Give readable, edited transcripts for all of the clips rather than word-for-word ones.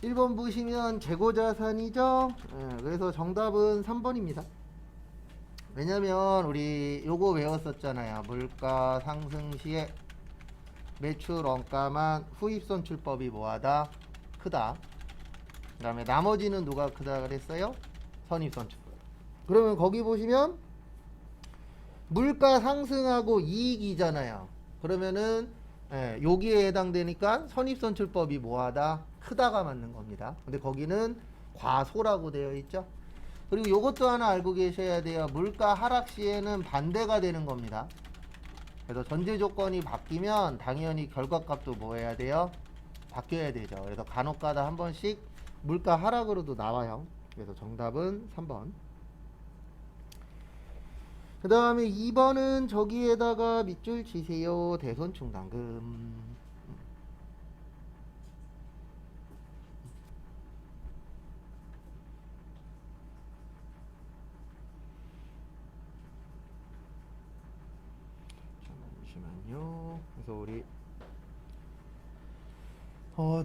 1번 보시면 재고자산이죠. 그래서 정답은 3번입니다. 왜냐면 우리 요거 외웠었잖아요. 물가 상승 시에 매출 원가만 후입선출법이 뭐하다? 크다. 그 다음에 나머지는 누가 크다 그랬어요? 선입선출법. 그러면 거기 보시면 물가 상승하고 이익이잖아요. 그러면은 여기에 해당되니까 선입선출법이 뭐하다? 크다가 맞는 겁니다. 근데 거기는 과소라고 되어 있죠. 그리고 요것도 하나 알고 계셔야 돼요. 물가 하락 시에는 반대가 되는 겁니다. 그래서 전제 조건이 바뀌면 당연히 결과값도 뭐 해야 돼요? 바뀌어야 되죠. 그래서 간혹가다 한 번씩 물가 하락으로도 나와요. 그래서 정답은 3번. 그 다음에 2번은 저기에다가 밑줄 치세요. 대손충당금. 잠시만요. 그래서 우리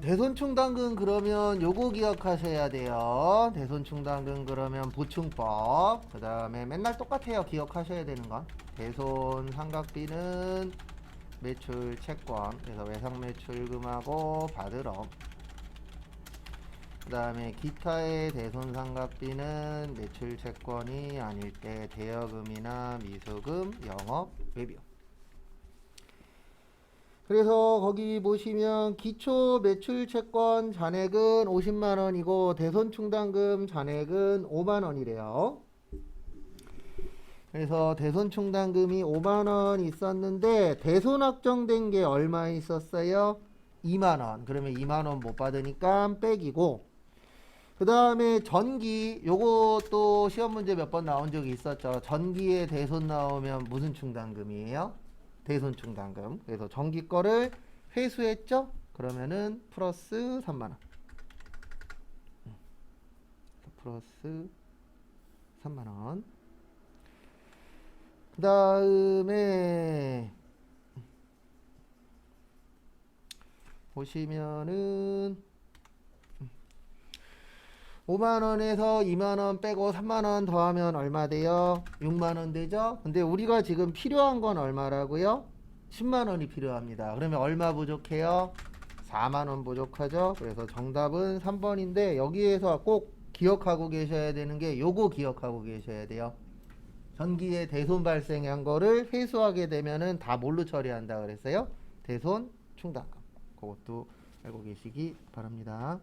대손충당금 그러면 요거 기억하셔야 돼요. 대손충당금 그러면 보충법. 그 다음에 맨날 똑같아요. 기억하셔야 되는 건. 대손 삼각비는 매출 채권. 그래서 외상 매출금하고 받으러. 그 다음에 기타의 대손 삼각비는 매출 채권이 아닐 때 대여금이나 미수금, 영업, 외비용. 그래서 거기 보시면 기초 매출 채권 잔액은 50만원이고 대손충당금 잔액은 5만원이래요. 그래서 대손충당금이 5만원 있었는데 대손 확정된 게 얼마 있었어요? 2만원. 그러면 2만원 못 받으니까 빽이고, 그 다음에 전기, 요것도 시험 문제 몇 번 나온 적이 있었죠. 전기에 대손 나오면 무슨 충당금이에요? 대손충당금. 그래서 전기 거를 회수했죠? 그러면은 플러스 3만원. 플러스 3만원. 그 다음에 보시면은 5만원에서 2만원 빼고 3만원 더하면 얼마 돼요? 6만원 되죠? 근데 우리가 지금 필요한 건 얼마라고요? 10만원이 필요합니다. 그러면 얼마 부족해요? 4만원 부족하죠? 그래서 정답은 3번인데 여기에서 꼭 기억하고 계셔야 되는 게 요거 기억하고 계셔야 돼요. 전기에 대손 발생한 거를 회수하게 되면은 다 뭘로 처리한다 그랬어요? 대손 충당금. 그것도 알고 계시기 바랍니다.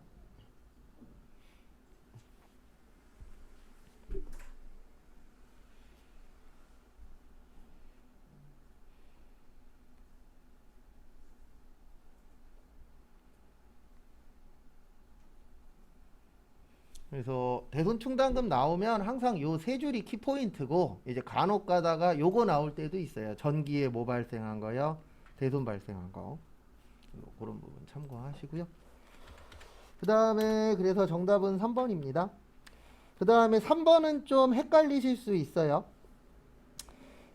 그래서 대손충당금 나오면 항상 요 세 줄이 키포인트고, 이제 간혹 가다가 요거 나올 때도 있어요. 전기에 뭐 발생한 거요? 대손 발생한 거. 그런 부분 참고하시고요. 그 다음에 그래서 정답은 3번입니다. 그 다음에 3번은 좀 헷갈리실 수 있어요.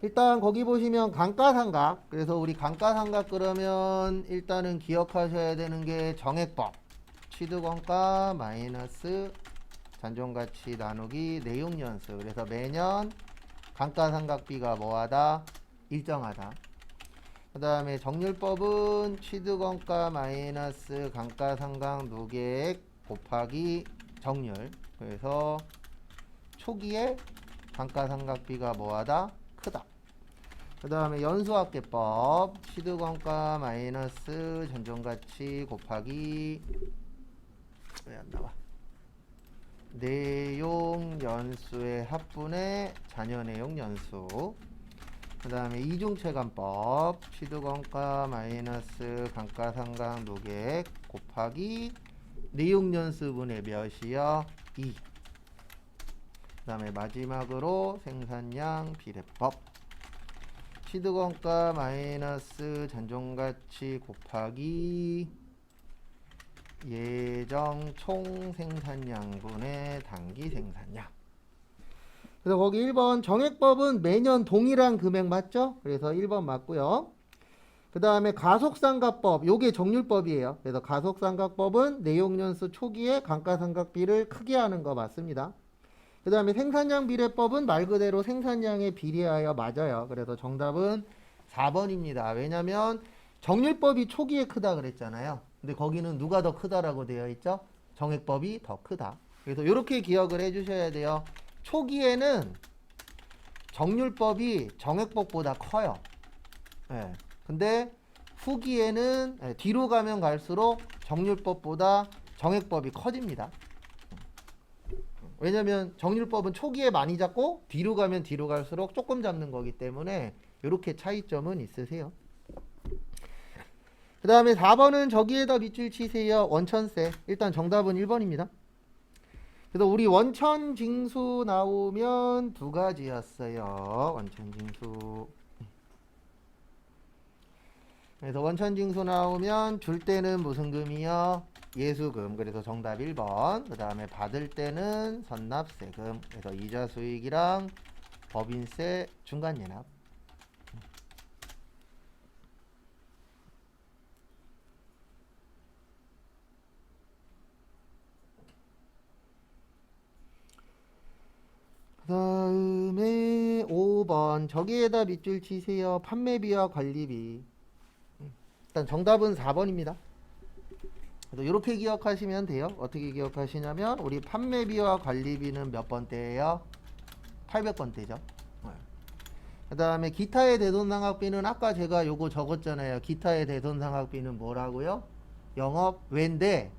일단 거기 보시면 감가상각. 그래서 우리 감가상각 그러면 일단은 기억하셔야 되는 게 정액법. 취득원가 마이너스 잔존가치 나누기 내용연수. 그래서 매년 감가상각비가 뭐하다? 일정하다. 그 다음에 정률법은 취득원가 마이너스 감가상각 누계액 곱하기 정률. 그래서 초기에 감가상각비가 뭐하다? 크다. 그 다음에 연수합계법 취득원가 마이너스 잔존가치 곱하기 왜 안 나와? 내용 연수의 합분의 잔여 내용 연수. 그 다음에 이중체감법 취득원가 마이너스 감가상각 누계액 곱하기 내용 연수분의 몇이요? 2. 그 다음에 마지막으로 생산량 비례법 취득원가 마이너스 잔존가치 곱하기 예정 총 생산량분의 단기 생산량. 그래서 거기 1번 정액법은 매년 동일한 금액 맞죠? 그래서 1번 맞고요. 그 그 다음에 가속상각법, 요게 정률법이에요. 그래서 가속상각법은 내용연수 초기에 감가상각비를 크게 하는 거 맞습니다. 그 다음에 생산량 비례법은 말 그대로 생산량에 비례하여 맞아요. 그래서 정답은 4번입니다. 왜냐면 정률법이 초기에 크다 그랬잖아요. 근데 거기는 누가 더 크다라고 되어 있죠? 정액법이 더 크다. 그래서 이렇게 기억을 해주셔야 돼요. 초기에는 정률법이 정액법보다 커요. 예. 근데 후기에는 뒤로 가면 갈수록 정률법보다 정액법이 커집니다. 왜냐면 정률법은 초기에 많이 잡고 뒤로 가면 뒤로 갈수록 조금 잡는 거기 때문에 이렇게 차이점은 있으세요. 그 다음에 4번은 저기에다 밑줄 치세요. 원천세. 일단 정답은 1번입니다. 그래서 우리 원천징수 나오면 두 가지였어요. 원천징수. 그래서 원천징수 나오면 줄 때는 무슨 금이요? 예수금. 그래서 정답 1번. 그 다음에 받을 때는 선납세금. 그래서 이자 수익이랑 법인세 중간예납. 그 다음에 5번. 저기에다 밑줄 치세요. 판매비와 관리비. 일단 정답은 4번입니다. 이렇게 기억하시면 돼요. 어떻게 기억하시냐면 우리 판매비와 관리비는 몇 번대예요? 800번대죠. 그 다음에 기타의 대손상각비는 아까 제가 요거 적었잖아요. 기타의 대손상각비는 뭐라고요? 영업외인데,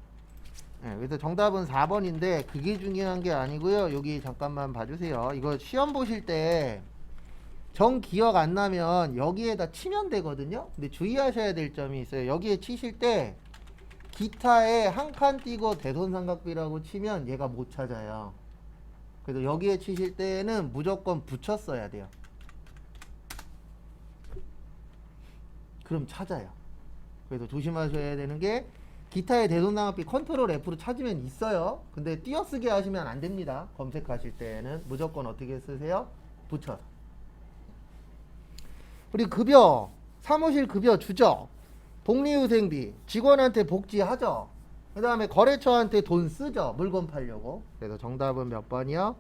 그래서 정답은 4번인데 그게 중요한 게 아니고요. 여기 잠깐만 봐주세요. 이거 시험 보실 때 정 기억 안 나면 여기에다 치면 되거든요. 근데 주의하셔야 될 점이 있어요. 여기에 치실 때 기타에 한 칸 띄고 대손상각비라고 치면 얘가 못 찾아요. 그래서 여기에 치실 때는 무조건 붙였어야 돼요. 그럼 찾아요. 그래서 조심하셔야 되는 게 기타의 대손상각비 컨트롤 F로 찾으면 있어요. 근데 띄어쓰기 하시면 안 됩니다. 검색하실 때는 무조건 어떻게 쓰세요? 붙여서. 우리 급여, 사무실 급여 주죠. 복리후생비, 직원한테 복지하죠. 그 다음에 거래처한테 돈 쓰죠. 물건 팔려고. 그래서 정답은 몇 번이요?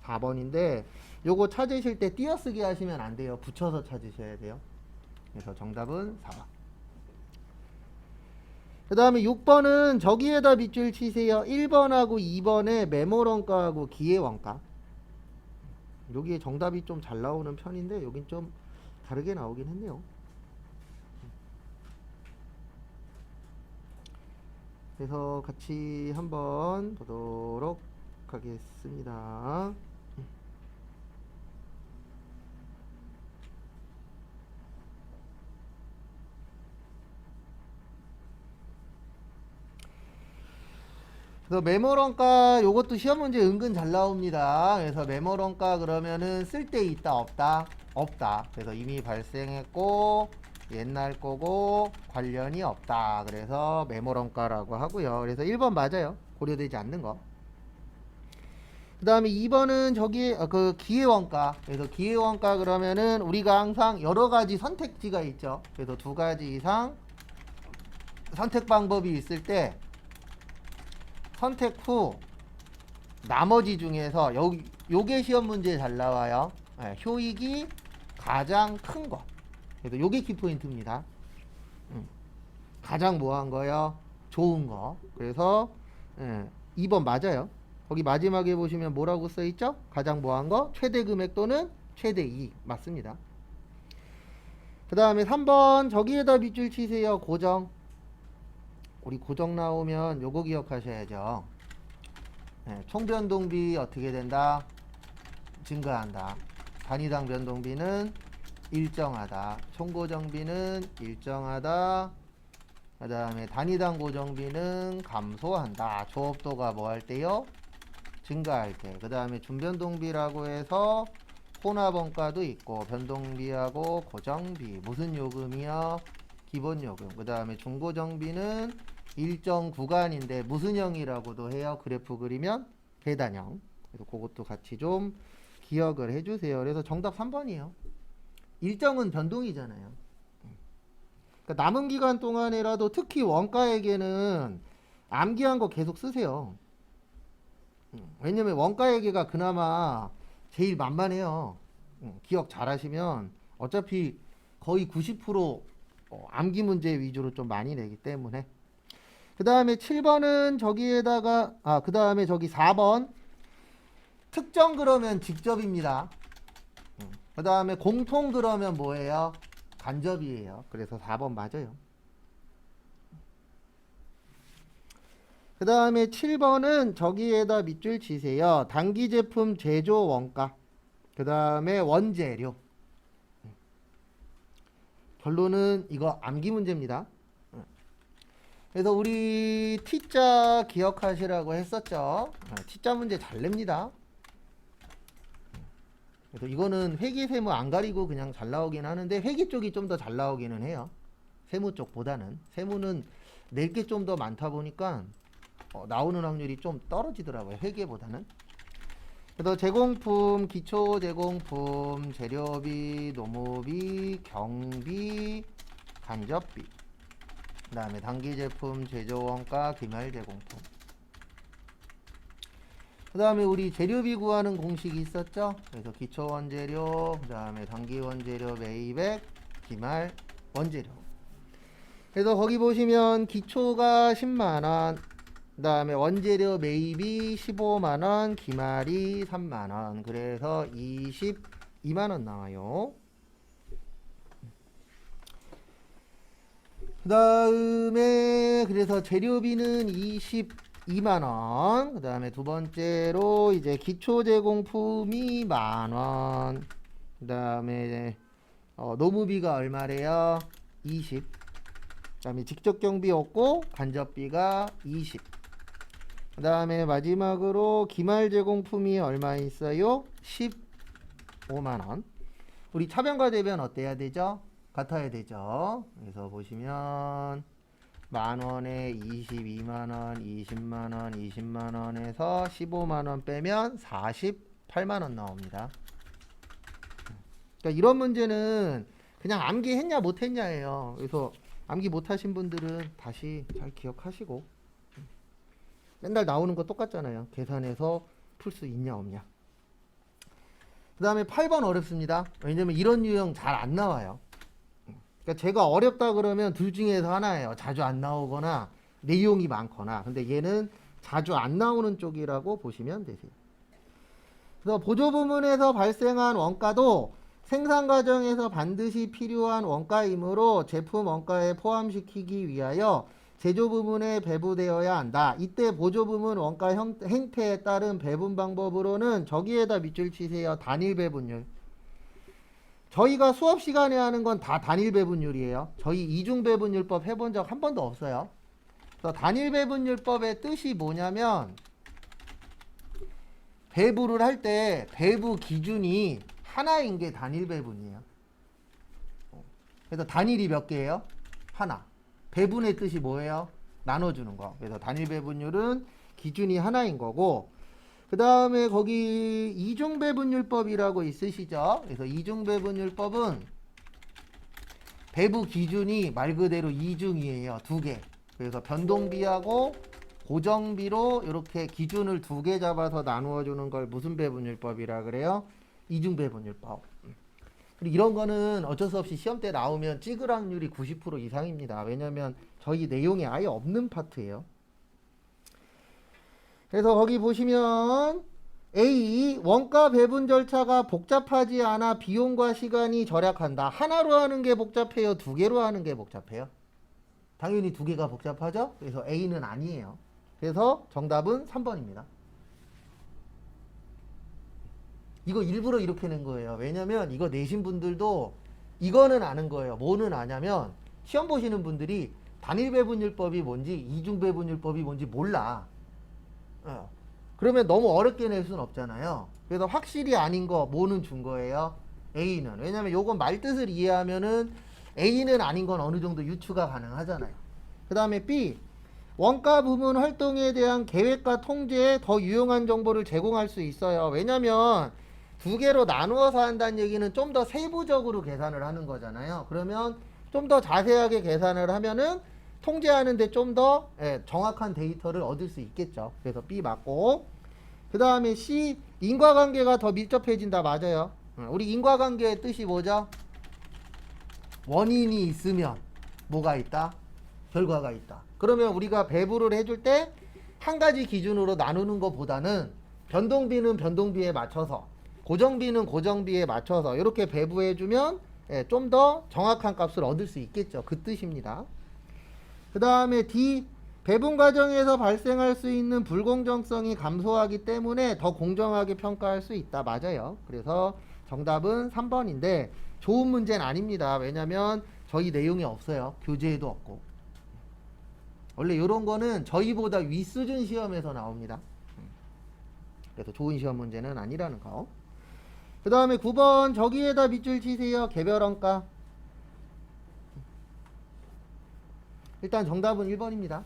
4번인데 요거 찾으실 때 띄어쓰기 하시면 안 돼요. 붙여서 찾으셔야 돼요. 그래서 정답은 4번. 그 다음에 6번은 저기에다 밑줄 치세요. 1번하고 2번에 메모원가하고 기회원가. 여기에 정답이 좀 잘 나오는 편인데 여긴 좀 다르게 나오긴 했네요. 그래서 같이 한번 보도록 하겠습니다. 그래서 메모런가 요것도 시험 문제 은근 잘 나옵니다. 그래서 메모런가 그러면은 쓸 데 있다 없다? 없다. 그래서 이미 발생했고 옛날 거고 관련이 없다. 그래서 메모런가라고 하고요. 그래서 1번 맞아요. 고려되지 않는 거. 그 다음에 2번은 저기 그 기회원가. 그래서 기회원가 그러면은 우리가 항상 여러 가지 선택지가 있죠. 그래서 두 가지 이상 선택 방법이 있을 때 선택 후 나머지 중에서 요게 시험 문제에 잘 나와요. 효익이 가장 큰 거. 그래서 요게 키포인트입니다. 가장 뭐한 거요? 좋은 거. 그래서 2번 맞아요. 거기 마지막에 보시면 뭐라고 써있죠? 가장 뭐한 거? 최대 금액 또는 최대 이익. 맞습니다. 그 다음에 3번 저기에다 밑줄 치세요. 고정. 우리 고정 나오면 요거 기억하셔야죠. 총변동비 어떻게 된다? 증가한다. 단위당 변동비는 일정하다. 총고정비는 일정하다. 그 다음에 단위당 고정비는 감소한다. 조업도가 뭐 할 때요? 증가할 때. 그 다음에 준변동비라고 해서 혼합원가도 있고 변동비하고 고정비. 무슨 요금이요? 기본요금. 그 다음에 중고정비는 일정 구간인데 무슨 형이라고도 해요? 그래프 그리면 계단형. 그래서 그것도 같이 좀 기억을 해주세요. 그래서 정답 3번이에요. 일정은 변동이잖아요. 그러니까 남은 기간 동안에라도 특히 원가액에는 암기한 거 계속 쓰세요. 왜냐면 원가액가 그나마 제일 만만해요. 기억 잘 하시면 어차피 거의 90% 암기 문제 위주로 좀 많이 내기 때문에. 그 다음에 7번은 저기에다가 그 다음에 저기 4번 특정 그러면 직접입니다. 그 다음에 공통 그러면 뭐예요? 간접이에요. 그래서 4번 맞아요. 그 다음에 7번은 저기에다 밑줄 치세요. 단기 제품 제조 원가. 그 다음에 원재료. 결론은 이거 암기 문제입니다. 그래서 우리 T자 기억하시라고 했었죠. T자 문제 잘 냅니다. 그래서 이거는 회계 세무 안 가리고 그냥 잘 나오긴 하는데 회계 쪽이 좀 더 잘 나오기는 해요. 세무 쪽보다는. 세무는 낼 게 좀 더 많다 보니까 나오는 확률이 좀 떨어지더라고요. 회계보다는. 그래서 제공품, 기초 제공품, 재료비, 노무비, 경비, 간접비. 그 다음에 단기 제품, 제조원가, 기말 제공품. 그 다음에 우리 재료비 구하는 공식이 있었죠. 그래서 기초 원재료, 그 다음에 단기 원재료 매입액, 기말 원재료. 그래서 거기 보시면 기초가 10만원, 그 다음에 원재료 매입이 15만원, 기말이 3만원. 그래서 22만원 나와요. 그 다음에 그래서 재료비는 22만원. 그 다음에 두 번째로 이제 기초 제공품이 만원. 그 다음에 노무비가 얼마래요? 20. 그 다음에 직접 경비 없고 간접비가 20. 그 다음에 마지막으로 기말 제공품이 얼마 있어요? 15만원. 우리 차변과 대변 어때야 되죠? 같아야 되죠. 그래서 보시면 만원에 22만원, 20만원, 20만원에서 15만원 빼면 48만원 나옵니다. 그러니까 이런 문제는 그냥 암기했냐 못했냐예요. 그래서 암기 못하신 분들은 다시 잘 기억하시고, 맨날 나오는 거 똑같잖아요. 계산해서 풀 수 있냐 없냐. 그 다음에 8번 어렵습니다. 왜냐면 이런 유형 잘 안 나와요. 그러니까 제가 어렵다 그러면 둘 중에서 하나예요. 자주 안 나오거나 내용이 많거나. 근데 얘는 자주 안 나오는 쪽이라고 보시면 되세요. 그래서 보조 부문에서 발생한 원가도 생산 과정에서 반드시 필요한 원가이므로 제품 원가에 포함시키기 위하여 제조 부문에 배분되어야 한다. 이때 보조 부문 원가 행태에 따른 배분 방법으로는 저기에다 밑줄 치세요. 단일 배분율. 저희가 수업 시간에 하는 건 다 단일 배분율이에요. 저희 이중 배분율법 해본 적 한 번도 없어요. 그래서 단일 배분율법의 뜻이 뭐냐면 배부를 할 때 배부 기준이 하나인 게 단일 배분이에요. 그래서 단일이 몇 개예요? 하나. 배분의 뜻이 뭐예요? 나눠주는 거. 그래서 단일 배분율은 기준이 하나인 거고, 그 다음에 거기 이중배분율법이라고 있으시죠? 그래서 이중배분율법은 배부 기준이 말 그대로 이중이에요. 두 개. 그래서 변동비하고 고정비로 이렇게 기준을 두 개 잡아서 나누어 주는 걸 무슨 배분율법이라 그래요? 이중배분율법. 그리고 이런 거는 어쩔 수 없이 시험 때 나오면 찍을 확률이 90% 이상입니다. 왜냐면 저희 내용이 아예 없는 파트예요. 그래서 거기 보시면 A. 원가 배분 절차가 복잡하지 않아 비용과 시간이 절약한다. 하나로 하는 게 복잡해요? 두 개로 하는 게 복잡해요? 당연히 두 개가 복잡하죠? 그래서 A는 아니에요. 그래서 정답은 3번입니다. 이거 일부러 이렇게 낸 거예요. 왜냐면 이거 내신 분들도 이거는 아는 거예요. 뭐는 아냐면 시험 보시는 분들이 단일 배분율법이 뭔지 이중 배분율법이 뭔지 몰라. 그러면 너무 어렵게 낼 수는 없잖아요. 그래서 확실히 아닌 거 뭐는 준 거예요? A는. 왜냐면 요건 말뜻을 이해하면은 A는 아닌 건 어느 정도 유추가 가능하잖아요. 그 다음에 B. 원가 부문 활동에 대한 계획과 통제에 더 유용한 정보를 제공할 수 있어요. 왜냐면 두 개로 나누어서 한다는 얘기는 좀 더 세부적으로 계산을 하는 거잖아요. 그러면 좀 더 자세하게 계산을 하면은 통제하는데 좀 더 정확한 데이터를 얻을 수 있겠죠. 그래서 B 맞고, 그 다음에 C, 인과관계가 더 밀접해진다. 맞아요. 우리 인과관계의 뜻이 뭐죠? 원인이 있으면 뭐가 있다? 결과가 있다. 그러면 우리가 배분을 해줄 때 한 가지 기준으로 나누는 것보다는 변동비는 변동비에 맞춰서, 고정비는 고정비에 맞춰서 이렇게 배분해주면 좀 더 정확한 값을 얻을 수 있겠죠. 그 뜻입니다. 그 다음에 D, 배분 과정에서 발생할 수 있는 불공정성이 감소하기 때문에 더 공정하게 평가할 수 있다. 맞아요. 그래서 정답은 3번인데 좋은 문제는 아닙니다. 왜냐면 저희 내용이 없어요. 교재에도 없고. 원래 이런 거는 저희보다 윗수준 시험에서 나옵니다. 그래서 좋은 시험 문제는 아니라는 거. 그 다음에 9번 저기에다 밑줄 치세요. 개별원가. 일단 정답은 1번입니다.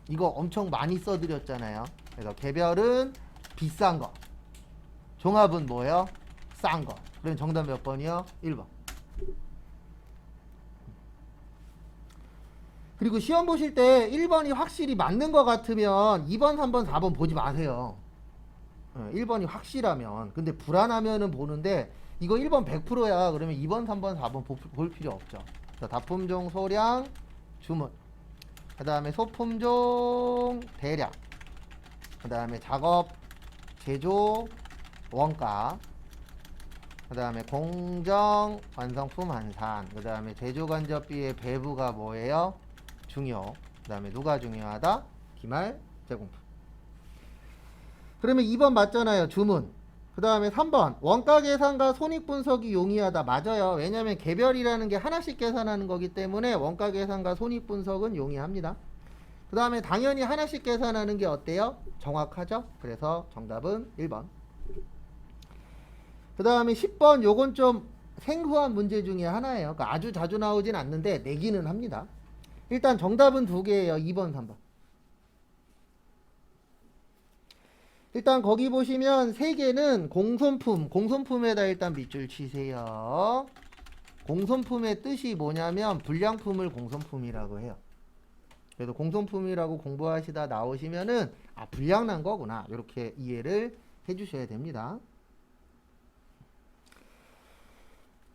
이거 엄청 많이 써드렸잖아요. 그래서 개별은 비싼 거, 종합은 뭐예요? 싼 거. 그럼 정답 몇 번이요? 1번. 그리고 시험 보실 때 1번이 확실히 맞는 것 같으면 2번, 3번, 4번 보지 마세요. 1번이 확실하면. 근데 불안하면은 보는데 이거 1번 100%야. 그러면 2번, 3번, 4번 볼 필요 없죠. 다품종, 소량, 주문. 그 다음에 소품종, 대량. 그 다음에 작업, 제조, 원가. 그 다음에 공정, 완성품 환산. 그 다음에 제조간접비의 배부가 뭐예요? 중요. 그 다음에 누가 중요하다? 기말, 제공품. 그러면 2번 맞잖아요. 주문. 그 다음에 3번 원가 계산과 손익분석이 용이하다. 맞아요. 왜냐하면 개별이라는 게 하나씩 계산하는 거기 때문에 원가 계산과 손익분석은 용이합니다. 그 다음에 당연히 하나씩 계산하는 게 어때요? 정확하죠? 그래서 정답은 1번. 그 다음에 10번 요건 좀 생소한 문제 중에 하나예요. 그러니까 아주 자주 나오진 않는데 내기는 합니다. 일단 정답은 두 개예요. 2번, 3번. 일단 거기 보시면 세 개는 공손품, 공손품에다 일단 밑줄 치세요. 공손품의 뜻이 뭐냐면 불량품을 공손품이라고 해요. 그래서 공손품이라고 공부하시다 나오시면은 아 불량 난 거구나 이렇게 이해를 해주셔야 됩니다.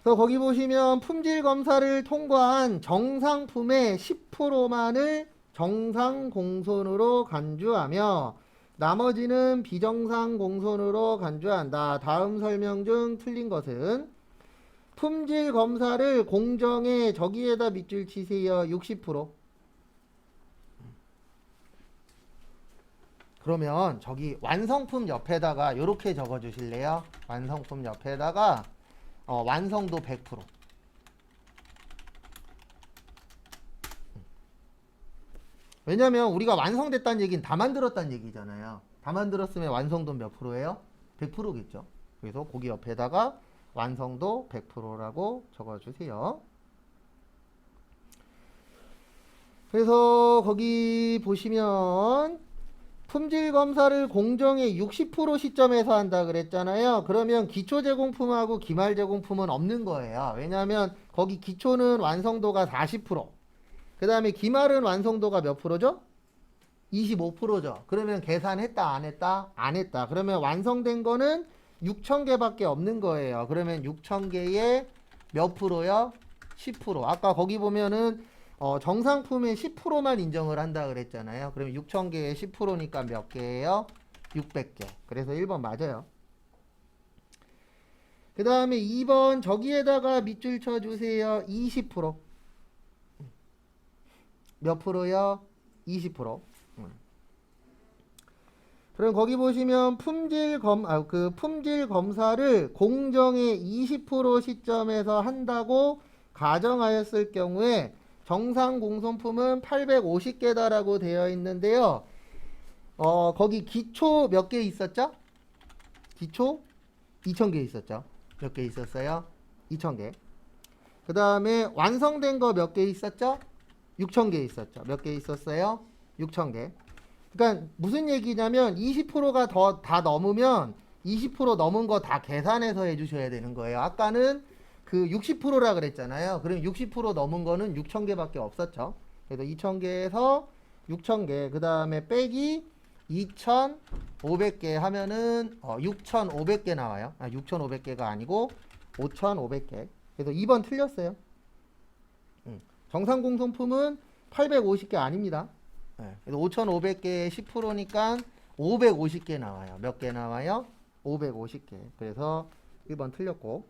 그래서 거기 보시면 품질 검사를 통과한 정상품의 10%만을 정상 공손으로 간주하며 나머지는 비정상 공손으로 간주한다. 다음 설명 중 틀린 것은 품질 검사를 공정에 저기에다 밑줄 치세요. 60%. 그러면 저기 완성품 옆에다가 이렇게 적어 주실래요? 완성품 옆에다가 완성도 100%. 왜냐면 우리가 완성됐다는 얘기는 다 만들었다는 얘기잖아요. 다 만들었으면 완성도 몇 프로예요? 100%겠죠. 그래서 거기 옆에다가 완성도 100%라고 적어주세요. 그래서 거기 보시면 품질 검사를 공정의 60% 시점에서 한다 그랬잖아요. 그러면 기초 제공품하고 기말 제공품은 없는 거예요. 왜냐하면 거기 기초는 완성도가 40%. 그 다음에 기말은 완성도가 몇 프로죠? 25%죠. 그러면 계산했다 안 했다? 안 했다. 그러면 완성된 거는 6,000개밖에 없는 거예요. 그러면 6,000개의 몇 프로요? 10%. 아까 거기 보면은 정상품의 10%만 인정을 한다 그랬잖아요. 그러면 6,000개의 10%니까 몇 개예요? 600개. 그래서 1번 맞아요. 그 다음에 2번 저기에다가 밑줄 쳐주세요. 20%. 몇 프로요? 20%. 그럼 거기 보시면 품질 검사를 공정의 20% 시점에서 한다고 가정하였을 경우에 정상 공손품은 850개다라고 되어 있는데요. 거기 기초 몇 개 있었죠? 기초 2000개 있었죠. 몇 개 있었어요? 2000개. 그 다음에 완성된 거 몇 개 있었죠? 6000개 있었죠. 몇 개 있었어요? 6000개. 그러니까 무슨 얘기냐면 20%가 다 넘으면 20% 넘은 거 다 계산해서 해주셔야 되는 거예요. 아까는 그 60%라 그랬잖아요. 그럼 60% 넘은 거는 6,000개밖에 없었죠. 그래서 2,000개에서 6,000개, 그 다음에 빼기 2,500개 하면은 6,500개 나와요. 6,500개가 아니고 5,500개. 그래서 2번 틀렸어요. 정상 공송품은 850개 아닙니다. 그래서 5,500개의 10%니까 550개 나와요. 몇 개 나와요? 550개. 그래서 1번 틀렸고.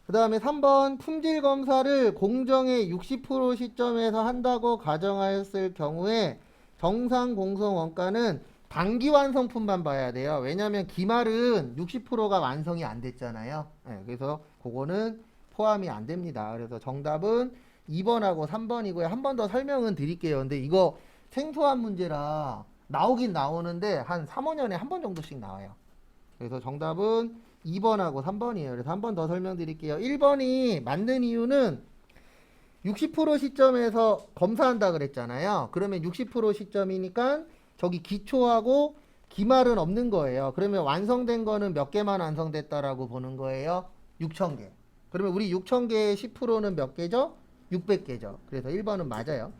그 다음에 3번 품질 검사를 공정의 60% 시점에서 한다고 가정하였을 경우에 정상 공송 원가는 단기 완성품만 봐야 돼요. 왜냐하면 기말은 60%가 완성이 안 됐잖아요. 그래서 그거는 포함이 안 됩니다. 그래서 정답은 2번하고 3번이고요. 한 번 더 설명은 드릴게요. 근데 이거 생소한 문제라 나오긴 나오는데 한 3, 5년에 한 번 정도씩 나와요. 그래서 정답은 2번하고 3번이에요. 그래서 한 번 더 설명드릴게요. 1번이 맞는 이유는 60% 시점에서 검사한다 그랬잖아요. 그러면 60% 시점이니까 저기 기초하고 기말은 없는 거예요. 그러면 완성된 거는 몇 개만 완성됐다라고 보는 거예요? 6,000개. 그러면 우리 6,000개의 10%는 몇 개죠? 600개죠. 그래서 1번은 맞아요.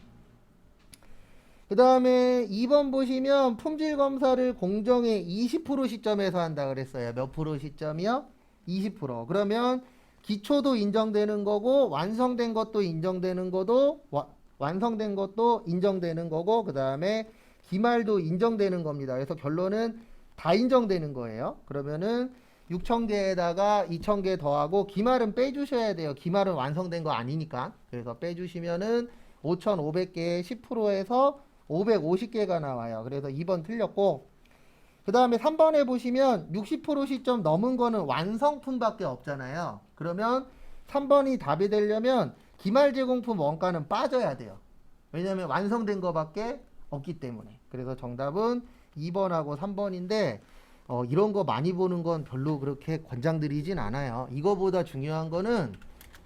그 다음에 2번 보시면 품질 검사를 공정의 20% 시점에서 한다 그랬어요. 몇 프로 시점이요? 20%. 그러면 기초도 인정되는 거고 완성된 것도 인정되는 거고 완성된 것도 인정되는 거고 그 다음에 기말도 인정되는 겁니다. 그래서 결론은 다 인정되는 거예요. 그러면은 6,000개에다가 2,000개 더하고 기말은 빼주셔야 돼요. 기말은 완성된 거 아니니까. 그래서 빼주시면은 5,500개의 10%에서 550개가 나와요. 그래서 2번 틀렸고 그 다음에 3번에 보시면 60% 시점 넘은 거는 완성품밖에 없잖아요. 그러면 3번이 답이 되려면 기말 제공품 원가는 빠져야 돼요. 왜냐하면 완성된 거밖에 없기 때문에. 그래서 정답은 2번하고 3번인데 이런 거 많이 보는 건 별로 그렇게 권장드리진 않아요. 이거보다 중요한 거는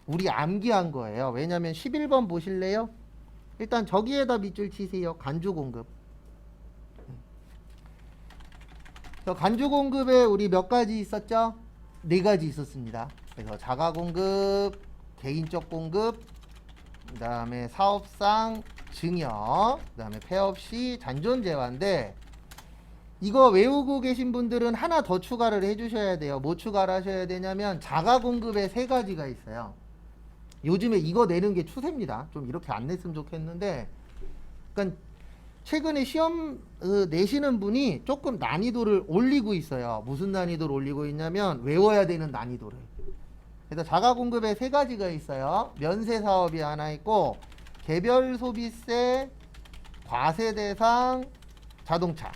우리 암기한 거예요. 왜냐하면 11번 보실래요? 일단 저기에다 밑줄 치세요. 간주 공급. 간주 공급에 우리 몇 가지 있었죠? 4가지 있었습니다. 그래서 자가 공급, 개인적 공급, 그 다음에 사업상 증여, 그 다음에 폐업 시 잔존 재화인데 이거 외우고 계신 분들은 하나 더 추가를 해주셔야 돼요. 뭐 추가를 하셔야 되냐면 자가 공급에 3가지가 있어요. 요즘에 이거 내는 게 추세입니다. 좀 이렇게 안 냈으면 좋겠는데 그러니까 최근에 시험 내시는 분이 조금 난이도를 올리고 있어요. 무슨 난이도를 올리고 있냐면 외워야 되는 난이도를. 그래서 자가 공급에 3가지가 있어요. 면세 사업이 하나 있고 개별 소비세, 과세 대상, 자동차.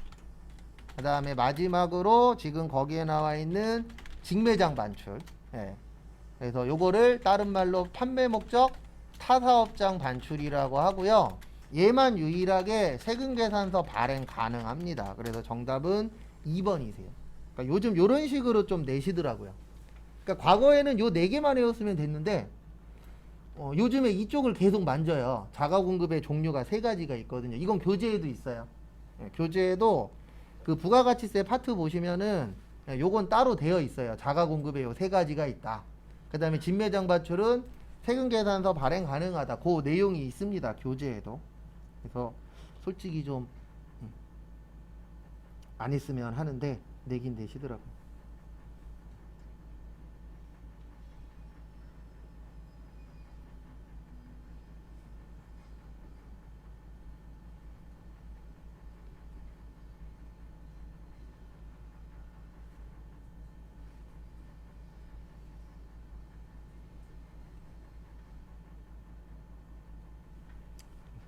그 다음에 마지막으로 지금 거기에 나와 있는 직매장 반출. 그래서 요거를 다른 말로 판매 목적 타사업장 반출이라고 하고요. 얘만 유일하게 세금계산서 발행 가능합니다. 그래서 정답은 2번이세요. 그러니까 요즘 요런 식으로 좀 내시더라고요. 그러니까 과거에는 요 4개만 외웠으면 됐는데 요즘에 이쪽을 계속 만져요. 자가공급의 종류가 3가지가 있거든요. 이건 교재에도 있어요. 교재에도 그 부가가치세 파트 보시면은 요건 따로 되어 있어요. 자가공급에 요 3가지가 있다. 그 다음에 진매장 반출은 세금계산서 발행 가능하다. 그 내용이 있습니다. 교재에도. 그래서 솔직히 좀 안 했으면 하는데 내긴 내시더라고요.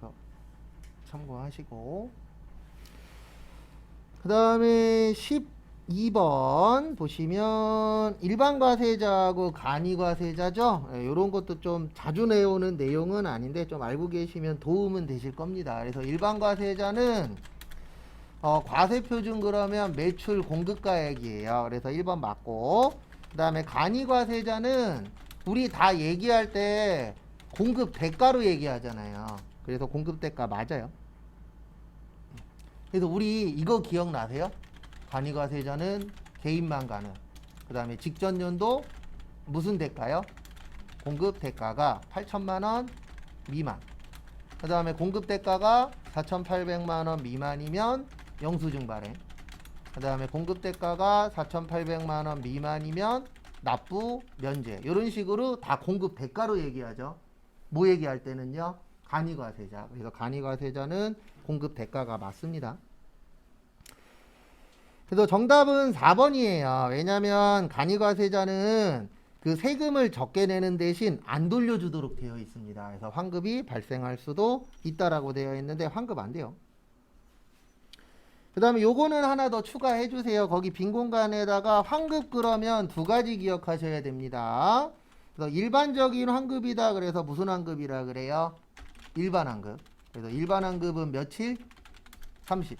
그래서 참고하시고 그 다음에 12번 보시면 일반과세자하고 간이과세자죠. 이런 것도 좀 자주 내오는 내용은 아닌데 좀 알고 계시면 도움은 되실 겁니다. 그래서 일반과세자는 과세표준 그러면 매출 공급가액이에요. 그래서 1번 맞고 그 다음에 간이과세자는 우리 다 얘기할 때 공급 대가로 얘기하잖아요. 그래서 공급 대가 맞아요. 그래서 우리 이거 기억나세요? 간이과세자는 개인만 가능. 그 다음에 직전 연도 무슨 대가요? 공급 대가가 8천만 원 미만. 그 다음에 공급 대가가 4,800만 원 미만이면 영수증 발행. 그 다음에 공급 대가가 4,800만 원 미만이면 납부 면제. 이런 식으로 다 공급 대가로 얘기하죠. 뭐 얘기할 때는요? 간이과세자. 그래서 간이과세자는 공급 대가가 맞습니다. 그래서 정답은 4번이에요. 왜냐하면 간이과세자는 그 세금을 적게 내는 대신 안 돌려주도록 되어 있습니다. 그래서 환급이 발생할 수도 있다라고 되어 있는데 환급 안 돼요. 그 다음에 요거는 하나 더 추가해 주세요. 거기 빈 공간에다가 환급 그러면 두 가지 기억하셔야 됩니다. 그래서 일반적인 환급이다. 그래서 무슨 환급이라 그래요? 일반 환급. 그래서 일반 환급은 며칠? 30일.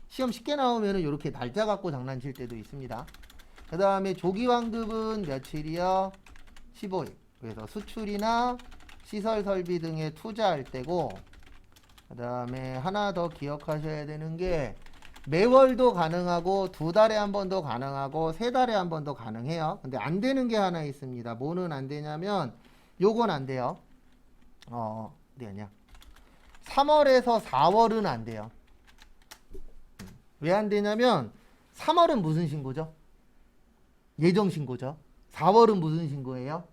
시험 쉽게 나오면은 이렇게 날짜 갖고 장난칠 때도 있습니다. 그 다음에 조기 환급은 며칠이요? 15일. 그래서 수출이나 시설 설비 등에 투자할 때고, 그 다음에 하나 더 기억하셔야 되는 게 매월도 가능하고 두 달에 한 번도 가능하고 세 달에 한 번도 가능해요. 근데 안 되는 게 하나 있습니다. 뭐는 안 되냐면 요건 안 돼요. 어디 아니야? 3월에서 4월은 안 돼요. 왜 안 되냐면 3월은 무슨 신고죠? 예정 신고죠. 4월은 무슨 신고예요?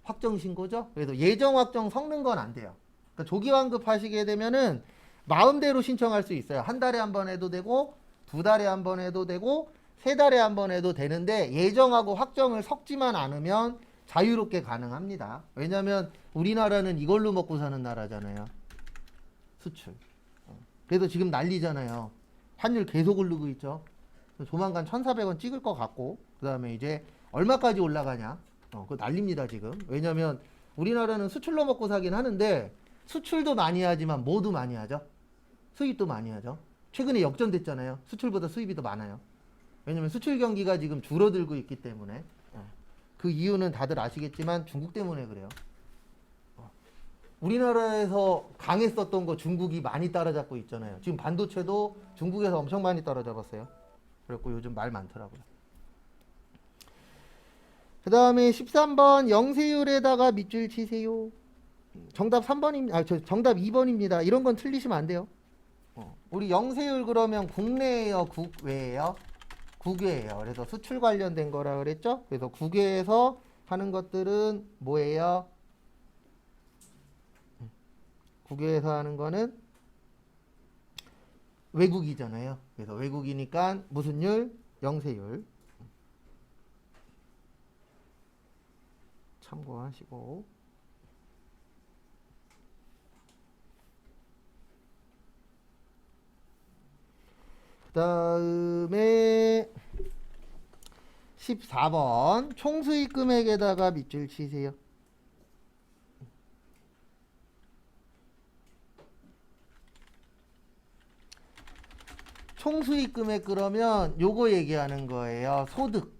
확정 신고죠. 그래서 예정 확정 섞는 건 안 돼요. 그러니까 조기 환급 하시게 되면은 마음대로 신청할 수 있어요. 한 달에 한 번 해도 되고 두 달에 한 번 해도 되고 세 달에 한 번 해도 되는데 예정하고 확정을 섞지만 않으면 자유롭게 가능합니다. 왜냐하면 우리나라는 이걸로 먹고 사는 나라잖아요. 수출. 그래서 지금 난리잖아요. 환율 계속 오르고 있죠. 조만간 1,400원 찍을 것 같고 그 다음에 이제 얼마까지 올라가냐. 그거 난립니다 지금. 왜냐하면 우리나라는 수출로 먹고 사긴 하는데 수출도 많이 하지만 뭐도 많이 하죠? 수입도 많이 하죠. 최근에 역전됐잖아요. 수출보다 수입이 더 많아요. 왜냐면 수출 경기가 지금 줄어들고 있기 때문에. 그 이유는 다들 아시겠지만 중국 때문에 그래요. 우리나라에서 강했었던 거 중국이 많이 따라잡고 있잖아요. 지금 반도체도 중국에서 엄청 많이 따라잡았어요. 그래갖고 요즘 말 많더라고요. 그 다음에 13번 영세율에다가 밑줄 치세요. 정답 3번입니다. 정답 2번입니다. 이런 건 틀리시면 안 돼요. 우리 영세율 그러면 국내예요, 국외예요? 국외예요. 그래서 수출 관련된 거라 그랬죠? 그래서 국외에서 하는 것들은 뭐예요? 국외에서 하는 거는 외국이잖아요. 그래서 외국이니까 무슨 율? 영세율. 참고하시고. 그 다음에 14번 총수익 금액에다가 밑줄 치세요. 총수익 금액 그러면 요거 얘기하는 거예요. 소득.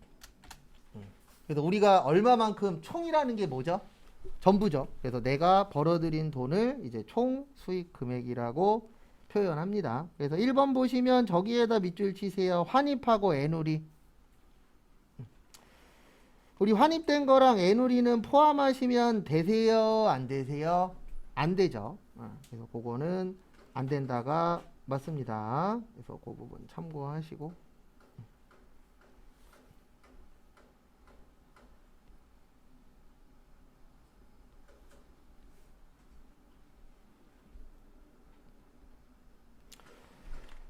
그래서 우리가 얼마만큼 총이라는 게 뭐죠? 전부죠. 그래서 내가 벌어들인 돈을 이제 총수익 금액이라고 표현합니다. 그래서 1번 보시면 저기에다 밑줄 치세요. 환입하고 애누리. 우리 환입된 거랑 애누리는 포함하시면 되세요? 안 되세요? 안 되죠. 그래서 그거는 안 된다가 맞습니다. 그래서 그 부분 참고하시고.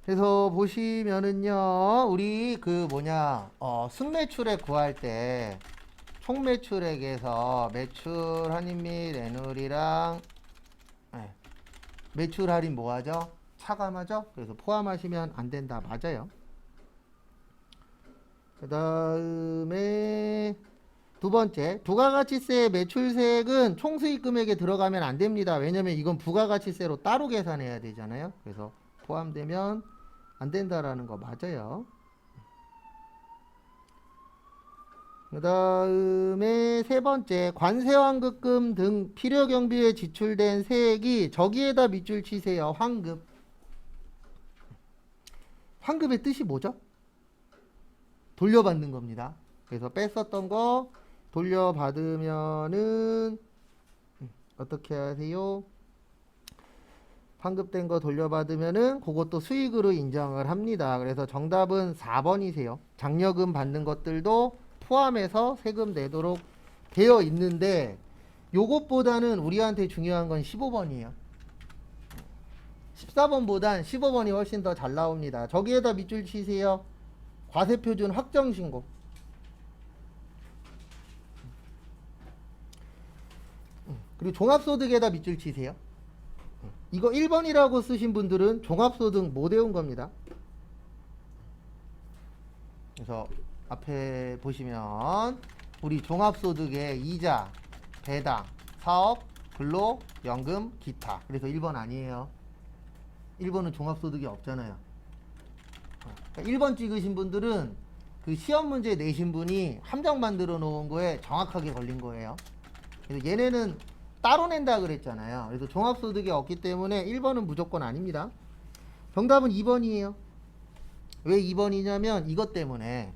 그래서 보시면은요, 우리 그 순매출액 구할 때 총매출액에서 매출 할인 및 애누리랑 매출 할인 뭐하죠? 차감하죠? 그래서 포함하시면 안 된다. 맞아요. 그 다음에 두 번째, 부가가치세 매출세액은 총수익 금액에 들어가면 안 됩니다. 왜냐면 이건 부가가치세로 따로 계산해야 되잖아요. 그래서 포함되면 안 된다라는 거 맞아요. 그 다음에 세 번째, 관세환급금 등 필요경비에 지출된 세액이 저기에다 밑줄 치세요. 환급. 환급의 뜻이 뭐죠? 돌려받는 겁니다. 그래서 뺐었던 거 돌려받으면은 어떻게 하세요? 환급된 거 돌려받으면은 그것도 수익으로 인정을 합니다. 그래서 정답은 4번이세요. 장려금 받는 것들도 포함해서 세금 내도록 되어 있는데 요것보다는 우리한테 중요한 건 15번이에요. 14번보단 15번이 훨씬 더 잘 나옵니다. 저기에다 밑줄 치세요. 과세표준 확정신고. 그리고 종합소득에다 밑줄 치세요. 이거 1번이라고 쓰신 분들은 종합소득 못 외운 겁니다. 그래서 앞에 보시면 우리 종합소득의 이자, 배당, 사업, 근로, 연금, 기타. 그래서 1번 아니에요. 1번은 종합소득이 없잖아요. 그러니까 1번 찍으신 분들은 그 시험 문제 내신 분이 함정 만들어 놓은 거에 정확하게 걸린 거예요. 그래서 얘네는 따로 낸다 그랬잖아요. 그래서 종합소득이 없기 때문에 1번은 무조건 아닙니다. 정답은 2번이에요. 왜 2번이냐면 이것 때문에.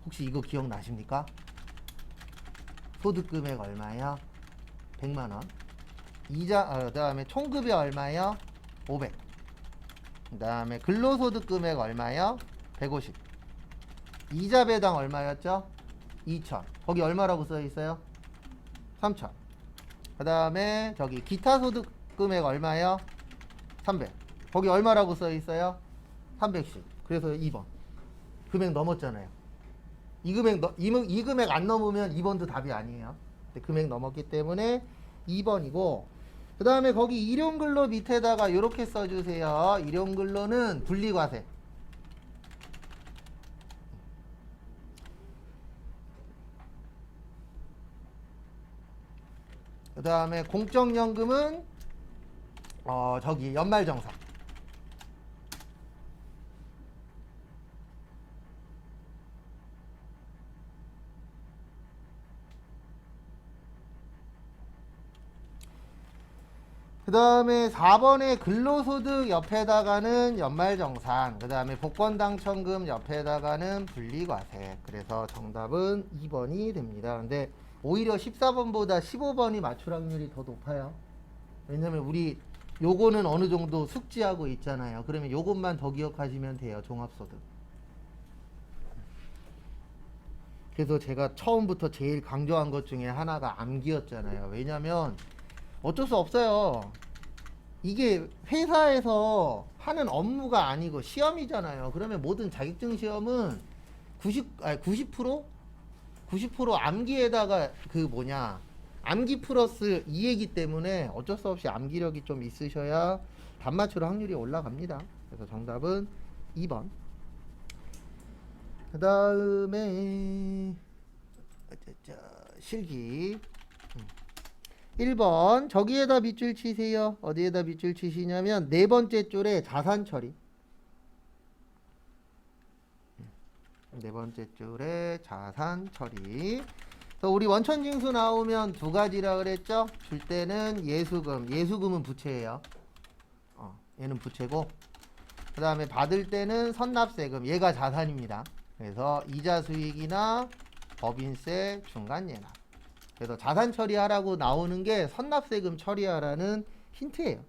혹시 이거 기억나십니까? 소득금액 얼마요? 100만원. 이자, 그 다음에 총급이 얼마요? 500. 그 다음에 근로소득금액 얼마요? 150. 이자 배당 얼마였죠? 2000. 거기 얼마라고 써 있어요? 3000. 그 다음에 저기 기타 소득 금액 얼마요? 300. 거기 얼마라고 써 있어요? 310. 그래서 2번. 금액 넘었잖아요. 이 금액 안 넘으면 2번도 답이 아니에요. 근데 금액 넘었기 때문에 2번이고, 그 다음에 거기 일용근로 밑에다가 이렇게 써주세요. 일용근로는 분리과세. 그 다음에 공적연금은 저기 연말정산. 그 다음에 4번에 근로소득 옆에다가는 연말정산, 그 다음에 복권당첨금 옆에다가는 분리과세. 그래서 정답은 2번이 됩니다. 근데 오히려 14번보다 15번이 맞출 확률이 더 높아요. 왜냐면 우리 요거는 어느 정도 숙지하고 있잖아요. 그러면 요것만 더 기억하시면 돼요. 종합소득. 그래서 제가 처음부터 제일 강조한 것 중에 하나가 암기였잖아요. 왜냐면 어쩔 수 없어요. 이게 회사에서 하는 업무가 아니고 시험이잖아요. 그러면 모든 자격증 시험은 90% 암기에다가 암기 플러스 이해기 때문에 어쩔 수 없이 암기력이 좀 있으셔야 답 맞출 확률이 올라갑니다. 그래서 정답은 2번. 그 다음에 실기 1번 저기에다 밑줄 치세요. 어디에다 밑줄 치시냐면 네 번째 줄에 자산 처리. 네 번째 줄에 자산 처리. 그래서 우리 원천징수 나오면 두 가지라 그랬죠. 줄 때는 예수금. 예수금은 부채예요. 얘는 부채고, 그 다음에 받을 때는 선납세금. 얘가 자산입니다. 그래서 이자 수익이나 법인세 중간 예납. 그래서 자산 처리하라고 나오는 게 선납세금 처리하라는 힌트예요.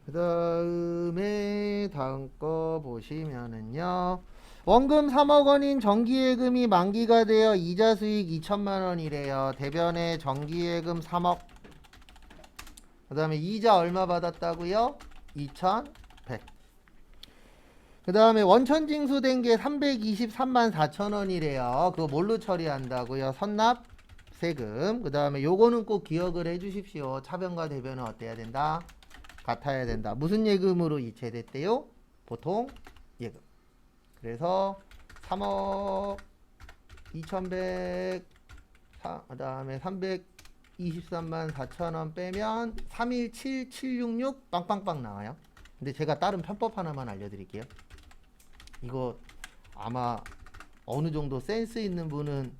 그 다음에 다음 거 보시면은요. 원금 3억 원인 정기예금이 만기가 되어 이자 수익 2천만 원이래요. 대변에 정기예금 3억. 그 다음에 이자 얼마 받았다고요? 2,100. 그 다음에 원천징수된 게 323만 4천 원이래요. 그거 뭘로 처리한다고요? 선납세금. 그 다음에 요거는 꼭 기억을 해 주십시오. 차변과 대변은 어때야 된다? 같아야 된다. 무슨 예금으로 이체됐대요? 보통 예금. 그래서 3억 2,100, 그 다음에 323만 4천 원 빼면 317766 빵빵빵 나와요. 근데 제가 다른 편법 하나만 알려드릴게요. 이거 아마 어느 정도 센스 있는 분은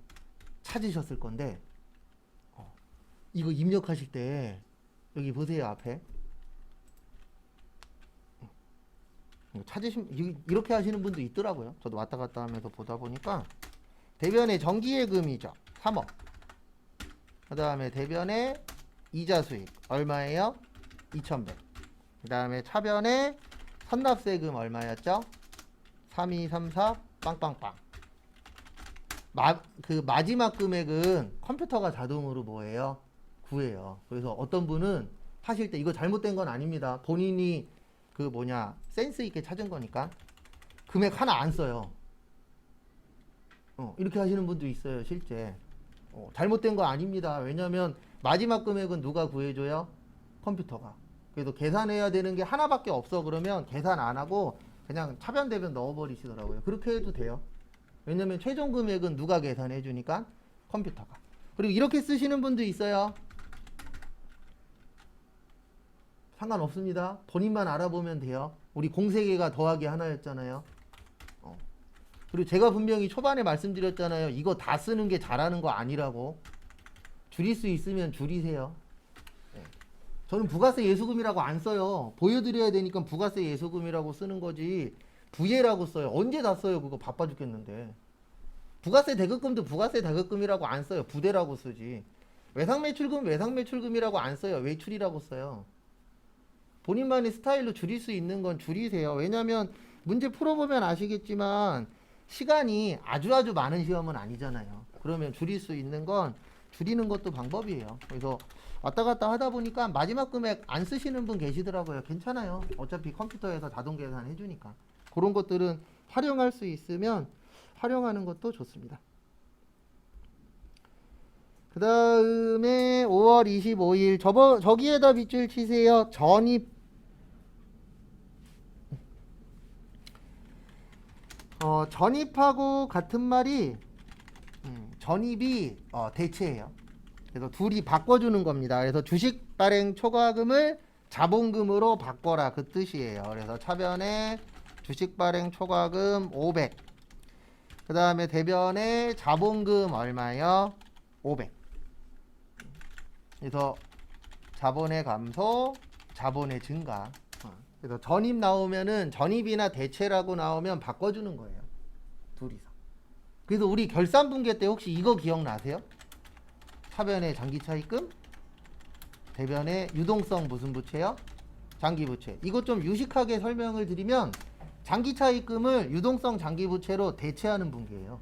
찾으셨을 건데, 이거 입력하실 때 여기 보세요, 앞에. 이렇게 하시는 분도 있더라고요. 저도 왔다 갔다 하면서 보다 보니까. 대변의 정기예금이죠. 3억. 그 다음에 대변의 이자 수익 얼마예요? 2,100. 그 다음에 차변의 선납세금 얼마였죠? 3234 빵빵빵. 그 마지막 금액은 컴퓨터가 자동으로 뭐예요? 구해요. 그래서 어떤 분은 하실 때 이거 잘못된 건 아닙니다. 본인이 센스 있게 찾은 거니까 금액 하나 안 써요. 이렇게 하시는 분도 있어요, 실제. 잘못된 거 아닙니다. 왜냐면 마지막 금액은 누가 구해줘요? 컴퓨터가. 그래서 계산해야 되는 게 하나밖에 없어. 그러면 계산 안 하고 그냥 차변 대변 넣어버리시더라고요. 그렇게 해도 돼요. 왜냐면 최종 금액은 누가 계산해 주니까? 컴퓨터가. 그리고 이렇게 쓰시는 분도 있어요. 상관없습니다. 본인만 알아보면 돼요. 우리 공세계가 더하기 하나였잖아요. 그리고 제가 분명히 초반에 말씀드렸잖아요. 이거 다 쓰는 게 잘하는 거 아니라고. 줄일 수 있으면 줄이세요. 저는 부가세 예수금이라고 안 써요. 보여드려야 되니까 부가세 예수금이라고 쓰는 거지. 부예라고 써요. 언제 다 써요? 그거 바빠 죽겠는데. 부가세 대급금도 부가세 대급금이라고 안 써요. 부대라고 쓰지. 외상매출금 외상매출금이라고 안 써요. 외출이라고 써요. 본인만의 스타일로 줄일 수 있는 건 줄이세요. 왜냐면 문제 풀어보면 아시겠지만 시간이 아주 많은 시험은 아니잖아요. 그러면 줄일 수 있는 건 줄이는 것도 방법이에요. 그래서 왔다 갔다 하다 보니까 마지막 금액 안 쓰시는 분 계시더라고요. 괜찮아요. 어차피 컴퓨터에서 자동 계산 해주니까. 그런 것들은 활용할 수 있으면 활용하는 것도 좋습니다. 그 다음에 5월 25일 저기에다 밑줄 치세요. 전입하고 같은 말이 전입이 대체예요. 그래서 둘이 바꿔주는 겁니다. 그래서 주식 발행 초과금을 자본금으로 바꿔라 그 뜻이에요. 그래서 차변에 주식 발행 초과금 500. 그 다음에 대변에 자본금 얼마요? 500. 그래서 자본의 감소, 자본의 증가. 그래서 전입 나오면은 전입이나 대체라고 나오면 바꿔주는 거예요. 둘이서. 그래서 우리 결산분계 때 혹시 이거 기억나세요? 차변의 장기차입금, 대변의 유동성 무슨 부채요? 장기부채. 이것 좀 유식하게 설명을 드리면 장기차입금을 유동성 장기부채로 대체하는 분계예요.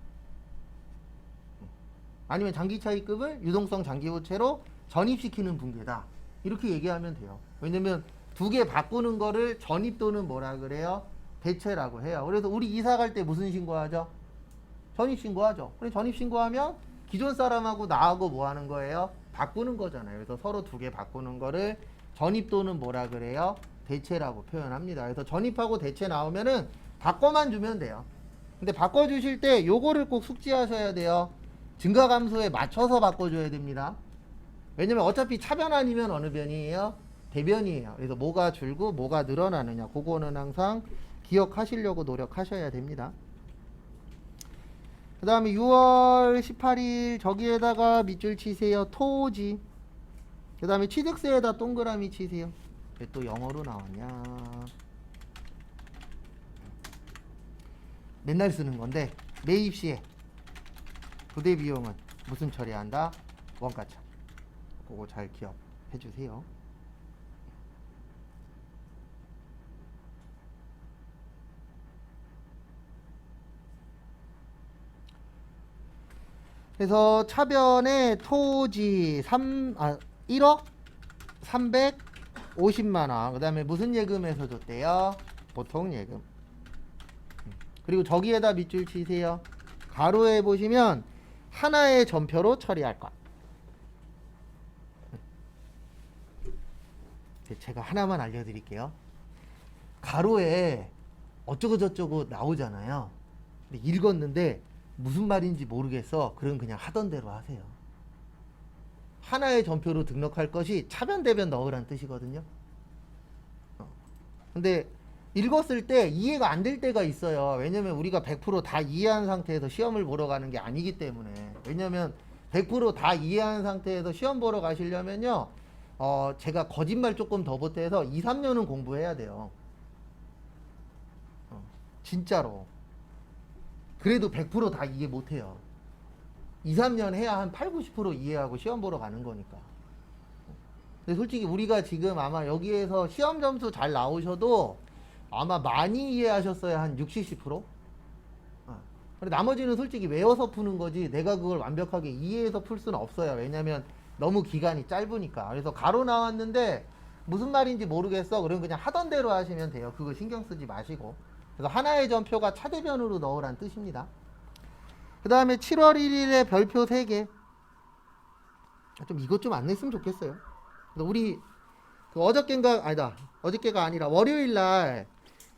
아니면 장기차입금을 유동성 장기부채로 전입시키는 분계다. 이렇게 얘기하면 돼요. 왜냐면 두 개 바꾸는 거를 전입 또는 뭐라 그래요? 대체라고 해요. 그래서 우리 이사 갈 때 무슨 신고하죠? 전입 신고하죠. 그래 전입 신고하면 기존 사람하고 나하고 뭐 하는 거예요? 바꾸는 거잖아요. 그래서 서로 두 개 바꾸는 거를 전입 또는 뭐라 그래요? 대체라고 표현합니다. 그래서 전입하고 대체 나오면은 바꿔만 주면 돼요. 근데 바꿔주실 때 요거를 꼭 숙지하셔야 돼요. 증가 감소에 맞춰서 바꿔줘야 됩니다. 왜냐면 어차피 차변 아니면 어느 변이에요? 대변이에요. 그래서 뭐가 줄고 뭐가 늘어나느냐 그거는 항상 기억하시려고 노력하셔야 됩니다. 그 다음에 6월 18일 저기에다가 밑줄 치세요. 토지. 그 다음에 취득세에다 동그라미 치세요. 왜 또 영어로 나왔냐. 맨날 쓰는 건데 매입 시에 부대 비용은 무슨 처리한다? 원가차. 그거 잘 기억해 주세요. 그래서 차변에 토지 1억 350만원. 그 다음에 무슨 예금에서 줬대요? 보통 예금. 그리고 저기에다 밑줄 치세요. 가로에 보시면 하나의 전표로 처리할 것. 제가 하나만 알려드릴게요. 가로에 어쩌고저쩌고 나오잖아요. 근데 읽었는데 무슨 말인지 모르겠어. 그럼 그냥 하던 대로 하세요. 하나의 전표로 등록할 것이 차변 대변 넣으란 뜻이거든요. 근데 읽었을 때 이해가 안 될 때가 있어요. 왜냐면 우리가 100%다 이해한 상태에서 시험을 보러 가는 게 아니기 때문에. 왜냐면 100% 다 이해한 상태에서 시험 보러 가시려면요 제가 거짓말 조금 더 보태서 2, 3년은 공부해야 돼요. 진짜로. 그래도 100%다 이해 못해요. 2, 3년 해야 한 8, 90% 이해하고 시험 보러 가는 거니까. 근데 솔직히 우리가 지금 아마 여기에서 시험 점수 잘 나오셔도 아마 많이 이해하셨어야 한 60, 70%? 근데 나머지는 솔직히 외워서 푸는 거지 내가 그걸 완벽하게 이해해서 풀 수는 없어요. 왜냐면 너무 기간이 짧으니까. 그래서 가로 나왔는데 무슨 말인지 모르겠어. 그럼 그냥 하던 대로 하시면 돼요. 그거 신경 쓰지 마시고. 그래서 하나의 전표가 차대변으로 넣으란 뜻입니다. 그 다음에 7월 1일에 별표 3개. 좀 이것 좀 안 냈으면 좋겠어요. 우리 그 어저께가 아니라 월요일 날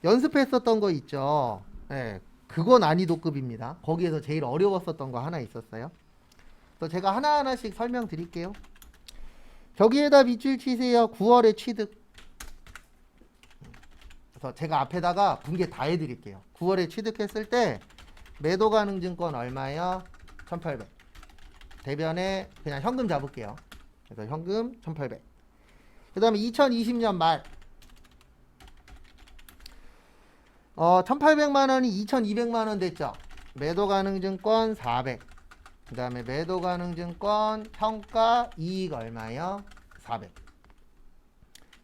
연습했었던 거 있죠. 네, 그거 난이도급입니다. 거기에서 제일 어려웠었던 거 하나 있었어요. 그래서 제가 하나하나씩 설명드릴게요. 저기에다 밑줄 치세요. 9월의 취득. 그래서 제가 앞에다가 분개 다 해드릴게요. 9월에 취득했을 때 매도 가능 증권 얼마요? 1800. 대변에 그냥 현금 잡을게요. 그래서 현금 1800. 그 다음에 2020년 말 1800만원이 2200만원 됐죠. 매도 가능 증권 400. 그 다음에 매도 가능 증권 평가 이익 얼마요? 400.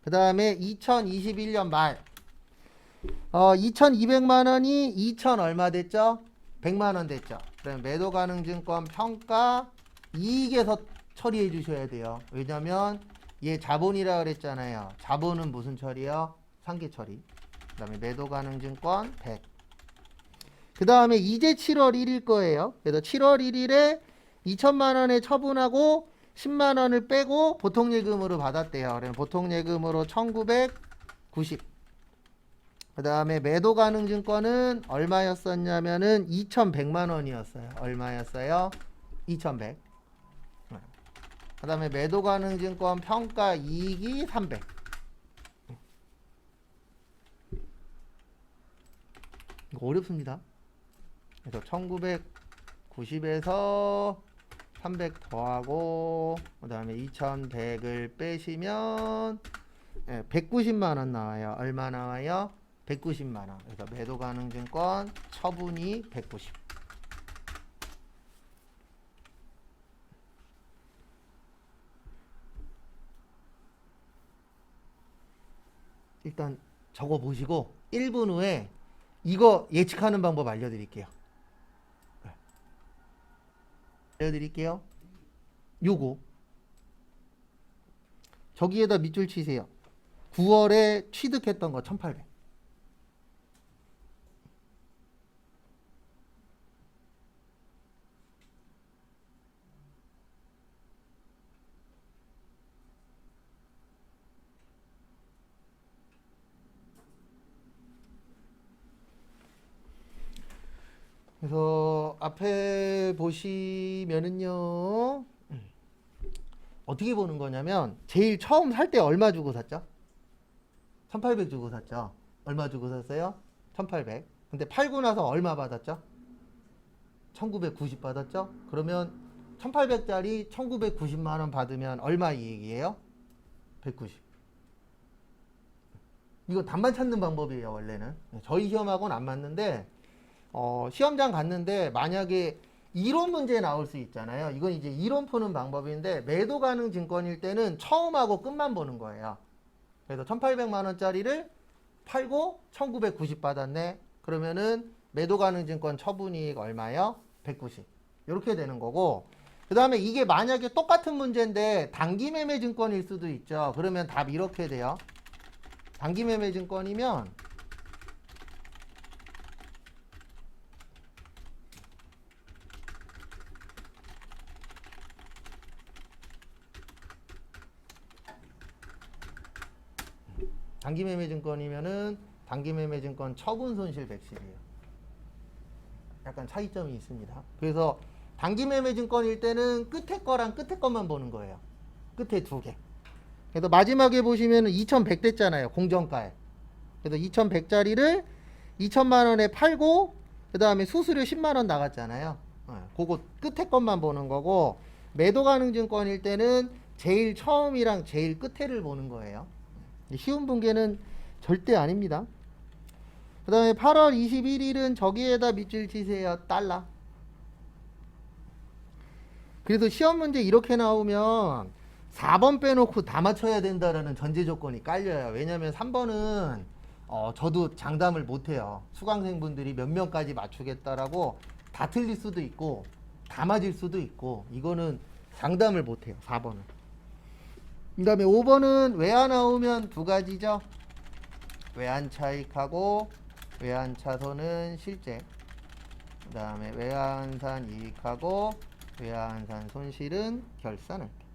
그 다음에 2021년 말 2200만원이 2000 얼마 됐죠? 100만원 됐죠. 그다음에 매도 가능 증권 평가 이익에서 처리해 주셔야 돼요. 왜냐면 얘 자본이라 그랬잖아요. 자본은 무슨 처리요? 상계 처리. 그 다음에 매도 가능 증권 100. 그 다음에 이제 7월 1일 거예요. 그래서 7월 1일에 2천만원에 처분하고 10만원을 빼고 보통예금으로 받았대요. 그러면 보통예금으로 1990. 그 다음에 매도 가능 증권은 얼마였었냐면은 2100만원이었어요. 얼마였어요? 2100. 그 다음에 매도 가능 증권 평가 이익이 300. 이거 어렵습니다. 그래서 1990에서 300 더하고 그 다음에 2100을 빼시면 190만원 나와요. 얼마 나와요? 190만원. 그래서 매도 가능 증권 처분이 190. 일단 적어 보시고 1분 후에 이거 예측하는 방법 알려드릴게요. 요거 저기에다 밑줄 치세요. 9월에 취득했던 거 1800. 그래서 앞에 보시면은요 어떻게 보는 거냐면 제일 처음 살 때 얼마 주고 샀죠? 1800 주고 샀죠. 얼마 주고 샀어요? 1800. 근데 팔고 나서 얼마 받았죠? 1990 받았죠? 그러면 1800짜리 1990만원 받으면 얼마 이익이에요? 190. 이거 답만 찾는 방법이에요. 원래는 저희 시험하고는 안 맞는데 시험장 갔는데 만약에 이론 문제 나올 수 있잖아요. 이건 이제 이론 푸는 방법인데 매도 가능 증권일 때는 처음하고 끝만 보는 거예요. 그래서 1800만원짜리를 팔고 1990 받았네. 그러면은 매도 가능 증권 처분이익 얼마요? 190. 이렇게 되는 거고, 그 다음에 이게 만약에 똑같은 문제인데 단기 매매 증권일 수도 있죠. 그러면 답 이렇게 돼요. 단기 매매 증권이면 단기매매증권 처분 손실 110이에요. 약간 차이점이 있습니다. 그래서 단기매매증권일 때는 끝에 거랑 끝에 것만 보는 거예요. 끝에 두 개. 그래서 마지막에 보시면은 2100 됐잖아요. 공정가에. 그래서 2100짜리를 2000만원에 팔고 그 다음에 수수료 10만원 나갔잖아요. 그거 끝에 것만 보는 거고, 매도 가능 증권일 때는 제일 처음이랑 제일 끝에를 보는 거예요. 쉬운 분계는 절대 아닙니다. 그 다음에 8월 21일은 저기에다 밑줄 치세요. 달러. 그래서 시험 문제 이렇게 나오면 4번 빼놓고 다 맞춰야 된다라는 전제 조건이 깔려요. 왜냐면 3번은 저도 장담을 못해요. 수강생분들이 몇 명까지 맞추겠다라고 다 틀릴 수도 있고 다 맞을 수도 있고 이거는 장담을 못해요. 4번은. 그 다음에 5번은 외화 나오면 두 가지죠. 외환 차익하고 외환 차손은 실제. 그 다음에 외환산 이익하고 외환산 손실은 결산할 때.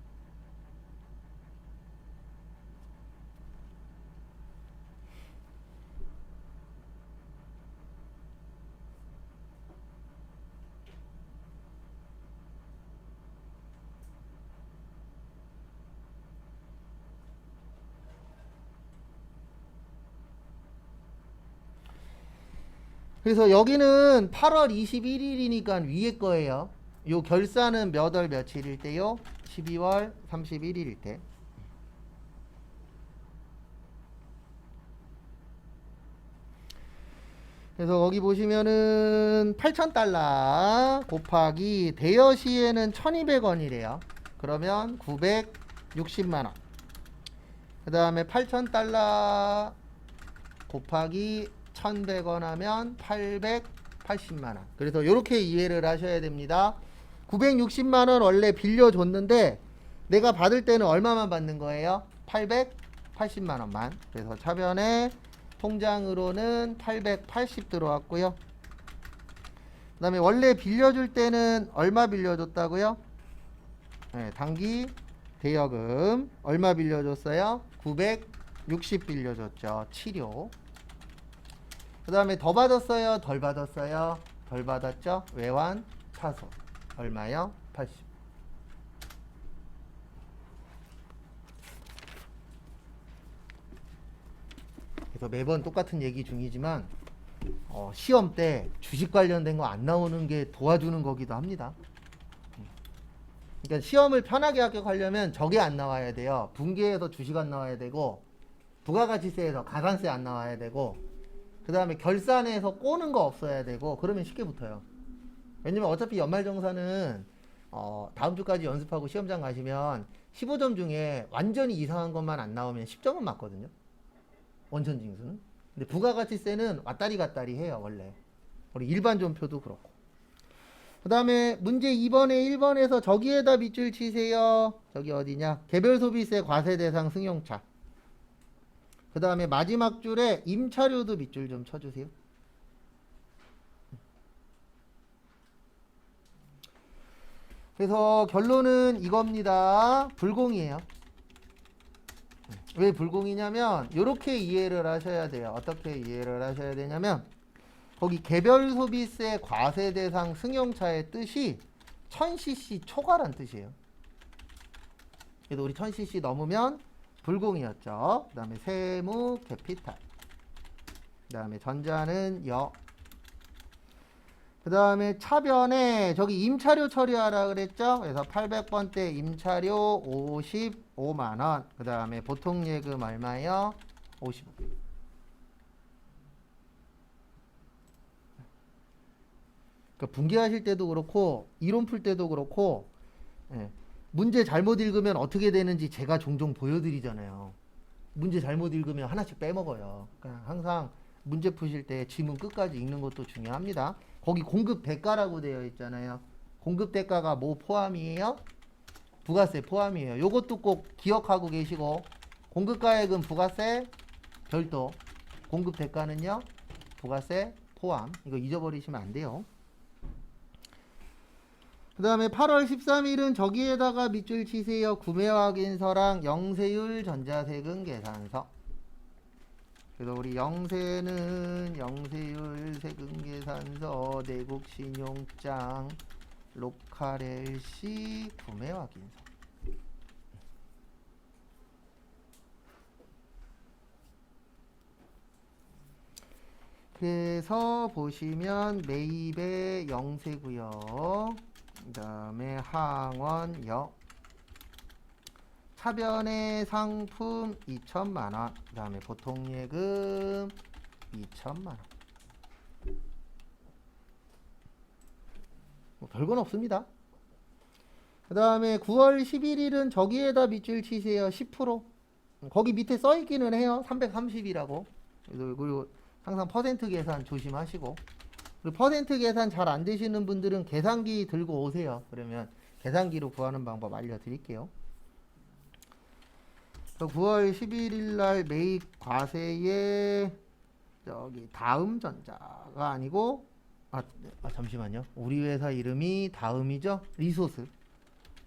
그래서 여기는 8월 21일이니까 위에 거예요. 요 결산은 몇 월 며칠일 때요? 12월 31일일 때. 그래서 거기 보시면은 8,000달러 곱하기 대여 시에는 1,200원이래요. 그러면 960만 원. 그 다음에 8,000달러 곱하기 1,100원 하면 880만 원. 그래서 이렇게 이해를 하셔야 됩니다. 960만 원 원래 빌려줬는데 내가 받을 때는 얼마만 받는 거예요? 880만 원만. 그래서 차변에 통장으로는 880 들어왔고요. 그 다음에 원래 빌려줄 때는 얼마 빌려줬다고요? 네, 단기 대여금 얼마 빌려줬어요? 960 빌려줬죠. 치료. 그 다음에 더 받았어요? 덜 받았어요? 덜 받았죠? 외환 차손 얼마요? 80. 그래서 매번 똑같은 얘기 중이지만 시험 때 주식 관련된 거 안 나오는 게 도와주는 거기도 합니다. 그러니까 시험을 편하게 합격하려면 저게 안 나와야 돼요. 분기에서 주식 안 나와야 되고 부가가치세에서 가산세 안 나와야 되고 그 다음에 결산에서 꼬는 거 없어야 되고 그러면 쉽게 붙어요. 왜냐면 어차피 연말정산은 다음 주까지 연습하고 시험장 가시면 15점 중에 완전히 이상한 것만 안 나오면 10점은 맞거든요. 원천징수는. 근데 부가가치세는 왔다리 갔다리 해요. 원래 우리 일반 존표도 그렇고. 그 다음에 문제 2번에 1번에서 저기에다 밑줄 치세요. 저기 어디냐? 개별소비세 과세대상 승용차. 그 다음에 마지막 줄에 임차료도 밑줄 좀 쳐주세요. 그래서 결론은 이겁니다. 불공이에요. 왜 불공이냐면 이렇게 이해를 하셔야 돼요. 어떻게 이해를 하셔야 되냐면 거기 개별소비세 과세대상 승용차의 뜻이 1000cc 초과란 뜻이에요. 그래서 우리 1000cc 넘으면 불공이었죠. 그 다음에 세무 캐피탈. 그 다음에 전자는 여. 그 다음에 차변에 저기 임차료 처리하라 그랬죠. 그래서 800번대 임차료 55만원. 그 다음에 보통예금 얼마요? 55. 그러니까 분개하실 때도 그렇고 이론 풀 때도 그렇고 문제 잘못 읽으면 어떻게 되는지 제가 종종 보여드리잖아요. 문제 잘못 읽으면 하나씩 빼먹어요. 그러니까 항상 문제 푸실 때 지문 끝까지 읽는 것도 중요합니다. 거기 공급 대가라고 되어 있잖아요. 공급 대가가 뭐 포함이에요? 부가세 포함이에요. 요것도 꼭 기억하고 계시고 공급가액은 부가세 별도, 공급 대가는요 부가세 포함. 이거 잊어버리시면 안 돼요. 그 다음에 8월 13일은 저기에다가 밑줄 치세요. 구매 확인서랑 영세율 전자세금 계산서. 그래서 우리 영세는 영세율 세금 계산서, 내국 신용장, 로컬 LC 구매 확인서. 그래서 보시면 매입의 영세고요. 그 다음에 항원 여. 차변의 상품 2천만 원. 그 다음에 보통예금 2천만 원. 뭐 별건 없습니다. 그 다음에 9월 11일은 저기에다 밑줄 치세요. 10%. 거기 밑에 써 있기는 해요. 330이라고. 그리고 항상 퍼센트 계산 조심하시고. 그리고 퍼센트 계산 잘 안 되시는 분들은 계산기 들고 오세요. 그러면 계산기로 구하는 방법 알려드릴게요. 9월 11일 날 매입 과세에 저기 다음전자가 아니고 잠시만요. 우리 회사 이름이 다음이죠. 리소스.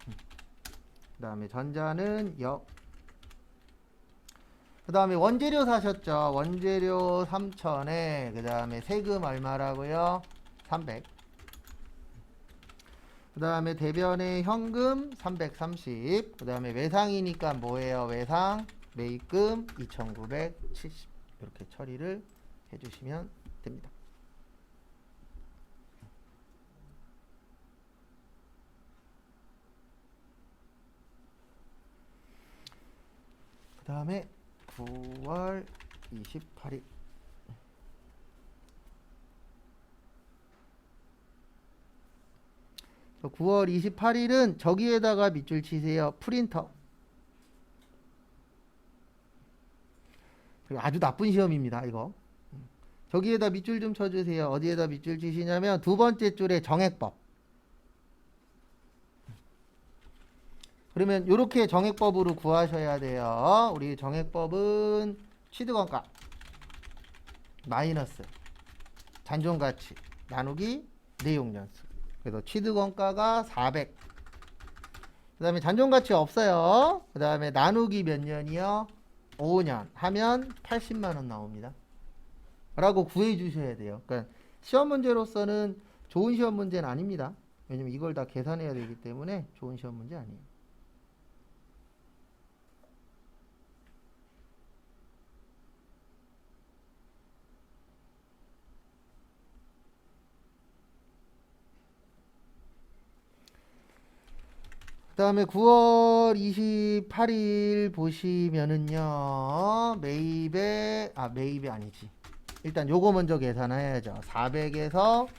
그 다음에 전자는 그 다음에 원재료 사셨죠. 원재료 3,000에 그 다음에 세금 얼마라고요? 300. 그 다음에 대변의 현금 330. 그 다음에 외상이니까 뭐예요? 외상 매입금 2,970. 이렇게 처리를 해주시면 됩니다. 그 다음에 9월 28일 9월 28일은 저기에다가 밑줄 치세요. 프린터. 아주 나쁜 시험입니다. 이거. 저기에다 밑줄 좀 쳐주세요. 어디에다 밑줄 치시냐면 두 번째 줄에 정액법. 그러면 이렇게 정액법으로 구하셔야 돼요. 우리 정액법은 취득원가 마이너스 잔존가치 나누기 내용연수. 그래서 취득원가가 400. 그 다음에 잔존가치 없어요. 그 다음에 나누기 몇 년이요? 5년 하면 80만원 나옵니다. 라고 구해 주셔야 돼요. 그러니까 시험 문제로서는 좋은 시험 문제는 아닙니다. 왜냐면 이걸 다 계산해야 되기 때문에 좋은 시험 문제 아니에요. 그 다음에 9월 28일 보시면은요, 매입이 아니지. 일단 요거 먼저 계산해야죠. 400에서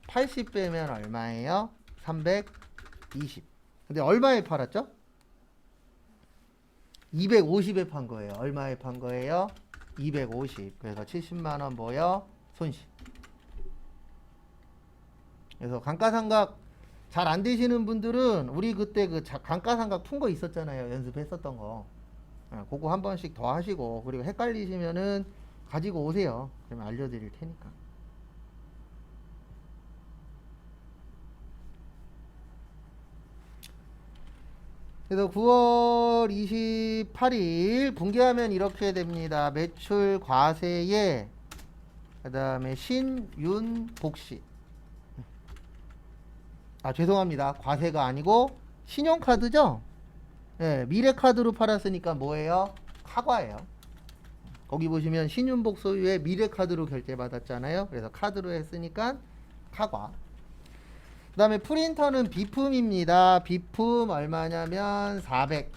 80 빼면 얼마예요? 320. 근데 얼마에 팔았죠? 250에 판 거예요. 얼마에 판 거예요? 250. 그래서 70만원 뭐요? 손실. 그래서 감가상각 잘 안 되시는 분들은 우리 그때 그 감가상각 푼 거 있었잖아요. 연습했었던 거. 그거 한 번씩 더 하시고, 그리고 헷갈리시면은 가지고 오세요. 그러면 알려드릴 테니까. 그래서 9월 28일 분개하면 이렇게 됩니다. 매출 과세에 그 다음에 신윤 복시. 죄송합니다. 과세가 아니고 신용카드죠? 네, 미래카드로 팔았으니까 뭐예요? 카과예요. 거기 보시면 신윤복 소유의 미래카드로 결제받았잖아요. 그래서 카드로 했으니까 카과. 그 다음에 프린터는 비품입니다. 비품 얼마냐면 400.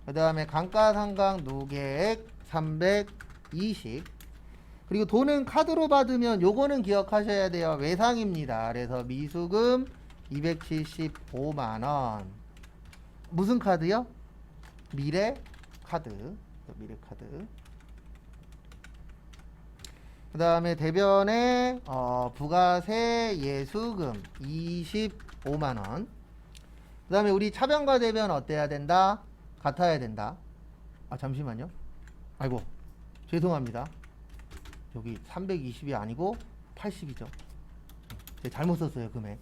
그 다음에 감가상각 누계액 320. 그리고 돈은 카드로 받으면 요거는 기억하셔야 돼요. 외상입니다. 그래서 미수금 275만원. 무슨 카드요? 미래카드. 미래카드. 그 다음에 대변에 부가세 예수금 25만원. 그 다음에 우리 차변과 대변 어때야 된다? 같아야 된다. 잠시만요. 아이고 죄송합니다. 여기 320이 아니고 80이죠. 잘못 썼어요. 금액.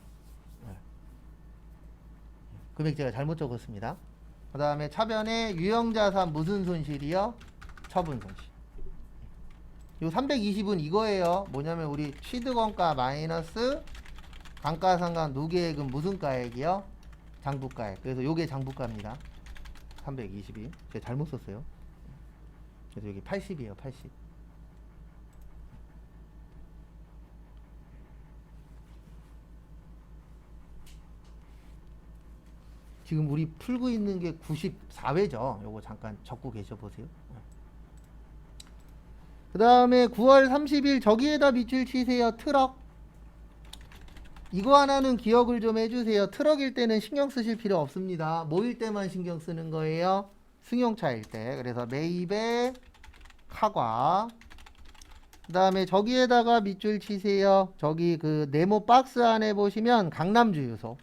금액 제가 잘못 적었습니다. 그 다음에 차변에 유형자산 무슨 손실이요? 처분 손실. 요 320은 이거예요. 뭐냐면 우리 취득원가 마이너스 감가상각 누계액은 무슨 가액이요? 장부가액. 그래서 요게 장부가입니다. 320이. 제가 잘못 썼어요. 그래서 여기 80이에요. 80. 지금 우리 풀고 있는 게 94회죠. 요거 잠깐 적고 계셔 보세요. 그 다음에 9월 30일 저기에다 밑줄 치세요. 트럭. 이거 하나는 기억을 좀 해주세요. 트럭일 때는 신경 쓰실 필요 없습니다. 뭐일 때만 신경 쓰는 거예요? 승용차일 때. 그래서 매입에 카과. 그 다음에 저기에다가 밑줄 치세요. 저기 그 네모 박스 안에 보시면 강남 주유소.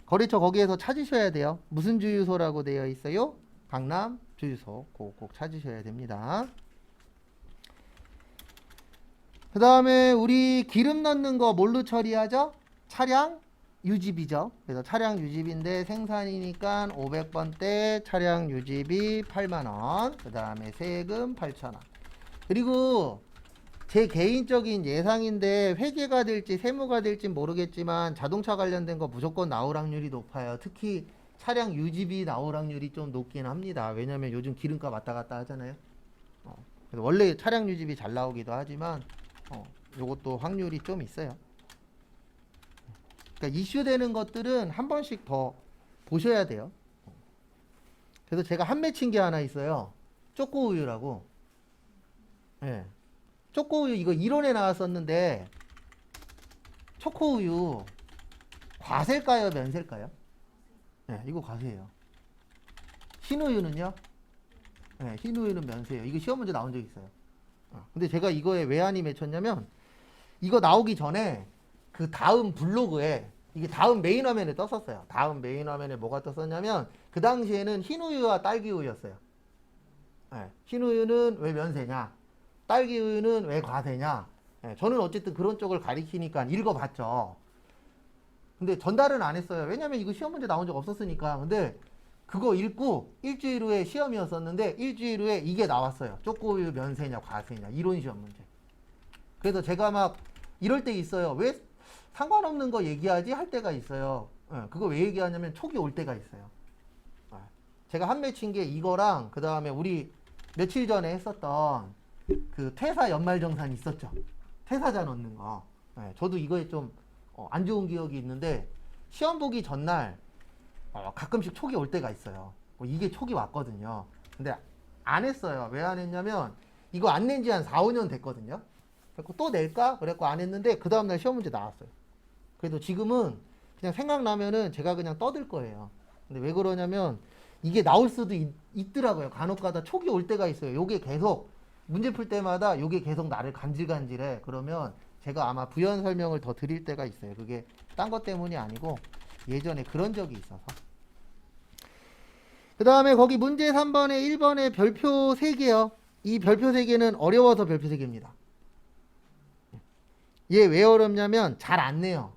거래처 거기에서 찾으셔야 돼요. 무슨 주유소라고 되어 있어요? 강남 주유소. 꼭 찾으셔야 됩니다. 그 다음에 우리 기름 넣는 거 뭘로 처리하죠? 차량 유지비죠. 그래서 차량 유지비인데 생산이니까 500번대 차량 유지비 8만원. 그 다음에 세금 8,000원. 그리고 제 개인적인 예상인데 회계가 될지 세무가 될지 모르겠지만 자동차 관련된 거 무조건 나올 확률이 높아요. 특히 차량 유지비 나올 확률이 좀 높긴 합니다. 왜냐면 요즘 기름값 왔다 갔다 하잖아요. 그래서 원래 차량 유지비 잘 나오기도 하지만 요것도 확률이 좀 있어요. 그러니까 이슈되는 것들은 한 번씩 더 보셔야 돼요. 그래서 제가 한 맺힌 게 하나 있어요. 초코우유라고. 예. 초코우유 이거 이론에 나왔었는데 초코우유 과세일까요? 면세일까요? 네, 이거 과세예요. 흰우유는요? 네, 흰우유는 면세예요. 이거 시험 문제 나온 적 있어요. 근데 제가 이거에 왜 안이 맺혔냐면 이거 나오기 전에 그 다음 블로그에 이게 다음 메인 화면에 떴었어요. 다음 메인 화면에 뭐가 떴었냐면 그 당시에는 흰우유와 딸기우유였어요. 네, 흰우유는 왜 면세냐? 딸기우유는 왜 과세냐? 네, 저는 어쨌든 그런 쪽을 가리키니까 읽어봤죠. 근데 전달은 안 했어요. 왜냐면 이거 시험 문제 나온 적 없었으니까. 근데 그거 읽고 일주일 후에 시험이었었는데 일주일 후에 이게 나왔어요. 초코우유 면세냐 과세냐 이론 시험 문제. 그래서 제가 막 이럴 때 있어요. 왜 상관없는 거 얘기하지 할 때가 있어요. 그거 왜 얘기하냐면 촉이 올 때가 있어요. 제가 한 맺힌 게 이거랑 그 다음에 우리 며칠 전에 했었던 그 퇴사 연말정산 있었죠. 퇴사자 넣는 거. 저도 이거에 좀 안 좋은 기억이 있는데 시험 보기 전날 가끔씩 촉이 올 때가 있어요. 이게 촉이 왔거든요. 근데 안 했어요. 왜 안 했냐면 이거 안 낸 지 한 4, 5년 됐거든요. 그래서 또 낼까? 그래갖고 안 했는데 그 다음날 시험 문제 나왔어요. 그래도 지금은 그냥 생각나면은 제가 그냥 떠들 거예요. 근데 왜 그러냐면 이게 나올 수도 있더라고요. 간혹가다 촉이 올 때가 있어요. 요게 계속 문제 풀 때마다 요게 계속 나를 간질간질해. 그러면 제가 아마 부연 설명을 더 드릴 때가 있어요. 그게 딴 것 때문이 아니고 예전에 그런 적이 있어서. 그 다음에 거기 문제 3번에 1번에 별표 3개요. 이 별표 3개는 어려워서 별표 3개입니다. 얘 왜 어렵냐면 잘 안 내요.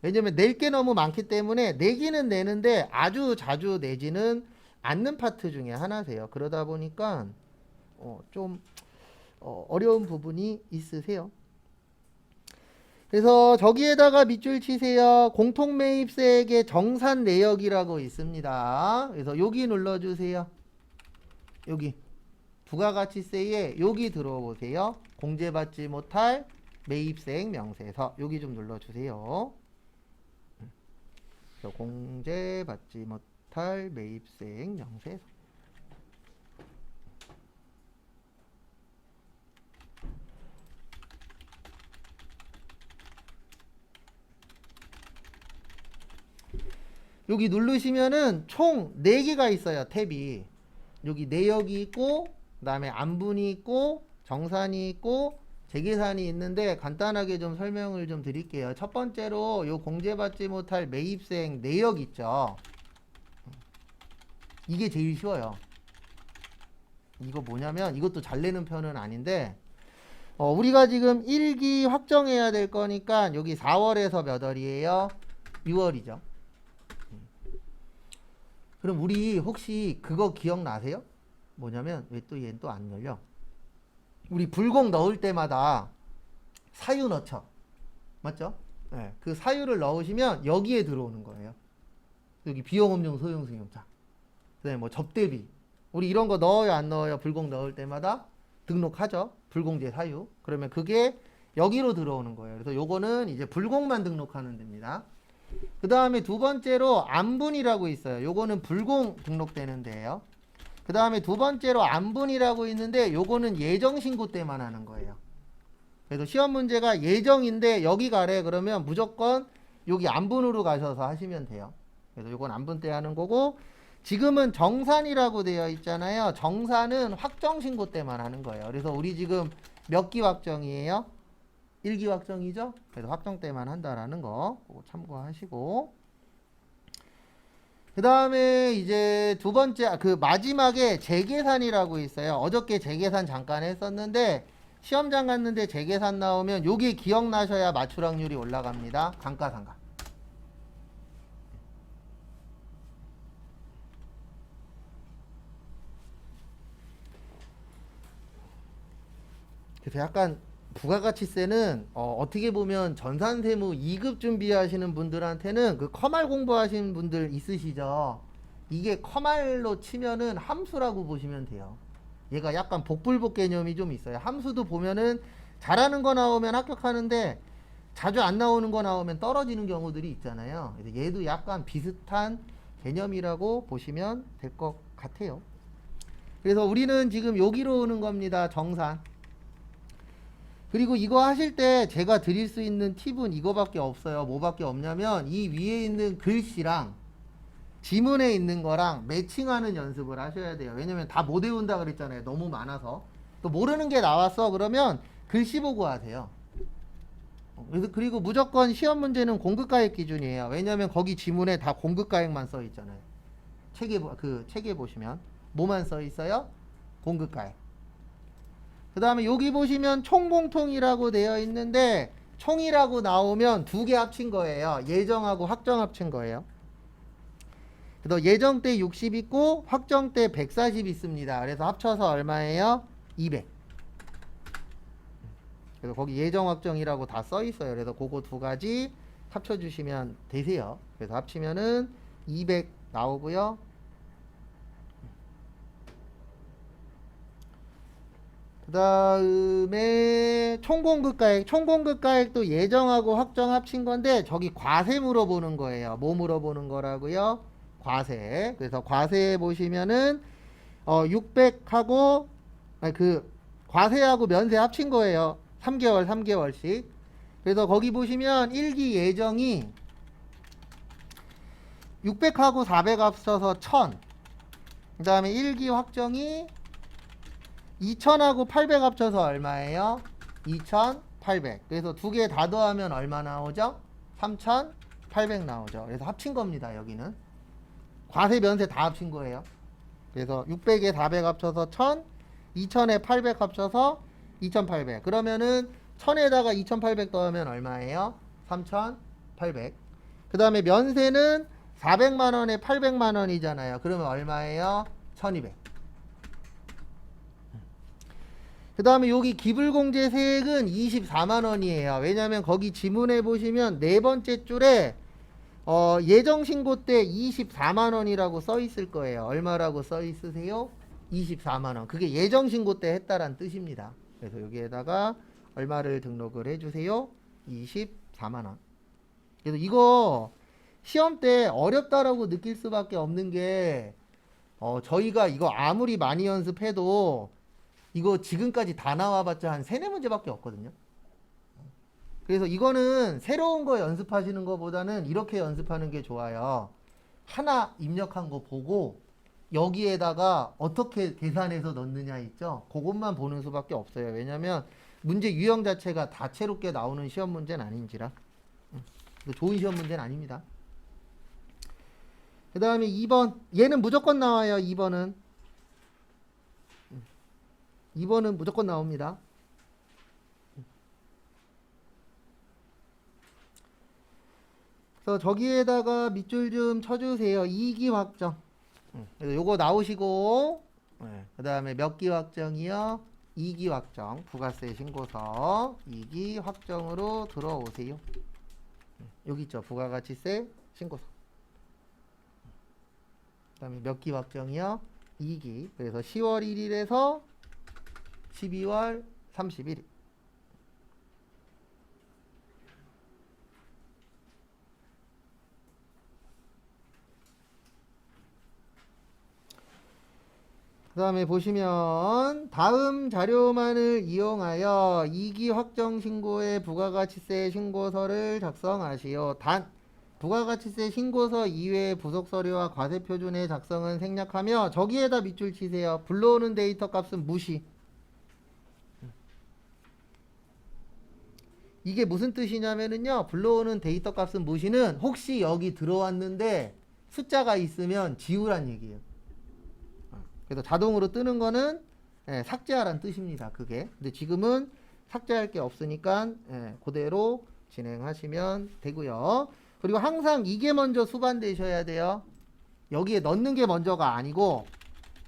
왜냐면 낼 게 너무 많기 때문에 내기는 내는데 아주 자주 내지는 않는 파트 중에 하나세요. 그러다 보니까 좀 어려운 부분이 있으세요. 그래서 저기에다가 밑줄 치세요. 공통매입세액의 정산 내역이라고 있습니다. 그래서 여기 눌러주세요. 여기 부가가치세에 여기 들어보세요. 공제받지 못할 매입세액 명세서 여기 좀 눌러주세요. 공제받지 못할 매입세액 명세서. 여기 누르시면은 총 4개가 있어요. 탭이. 여기 내역이 있고 그 다음에 안분이 있고 정산이 있고 재계산이 있는데 간단하게 좀 설명을 좀 드릴게요. 첫 번째로 요 공제받지 못할 매입세액 내역 있죠. 이게 제일 쉬워요. 이거 뭐냐면 이것도 잘 내는 편은 아닌데 우리가 지금 1기 확정해야 될 거니까 여기 4월에서 몇 월이에요? 6월이죠. 그럼 우리 혹시 그거 기억나세요? 뭐냐면 왜 또 얘는 또 안 열려? 우리 불공 넣을 때마다 사유 넣죠. 맞죠? 네, 그 사유를 넣으시면 여기에 들어오는 거예요. 여기 비용업용 소용 승용차. 그다음에 뭐 접대비. 우리 이런 거 넣어요, 안 넣어요? 불공 넣을 때마다 등록하죠. 불공제 사유. 그러면 그게 여기로 들어오는 거예요. 그래서 요거는 이제 불공만 등록하는 됩니다. 그 다음에 두 번째로 안분이라고 있어요. 요거는 불공 등록되는데요. 그 다음에 두 번째로 안분이라고 있는데 요거는 예정 신고 때만 하는 거예요. 그래서 시험 문제가 예정인데 여기 가래 그러면 무조건 여기 안분으로 가셔서 하시면 돼요. 그래서 요건 안분 때 하는 거고, 지금은 정산이라고 되어 있잖아요. 정산은 확정 신고 때만 하는 거예요. 그래서 우리 지금 몇 기 확정이에요? 1기 확정이죠? 그래서 확정 때만 한다라는 거 그거 참고하시고, 그 다음에 이제 두 번째, 그 마지막에 재계산이라고 있어요. 어저께 재계산 잠깐 했었는데, 시험장 갔는데 재계산 나오면 요게 기억나셔야 맞출 확률이 올라갑니다. 감가상각. 그래서 약간 부가가치세는 어떻게 보면 전산세무 2급 준비하시는 분들한테는 그 커말 공부하시는 분들 있으시죠? 이게 커말로 치면은 함수라고 보시면 돼요. 얘가 약간 복불복 개념이 좀 있어요. 함수도 보면은 잘하는 거 나오면 합격하는데 자주 안 나오는 거 나오면 떨어지는 경우들이 있잖아요. 그래서 얘도 약간 비슷한 개념이라고 보시면 될 것 같아요. 그래서 우리는 지금 여기로 오는 겁니다. 정산. 그리고 이거 하실 때 제가 드릴 수 있는 팁은 이거밖에 없어요. 뭐밖에 없냐면 이 위에 있는 글씨랑 지문에 있는 거랑 매칭하는 연습을 하셔야 돼요. 왜냐면 다 못 외운다 그랬잖아요. 너무 많아서. 또 모르는 게 나왔어 그러면 글씨 보고 하세요. 그래서 그리고 무조건 시험 문제는 공급가액 기준이에요. 왜냐면 거기 지문에 다 공급가액만 써 있잖아요. 책에 보시면 뭐만 써 있어요? 공급가액. 그 다음에 여기 보시면 총공통이라고 되어 있는데 총이라고 나오면 두 개 합친 거예요. 예정하고 확정 합친 거예요. 그래서 예정 때 60 있고 확정 때 140 있습니다. 그래서 합쳐서 얼마예요? 200. 그래서 거기 예정 확정이라고 다 써 있어요. 그래서 그거 두 가지 합쳐주시면 되세요. 그래서 합치면은 200 나오고요. 그 다음에 총공급가액도 예정하고 확정 합친 건데 저기 과세 물어보는 거예요. 뭐 물어보는 거라고요? 과세. 그래서 과세 보시면은 600하고 그 과세하고 면세 합친 거예요. 3개월씩. 그래서 거기 보시면 1기 예정이 600하고 400 합쳐서 1000. 그 다음에 1기 확정이 2000하고 800 합쳐서 얼마예요? 2800. 그래서 두 개 다 더하면 얼마 나오죠? 3800 나오죠. 그래서 합친 겁니다. 여기는 과세 면세 다 합친 거예요. 그래서 600에 400 합쳐서 1000, 2000에 800 합쳐서 2800. 그러면은 1000에다가 2800 더하면 얼마예요? 3800. 그 다음에 면세는 400만원에 800만원이잖아요. 그러면 얼마예요? 1200. 그 다음에 여기 기불공제세액은 24만원이에요. 왜냐면 거기 지문에 보시면 네 번째 줄에 예정신고 때 24만원이라고 써 있을 거예요. 얼마라고 써 있으세요? 24만원. 그게 예정신고 때 했다란 뜻입니다. 그래서 여기에다가 얼마를 등록을 해주세요? 24만원. 그래서 이거 시험 때 어렵다라고 느낄 수밖에 없는 게 저희가 이거 아무리 많이 연습해도 이거 지금까지 다 나와봤자 한 3-4문제밖에 없거든요. 그래서 이거는 새로운 거 연습하시는 것보다는 이렇게 연습하는 게 좋아요. 하나 입력한 거 보고 여기에다가 어떻게 계산해서 넣느냐 있죠. 그것만 보는 수밖에 없어요. 왜냐면 문제 유형 자체가 다채롭게 나오는 시험 문제는 아닌지라. 좋은 시험 문제는 아닙니다. 그 다음에 2번. 얘는 무조건 나와요. 2번은 무조건 나옵니다. 그래서 저기에다가 밑줄 좀 쳐주세요. 2기 확정. 그래서 요거 나오시고, 그 다음에 몇 기 확정이요? 2기 확정. 부가세 신고서 2기 확정으로 들어오세요. 여기 있죠. 부가가치세 신고서. 그 다음에 몇 기 확정이요? 2기. 그래서 10월 1일에서 12월 31일. 그 다음에 보시면 다음 자료만을 이용하여 이기 확정 신고의 부가가치세 신고서를 작성하시오. 단 부가가치세 신고서 이외의 부속 서류와 과세표준의 작성은 생략하며 저기에다 밑줄 치세요. 불러오는 데이터 값은 무시. 이게 무슨 뜻이냐면은요, 불러오는 데이터 값은 무시는 혹시 여기 들어왔는데 숫자가 있으면 지우란 얘기예요. 그래서 자동으로 뜨는 거는 삭제하란 뜻입니다. 그게. 근데 지금은 삭제할 게 없으니까 그대로 진행하시면 되고요. 그리고 항상 이게 먼저 수반되셔야 돼요. 여기에 넣는 게 먼저가 아니고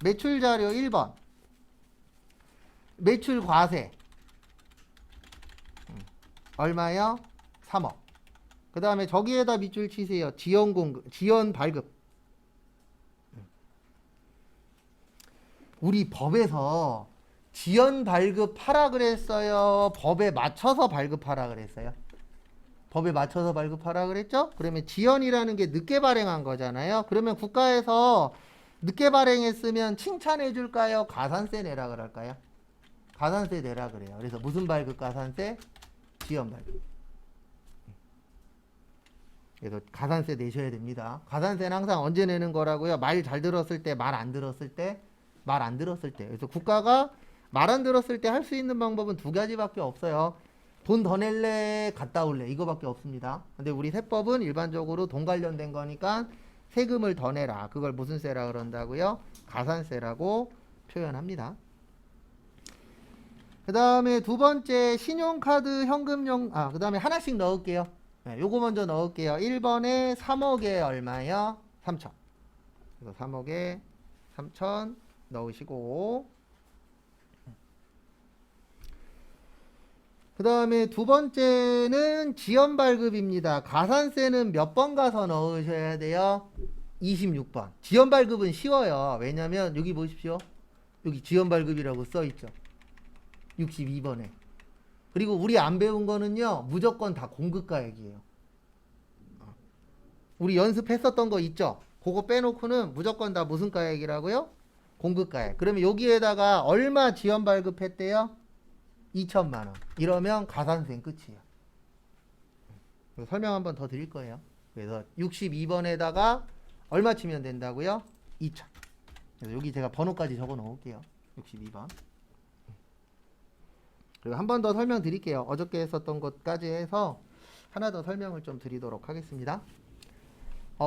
매출 자료 1번 매출 과세 얼마요? 3억. 그 다음에 저기에다 밑줄 치세요. 지연 발급. 우리 법에서 지연 발급하라 그랬어요? 법에 맞춰서 발급하라 그랬어요? 법에 맞춰서 발급하라 그랬죠? 그러면 지연이라는 게 늦게 발행한 거잖아요. 그러면 국가에서 늦게 발행했으면 칭찬해 줄까요? 가산세 내라 그럴까요? 가산세 내라 그래요. 그래서 무슨 발급 가산세? 지연 발급. 그래서 가산세 내셔야 됩니다. 가산세는 항상 언제 내는 거라고요? 말 잘 들었을 때, 말 안 들었을 때, 말 안 들었을 때. 그래서 국가가 말 안 들었을 때 할 수 있는 방법은 두 가지밖에 없어요. 돈 더 낼래, 갔다 올래. 이거밖에 없습니다. 근데 우리 세법은 일반적으로 돈 관련된 거니까 세금을 더 내라. 그걸 무슨 세라 그런다고요? 가산세라고 표현합니다. 그 다음에 두 번째 신용카드 현금용 그 다음에 하나씩 넣을게요. 요거 먼저 넣을게요. 1번에 3억에 얼마요? 3천. 그래서 3억에 3천 넣으시고 그 다음에 두 번째는 지연 발급입니다. 가산세는 몇 번 가서 넣으셔야 돼요? 26번. 지연 발급은 쉬워요. 왜냐면 여기 보십시오. 여기 지연 발급이라고 써있죠. 62번에. 그리고 우리 안 배운 거는요. 무조건 다 공급가액이에요. 우리 연습했었던 거 있죠? 그거 빼놓고는 무조건 다 무슨 가액이라고요? 공급가액. 그러면 여기에다가 얼마 지연 발급했대요? 2천만 원. 이러면 가산세는 끝이에요. 설명 한번 더 드릴 거예요. 그래서 62번에다가 얼마 치면 된다고요? 2천. 그래서 여기 제가 번호까지 적어 놓을게요. 62번. 그리고 한 번 더 설명 드릴게요. 어저께 했었던 것까지 해서 하나 더 설명을 좀 드리도록 하겠습니다.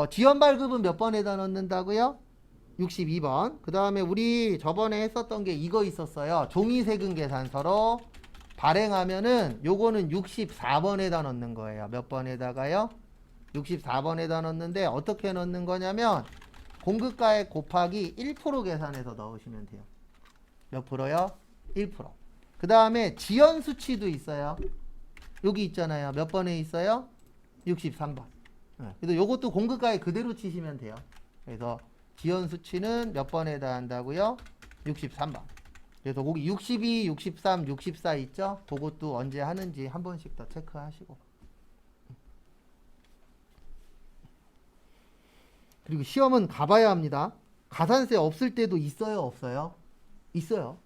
지연 발급은 몇 번에다 넣는다고요? 62번. 그 다음에 우리 저번에 했었던 게 이거 있었어요. 종이세금 계산서로 발행하면은 요거는 64번에다 넣는 거예요. 몇 번에다가요? 64번에다 넣는데 어떻게 넣는 거냐면 공급가액 곱하기 1% 계산해서 넣으시면 돼요. 몇 프로요? 1%. 그 다음에 지연 수치도 있어요. 여기 있잖아요. 몇 번에 있어요? 63번. 그래서 요것도 공급가액 그대로 치시면 돼요. 그래서 지연 수치는 몇 번에다 한다고요? 63번. 그래서 거기 62, 63, 64 있죠? 그것도 언제 하는지 한 번씩 더 체크하시고. 그리고 시험은 가봐야 합니다. 가산세 없을 때도 있어요, 없어요? 있어요.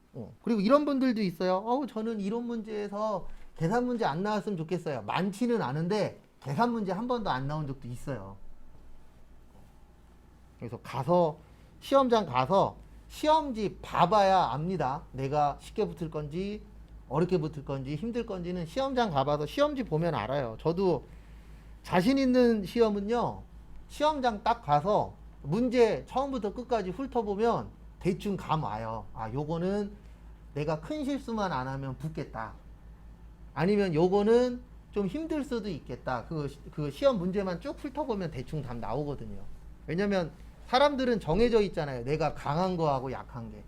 그리고 이런 분들도 있어요. 저는 이런 문제에서 계산 문제 안 나왔으면 좋겠어요. 많지는 않은데 계산 문제 한 번도 안 나온 적도 있어요. 그래서 가서 시험장 가서 시험지 봐봐야 압니다. 내가 쉽게 붙을 건지 어렵게 붙을 건지 힘들 건지는 시험장 가봐서 시험지 보면 알아요. 저도 자신 있는 시험은요. 시험장 딱 가서 문제 처음부터 끝까지 훑어보면 대충 감 와요. 요거는 내가 큰 실수만 안 하면 붙겠다. 아니면 요거는 좀 힘들 수도 있겠다. 그 시험 문제만 쭉 훑어보면 대충 답 나오거든요. 왜냐면 사람들은 정해져 있잖아요. 내가 강한 거하고 약한 게.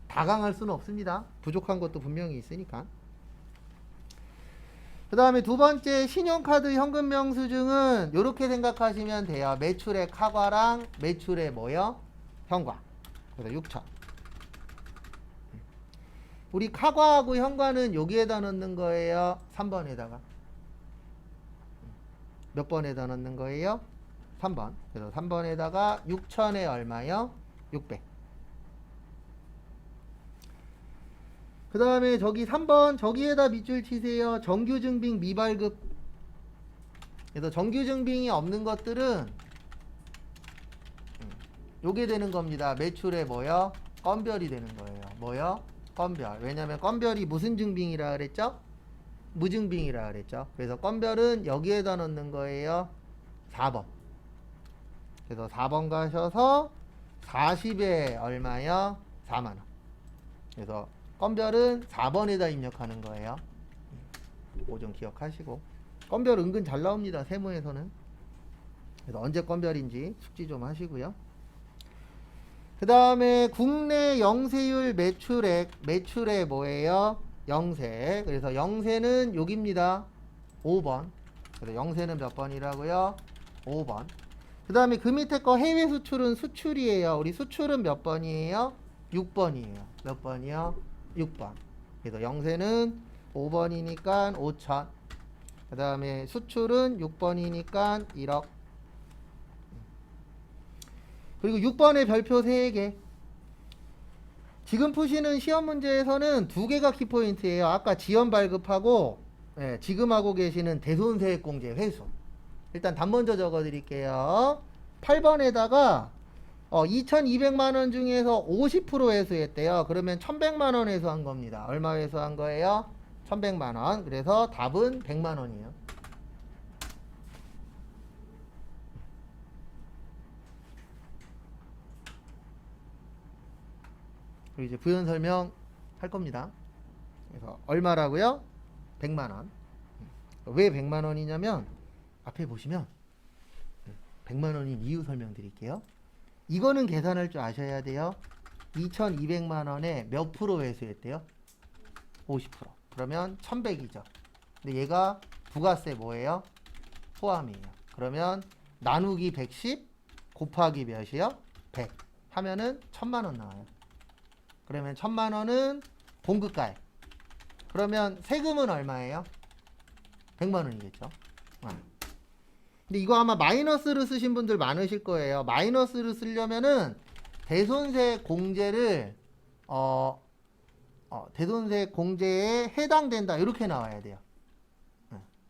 다 강할 수는 없습니다. 부족한 것도 분명히 있으니까. 그 다음에 두 번째 신용카드 현금 명수증은 이렇게 생각하시면 돼요. 매출의 카과랑 매출의 뭐요? 현과. 그래서 6천. 우리 카과하고 현과는 여기에다 넣는 거예요. 3번에다가. 몇 번에다 넣는 거예요? 3번. 그래서 3번에다가 6천에 얼마요? 600. 그 다음에 저기 3번 저기에다 밑줄 치세요. 정규증빙 미발급. 그래서 정규증빙이 없는 것들은 요게 되는 겁니다. 매출에 뭐요? 건별이 되는 거예요. 뭐요? 건별. 왜냐면 건별이 무슨 증빙이라 그랬죠? 무증빙이라 그랬죠. 그래서 건별은 여기에다 넣는 거예요. 4번. 그래서 4번 가셔서 40에 얼마요? 4만원. 그래서 건별은 4번에다 입력하는 거예요. 그거 좀 기억하시고. 건별 은근 잘 나옵니다. 세무에서는. 그래서 언제 건별인지 숙지 좀 하시고요. 그 다음에 국내 영세율 매출액. 매출에 뭐예요? 영세. 그래서 영세는 여기입니다. 5번. 그래서 영세는 몇 번이라고요? 5번. 그 다음에 그 밑에 거 해외 수출은 수출이에요. 우리 수출은 몇 번이에요? 6번이에요. 몇 번이요? 6번. 그래서 영세는 5번이니까 5천. 그 다음에 수출은 6번이니까 1억. 그리고 6번의 별표 3개. 지금 푸시는 시험 문제에서는 2개가 키포인트예요. 아까 지연 발급하고 지금 하고 계시는 대손세액공제 회수. 일단 답 먼저 적어 드릴게요. 8번에다가 2200만원 중에서 50% 회수했대요. 그러면 1100만원 회수한 겁니다. 얼마 회수한 거예요? 1100만원. 그래서 답은 100만원이에요. 그리고 이제 부연 설명 할 겁니다. 그래서 얼마라고요? 100만원. 왜 100만원이냐면 앞에 보시면 100만원인 이유 설명드릴게요. 이거는 계산할 줄 아셔야 돼요. 2200만원에 몇 프로 회수했대요? 50%. 그러면 1100이죠. 근데 얘가 부가세 뭐예요? 포함이에요. 그러면 나누기 110 곱하기 몇이요? 100 하면은 1000만원 나와요. 그러면 1000만원은 공급가액. 그러면 세금은 얼마예요? 100만원이겠죠. 근데 이거 아마 마이너스를 쓰신 분들 많으실 거예요. 마이너스를 쓰려면은 대손세 공제를 대손세 공제에 해당된다 이렇게 나와야 돼요.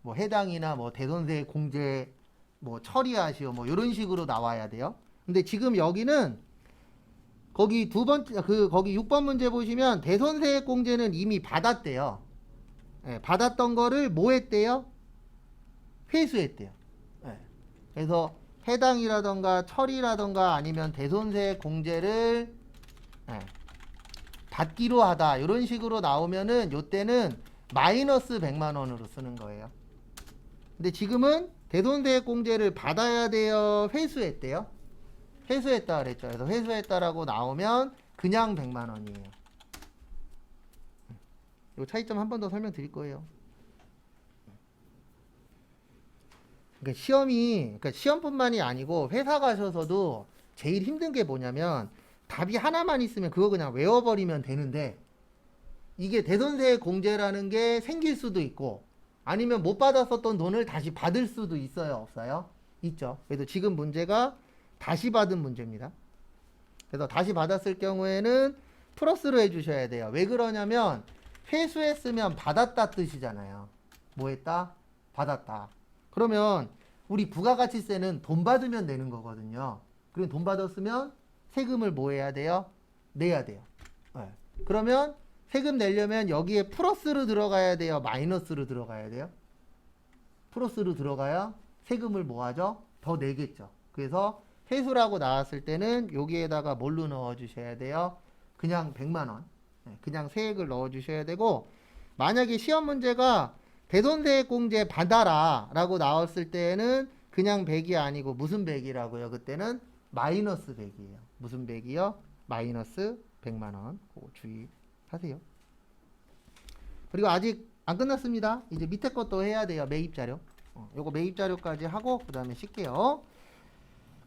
뭐 해당이나 뭐 대손세 공제 뭐 처리하시오 뭐 이런 식으로 나와야 돼요. 근데 지금 여기는 거기 거기 6번 문제 보시면 대손세 공제는 이미 받았대요. 받았던 거를 뭐 했대요? 회수했대요. 그래서 해당이라던가 처리라던가 아니면 대손세 공제를 받기로 하다 이런 식으로 나오면은 요때는 마이너스 100만원으로 쓰는 거예요. 근데 지금은 대손세 공제를 받아야 돼요? 회수했대요? 회수했다 그랬죠. 그래서 회수했다라고 나오면 그냥 100만원이에요. 이 차이점 한 번 더 설명드릴 거예요. 그러니까 시험뿐만이 아니고 회사 가셔서도 제일 힘든 게 뭐냐면 답이 하나만 있으면 그거 그냥 외워버리면 되는데 이게 대손세 공제라는 게 생길 수도 있고 아니면 못 받았었던 돈을 다시 받을 수도 있어요? 없어요? 있죠. 그래서 지금 문제가 다시 받은 문제입니다. 그래서 다시 받았을 경우에는 플러스로 해주셔야 돼요. 왜 그러냐면 회수했으면 받았다 뜻이잖아요. 뭐 했다? 받았다. 그러면 우리 부가가치세는 돈 받으면 내는 거거든요. 그럼 돈 받았으면 세금을 뭐 해야 돼요? 내야 돼요. 그러면 세금 내려면 여기에 플러스로 들어가야 돼요? 마이너스로 들어가야 돼요? 플러스로 들어가야 세금을 뭐 하죠? 더 내겠죠. 그래서 회수라고 나왔을 때는 여기에다가 뭘로 넣어 주셔야 돼요? 그냥 100만원. 그냥 세액을 넣어 주셔야 되고 만약에 시험 문제가 대손세액 공제 받아라 라고 나왔을 때는 그냥 100이 아니고 무슨 100이라고요? 그때는 마이너스 100이에요. 무슨 100이요? 마이너스 100만원. 그거 주의하세요. 그리고 아직 안 끝났습니다. 이제 밑에 것도 해야 돼요. 매입자료. 요거 매입자료까지 하고 그 다음에 쉴게요.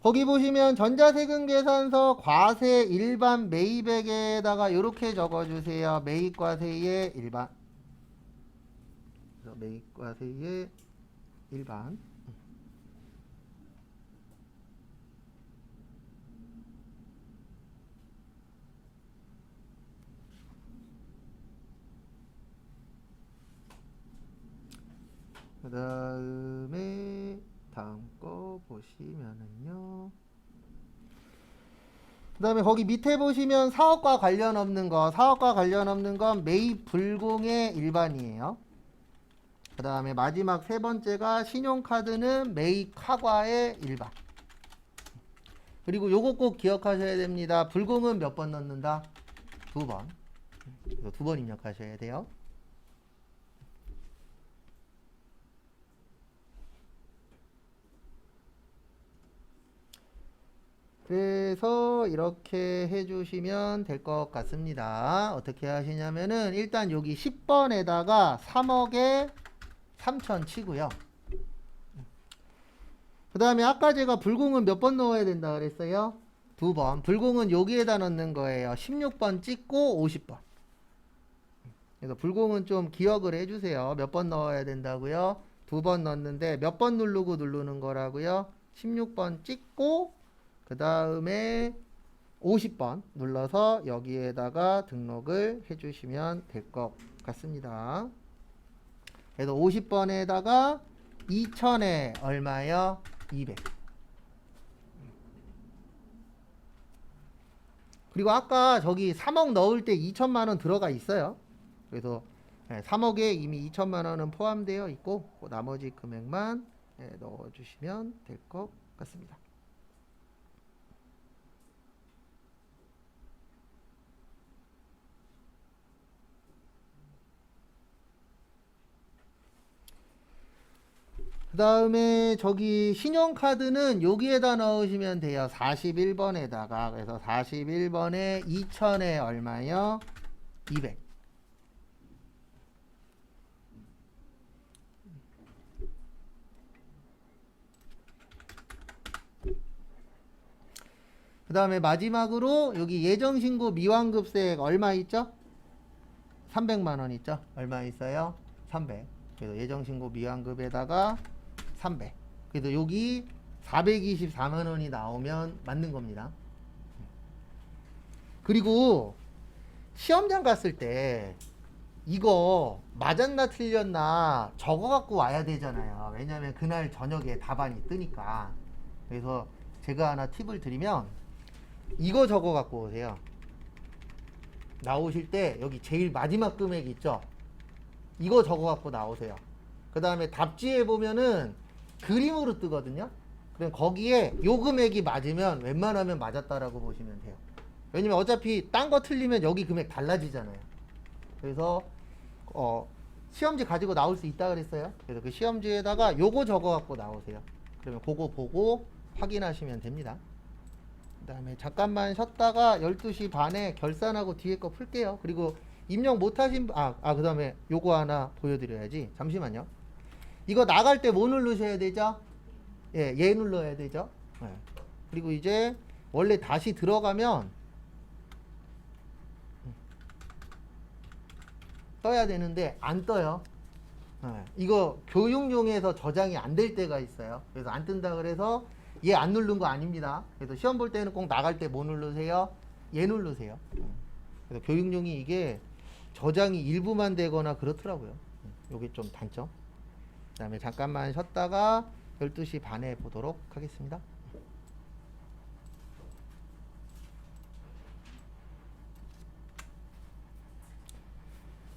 거기 보시면 전자세금 계산서 과세 일반 매입액에다가 이렇게 적어주세요. 매입과세의 일반. 그래서 매입과세의 일반. 그 다음에 다음 거 보시면은요. 그 다음에 거기 밑에 보시면 사업과 관련 없는 거, 사업과 관련 없는 건 매입 불공의 일반이에요. 그 다음에 마지막 세 번째가 신용카드는 매입 카과의 일반. 그리고 요거 꼭 기억하셔야 됩니다. 불공은 몇 번 넣는다? 2번. 그래서 2번 입력하셔야 돼요. 그래서 이렇게 해주시면 될 것 같습니다. 어떻게 하시냐면은 일단 여기 10번에다가 3억에 3천 치고요. 그 다음에 아까 제가 불공은 몇 번 넣어야 된다 그랬어요? 2번. 불공은 여기에다 넣는 거예요. 16번 찍고 50번. 그래서 불공은 좀 기억을 해주세요. 몇 번 넣어야 된다고요? 2번 넣는데 몇 번 누르고 누르는 거라고요? 16번 찍고 그 다음에 50번 눌러서 여기에다가 등록을 해주시면 될 것 같습니다. 그래서 50번에다가 2000에 얼마요? 200. 그리고 아까 저기 3억 넣을 때 2천만원 들어가 있어요. 그래서 3억에 이미 2천만원은 포함되어 있고 나머지 금액만 넣어주시면 될 것 같습니다. 그 다음에 저기 신용카드는 여기에다 넣으시면 돼요. 41번에다가. 그래서 41번에 2000에 얼마요? 200. 그 다음에 마지막으로 여기 예정신고 미환급세액 얼마 있죠? 300만원 있죠? 얼마 있어요? 300. 그래서 예정신고 미환급에다가 300. 그래서 여기 424만원이 나오면 맞는 겁니다. 그리고 시험장 갔을 때 이거 맞았나 틀렸나 적어 갖고 와야 되잖아요. 왜냐면 그날 저녁에 답안이 뜨니까. 그래서 제가 하나 팁을 드리면 이거 적어 갖고 오세요. 나오실 때 여기 제일 마지막 금액 있죠? 이거 적어 갖고 나오세요. 그 다음에 답지에 보면은 그림으로 뜨거든요. 그럼 거기에 요 금액이 맞으면 웬만하면 맞았다라고 보시면 돼요. 왜냐면 어차피 딴 거 틀리면 여기 금액 달라지잖아요. 그래서 시험지 가지고 나올 수 있다 그랬어요. 그래서 그 시험지에다가 요거 적어 갖고 나오세요. 그러면 그거 보고 확인하시면 됩니다. 그 다음에 잠깐만 쉬었다가 12시 반에 결산하고 뒤에 거 풀게요. 그리고 입력 못하신 그 다음에 요거 하나 보여드려야지. 잠시만요. 이거 나갈 때 뭐 누르셔야 되죠? 얘 눌러야 되죠. 그리고 이제 원래 다시 들어가면 떠야 되는데 안 떠요. 이거 교육용에서 저장이 안 될 때가 있어요. 그래서 안 뜬다 그래서 얘 안 누른 거 아닙니다. 그래서 시험 볼 때는 꼭 나갈 때 뭐 누르세요? 얘 누르세요. 그래서 교육용이 이게 저장이 일부만 되거나 그렇더라고요. 요게 좀 단점. 그 다음에 잠깐만 쉬었다가 12시 반에 보도록 하겠습니다.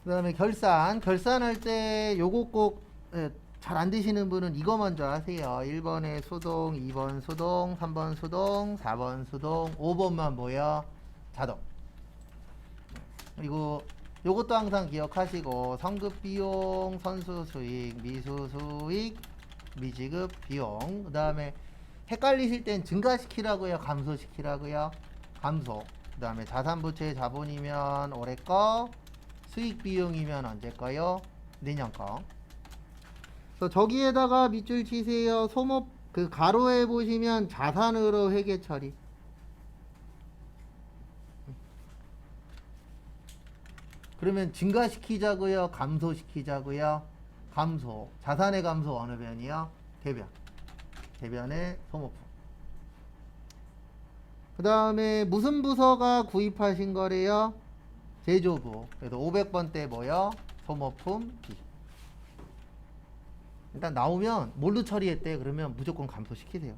그 다음에 결산할 때 요거 꼭 잘 안 되시는 분은 이거 먼저 하세요. 1번에 수동, 2번 수동, 3번 수동, 4번 수동, 5번만 뭐야? 자동. 그리고 요것도 항상 기억하시고 성급 비용, 선수 수익, 미수 수익, 미지급 비용. 그 다음에 헷갈리실 땐 증가시키라고요, 감소시키라고요? 감소. 그 다음에 자산부채 자본이면 올해 거, 수익 비용이면 언제 거요? 내년 거. 그래서 저기에다가 밑줄 치세요. 소모 그 가로에 보시면 자산으로 회계 처리. 그러면 증가시키자고요, 감소시키자고요? 감소. 자산의 감소 어느 변이요? 대변. 대변의 소모품. 그 다음에 무슨 부서가 구입하신 거래요? 제조부. 그래서 500번 때 뭐요? 소모품 비. 일단 나오면 뭘로 처리했대? 그러면 무조건 감소시키세요.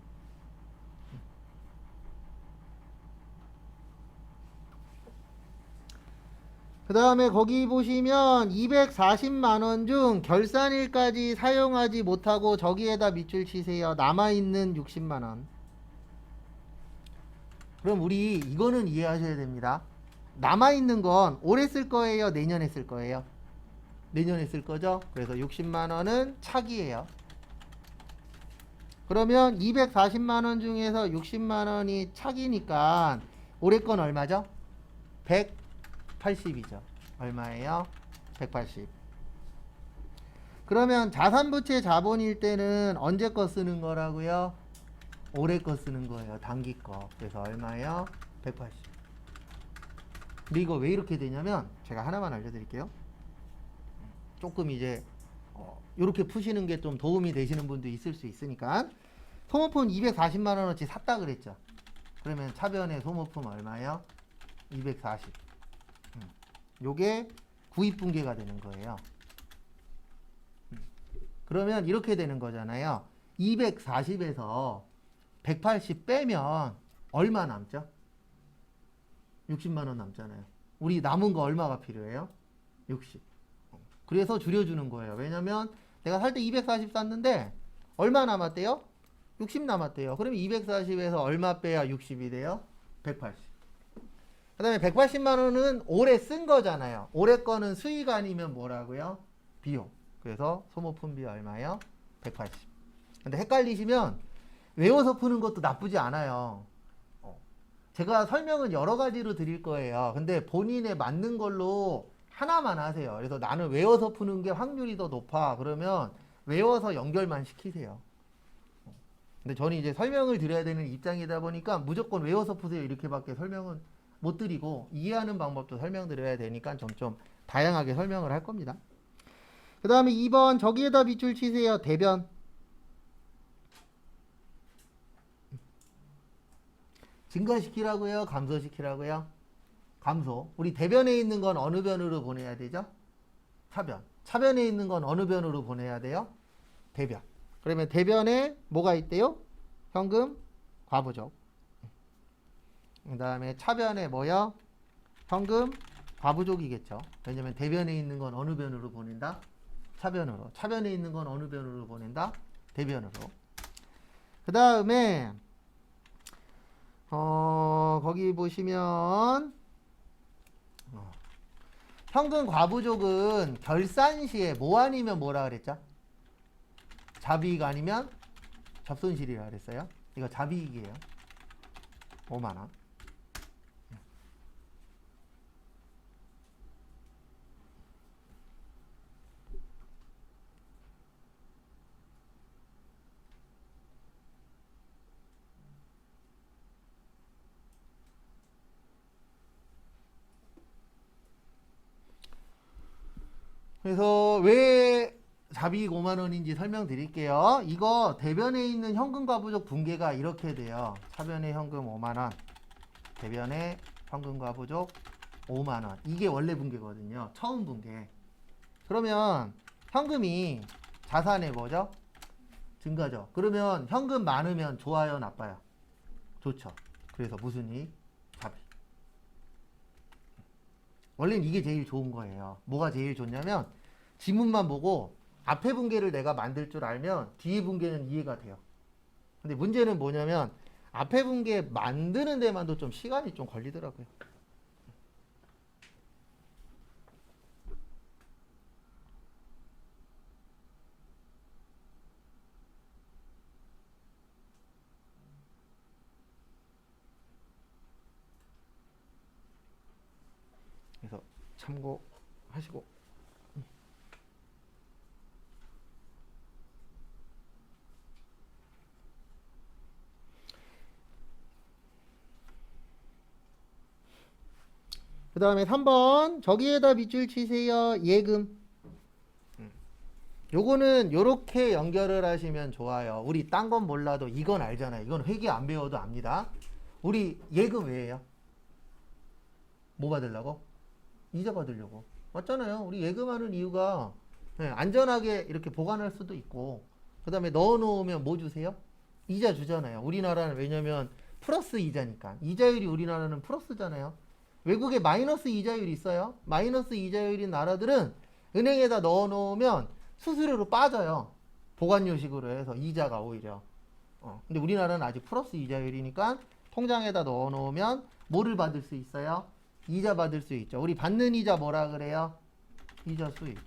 그 다음에 거기 보시면 240만원 중 결산일까지 사용하지 못하고 저기에다 밑줄 치세요. 남아있는 60만원. 그럼 우리 이거는 이해하셔야 됩니다. 남아있는 건 올해 쓸 거예요? 내년에 쓸 거예요? 내년에 쓸 거죠? 그래서 60만원은 차기예요. 그러면 240만원 중에서 60만원이 차기니까 올해 건 얼마죠? 180이죠. 얼마예요? 180. 그러면 자산부채 자본일 때는 언제 거 쓰는 거라고요? 올해 거 쓰는 거예요. 단기 거. 그래서 얼마예요? 180. 근데 이거 왜 이렇게 되냐면 제가 하나만 알려드릴게요. 조금 이제 이렇게 푸시는 게 좀 도움이 되시는 분도 있을 수 있으니까. 소모품 240만 원어치 샀다 그랬죠. 그러면 차변의 소모품 얼마예요? 240. 요게 구입분계가 되는 거예요. 그러면 이렇게 되는 거잖아요. 240에서 180 빼면 얼마 남죠? 60만 원 남잖아요. 우리 남은 거 얼마가 필요해요? 60. 그래서 줄여주는 거예요. 왜냐면 내가 살 때 240 샀는데 얼마 남았대요? 60 남았대요. 그럼 240에서 얼마 빼야 60이 돼요? 180. 그 다음에 180만 원은 올해 쓴 거잖아요. 올해 거는 수익 아니면 뭐라고요? 비용. 그래서 소모품비 얼마요? 180. 근데 헷갈리시면 외워서 푸는 것도 나쁘지 않아요. 제가 설명은 여러 가지로 드릴 거예요. 근데 본인에 맞는 걸로 하나만 하세요. 그래서 나는 외워서 푸는 게 확률이 더 높아. 그러면 외워서 연결만 시키세요. 근데 저는 이제 설명을 드려야 되는 입장이다 보니까 무조건 외워서 푸세요 이렇게밖에 설명은 못 드리고 이해하는 방법도 설명드려야 되니까 좀 다양하게 설명을 할 겁니다. 그 다음에 2번 저기에다 밑줄 치세요. 대변. 증가시키라고요? 감소시키라고요? 감소. 우리 대변에 있는 건 어느 변으로 보내야 되죠? 차변. 차변에 있는 건 어느 변으로 보내야 돼요? 대변. 그러면 대변에 뭐가 있대요? 현금, 과부족. 그 다음에 차변에 뭐요? 현금, 과부족이겠죠. 왜냐면 대변에 있는 건 어느 변으로 보낸다? 차변으로. 차변에 있는 건 어느 변으로 보낸다? 대변으로. 그 다음에 거기 보시면 현금 과부족은 결산 시에 뭐 아니면 뭐라 그랬죠? 자비익 아니면 접손실이라 그랬어요. 이거 자비익이에요. 5만원. 그래서 왜 자비익 5만원인지 설명드릴게요. 이거 대변에 있는 현금과부족 분계가 이렇게 돼요. 차변에 현금 5만원, 대변에 현금과부족 5만원. 이게 원래 분계거든요. 처음 분계. 그러면 현금이 자산의 뭐죠? 증가죠. 그러면 현금 많으면 좋아요, 나빠요? 좋죠. 그래서 무슨 이익? 자비. 원래는 이게 제일 좋은 거예요. 뭐가 제일 좋냐면 지문만 보고 앞에 분계를 내가 만들 줄 알면 뒤에 분계는 이해가 돼요. 근데 문제는 뭐냐면 앞에 분계 만드는 데만도 좀 시간이 좀 걸리더라고요. 그래서 참고하시고. 그 다음에 3번 저기에다 밑줄 치세요. 예금. 요거는 요렇게 연결을 하시면 좋아요. 우리 딴 건 몰라도 이건 알잖아요. 이건 회계 안 배워도 압니다. 우리 예금 왜예요? 뭐 받으려고? 이자 받으려고. 맞잖아요. 우리 예금하는 이유가 네, 안전하게 이렇게 보관할 수도 있고, 그 다음에 넣어놓으면 뭐 주세요? 이자 주잖아요. 우리나라는 왜냐면 플러스 이자니까. 이자율이 우리나라는 플러스잖아요. 외국에 마이너스 이자율이 있어요. 마이너스 이자율인 나라들은 은행에다 넣어놓으면 수수료로 빠져요. 보관료식으로 해서 이자가 오히려. 근데 우리나라는 아직 플러스 이자율이니까 통장에다 넣어놓으면 뭐를 받을 수 있어요? 이자 받을 수 있죠. 우리 받는 이자 뭐라 그래요? 이자 수익.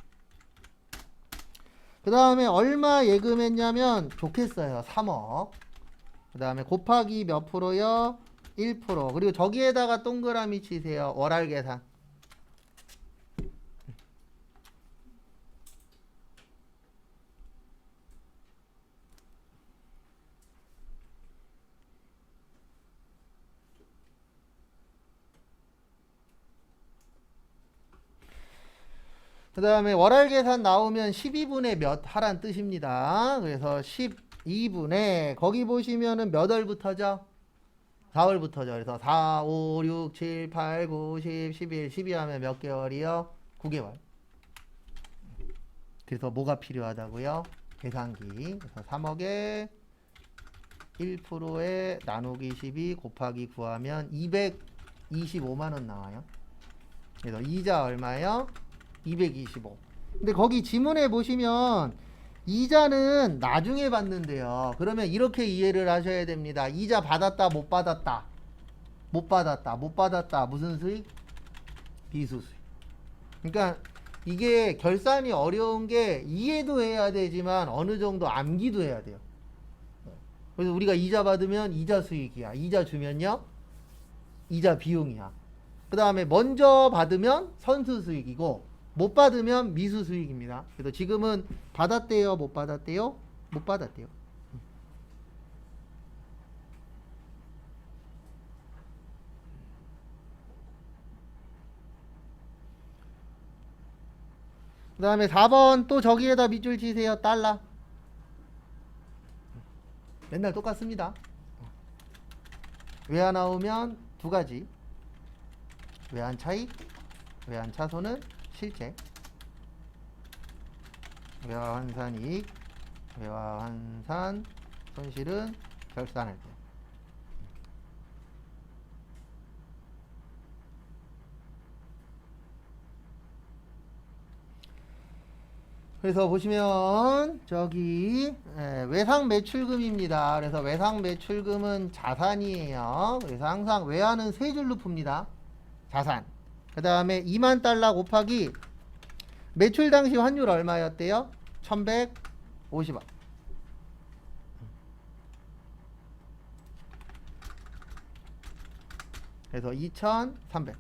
그 다음에 얼마 예금했냐면 좋겠어요. 3억. 그 다음에 곱하기 몇 프로요? 1%. 그리고 저기에다가 동그라미 치세요. 월할 계산. 그 다음에 월할 계산 나오면 12분의 몇 하란 뜻입니다. 그래서 12분의 거기 보시면은 몇 월부터죠? 4월부터죠. 그래서 4, 5, 6, 7, 8, 9, 10, 11, 12 하면 몇 개월이요? 9개월. 그래서 뭐가 필요하다고요? 계산기. 그래서 3억에 1%에 나누기 12 곱하기 9 하면 225만 원 나와요. 그래서 이자 얼마요? 225. 근데 거기 지문에 보시면 이자는 나중에 받는데요. 그러면 이렇게 이해를 하셔야 됩니다. 이자 받았다, 못 받았다. 못 받았다, 못 받았다. 무슨 수익? 비수 수익. 그러니까 이게 결산이 어려운 게 이해도 해야 되지만 어느 정도 암기도 해야 돼요. 그래서 우리가 이자 받으면 이자 수익이야. 이자 주면요? 이자 비용이야. 그 다음에 먼저 받으면 선수 수익이고 못 받으면 미수 수익입니다. 그래서 지금은 받았대요, 못 받았대요? 못 받았대요. 그 다음에 4번 또 저기에다 밑줄 치세요. 달러. 맨날 똑같습니다. 외화 나오면 두 가지. 외환 차익, 외환 차손은 실제. 외화 환산 이익, 외화 환산 손실은 결산할 때. 그래서 보시면 저기 외상 매출금입니다. 그래서 외상 매출금은 자산이에요. 그래서 항상 외화는 세 줄로 풉니다. 자산. 그 다음에 2만 달러 곱하기 매출 당시 환율 얼마였대요? 1150원. 그래서 2300.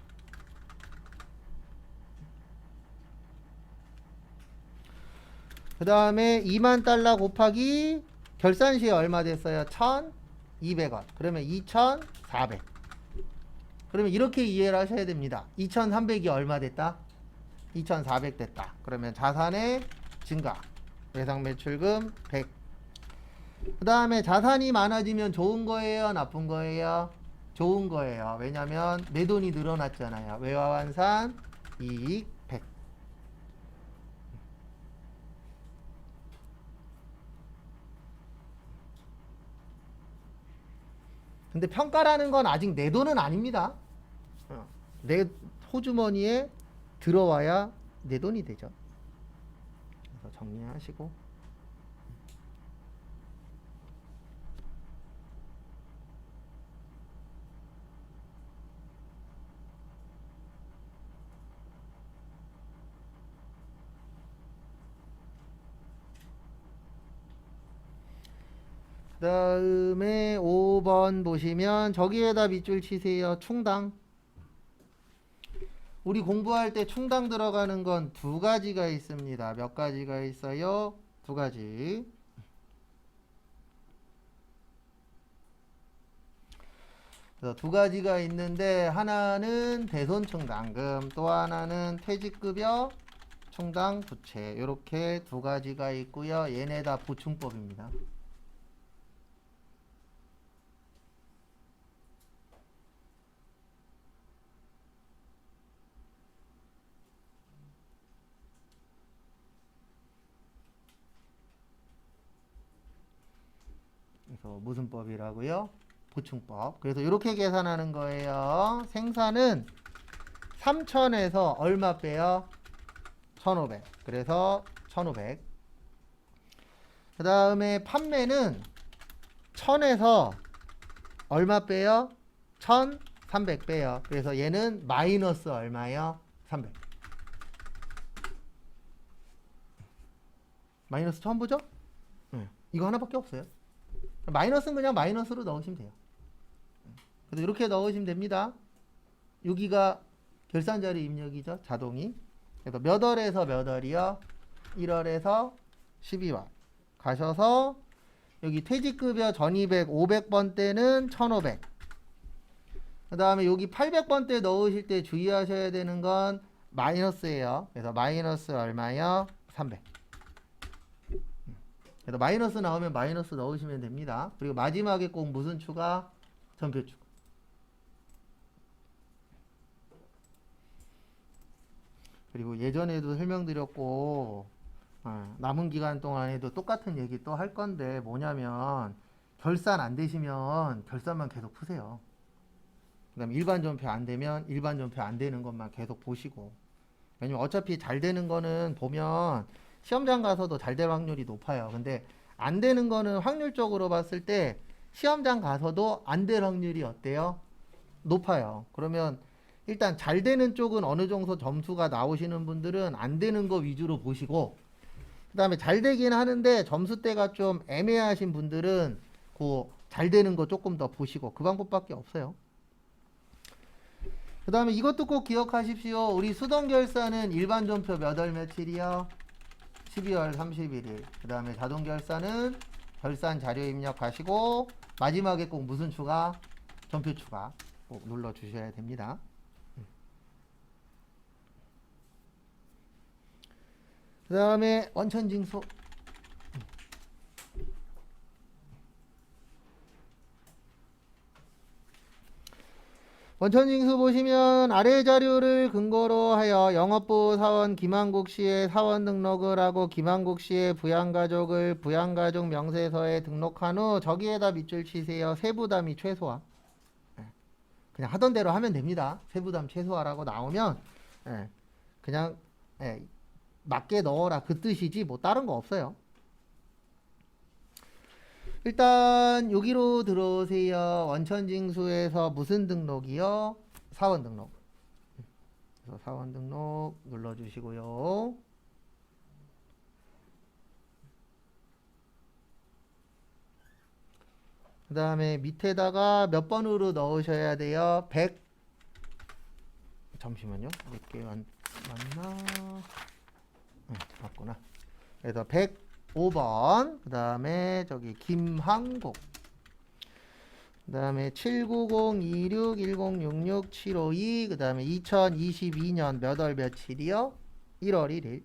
그 다음에 2만 달러 곱하기 결산 시에 얼마 됐어요? 1200원. 그러면 2400. 그러면 이렇게 이해를 하셔야 됩니다. 2300이 얼마 됐다? 2400 됐다. 그러면 자산의 증가. 외상 매출금 100. 그 다음에 자산이 많아지면 좋은 거예요? 나쁜 거예요? 좋은 거예요. 왜냐면 내 돈이 늘어났잖아요. 외화 환산 이익 100. 근데 평가라는 건 아직 내 돈은 아닙니다. 내 호주머니에 들어와야 내 돈이 되죠. 그래서 정리하시고. 그 다음에 5번 보시면 저기에다 밑줄 치세요. 충당. 우리 공부할 때 충당 들어가는 건 두 가지가 있습니다. 몇 가지가 있어요? 두 가지. 그래서 두 가지가 있는데 하나는 대손충당금, 또 하나는 퇴직급여 충당 부채. 이렇게 두 가지가 있고요. 얘네 다 보충법입니다. 그래서 무슨 법이라고요? 보충법. 그래서 이렇게 계산하는 거예요. 생산은 3,000에서 얼마 빼요? 1,500. 그래서 1,500. 그 다음에 판매는 1,000에서 얼마 빼요? 1,300 빼요. 그래서 얘는 마이너스 얼마요? 300. 마이너스 처음 보죠? 이거 하나밖에 없어요. 마이너스는 그냥 마이너스로 넣으시면 돼요. 그래서 이렇게 넣으시면 됩니다. 여기가 결산자료 입력이죠. 자동이. 그래서 몇 월에서 몇 월이요? 1월에서 12월. 가셔서 여기 퇴직급여 1200, 500번 때는 1500. 그 다음에 여기 800번 때 넣으실 때 주의하셔야 되는 건 마이너스예요. 그래서 마이너스 얼마요? 300. 그래서 마이너스 나오면 마이너스 넣으시면 됩니다. 그리고 마지막에 꼭 무슨 추가? 전표 추가. 그리고 예전에도 설명드렸고 남은 기간 동안에도 똑같은 얘기 또 할 건데 뭐냐면 결산 안 되시면 결산만 계속 푸세요. 그 다음에 일반 전표 안 되면 일반 전표 안 되는 것만 계속 보시고, 왜냐면 어차피 잘 되는 거는 보면 시험장 가서도 잘 될 확률이 높아요. 근데 안 되는 거는 확률적으로 봤을 때 시험장 가서도 안 될 확률이 어때요? 높아요. 그러면 일단 잘 되는 쪽은 어느 정도 점수가 나오시는 분들은 안 되는 거 위주로 보시고, 그 다음에 잘 되긴 하는데 점수대가 좀 애매하신 분들은 그 잘 되는 거 조금 더 보시고, 그 방법밖에 없어요. 그 다음에 이것도 꼭 기억하십시오. 우리 수동결산은 일반 전표 몇 월 며칠이요? 12월 31일. 그 다음에 자동결산은 결산 자료 입력하시고 마지막에 꼭 무슨 추가? 전표 추가 꼭 눌러주셔야 됩니다. 그 다음에 원천징수. 원천징수 보시면 아래 자료를 근거로 하여 영업부 사원 김한국 씨의 사원 등록을 하고 김한국 씨의 부양가족을 부양가족 명세서에 등록한 후 저기에다 밑줄 치세요. 세부담 및 최소화. 그냥 하던 대로 하면 됩니다. 세부담 최소화라고 나오면 그냥 맞게 넣어라 그 뜻이지 뭐 다른 거 없어요. 일단 여기로 들어오세요. 원천징수에서 무슨 등록이요? 사원 등록. 그래서 사원 등록 눌러주시고요. 그 다음에 밑에다가 몇 번으로 넣으셔야 돼요? 100. 잠시만요. 몇 개 맞나? 맞구나. 그래서 105번. 그 다음에 저기 김한국. 그 다음에 790-26-1066-752. 그 다음에 2022년 몇 월 며칠이요? 1월 1일.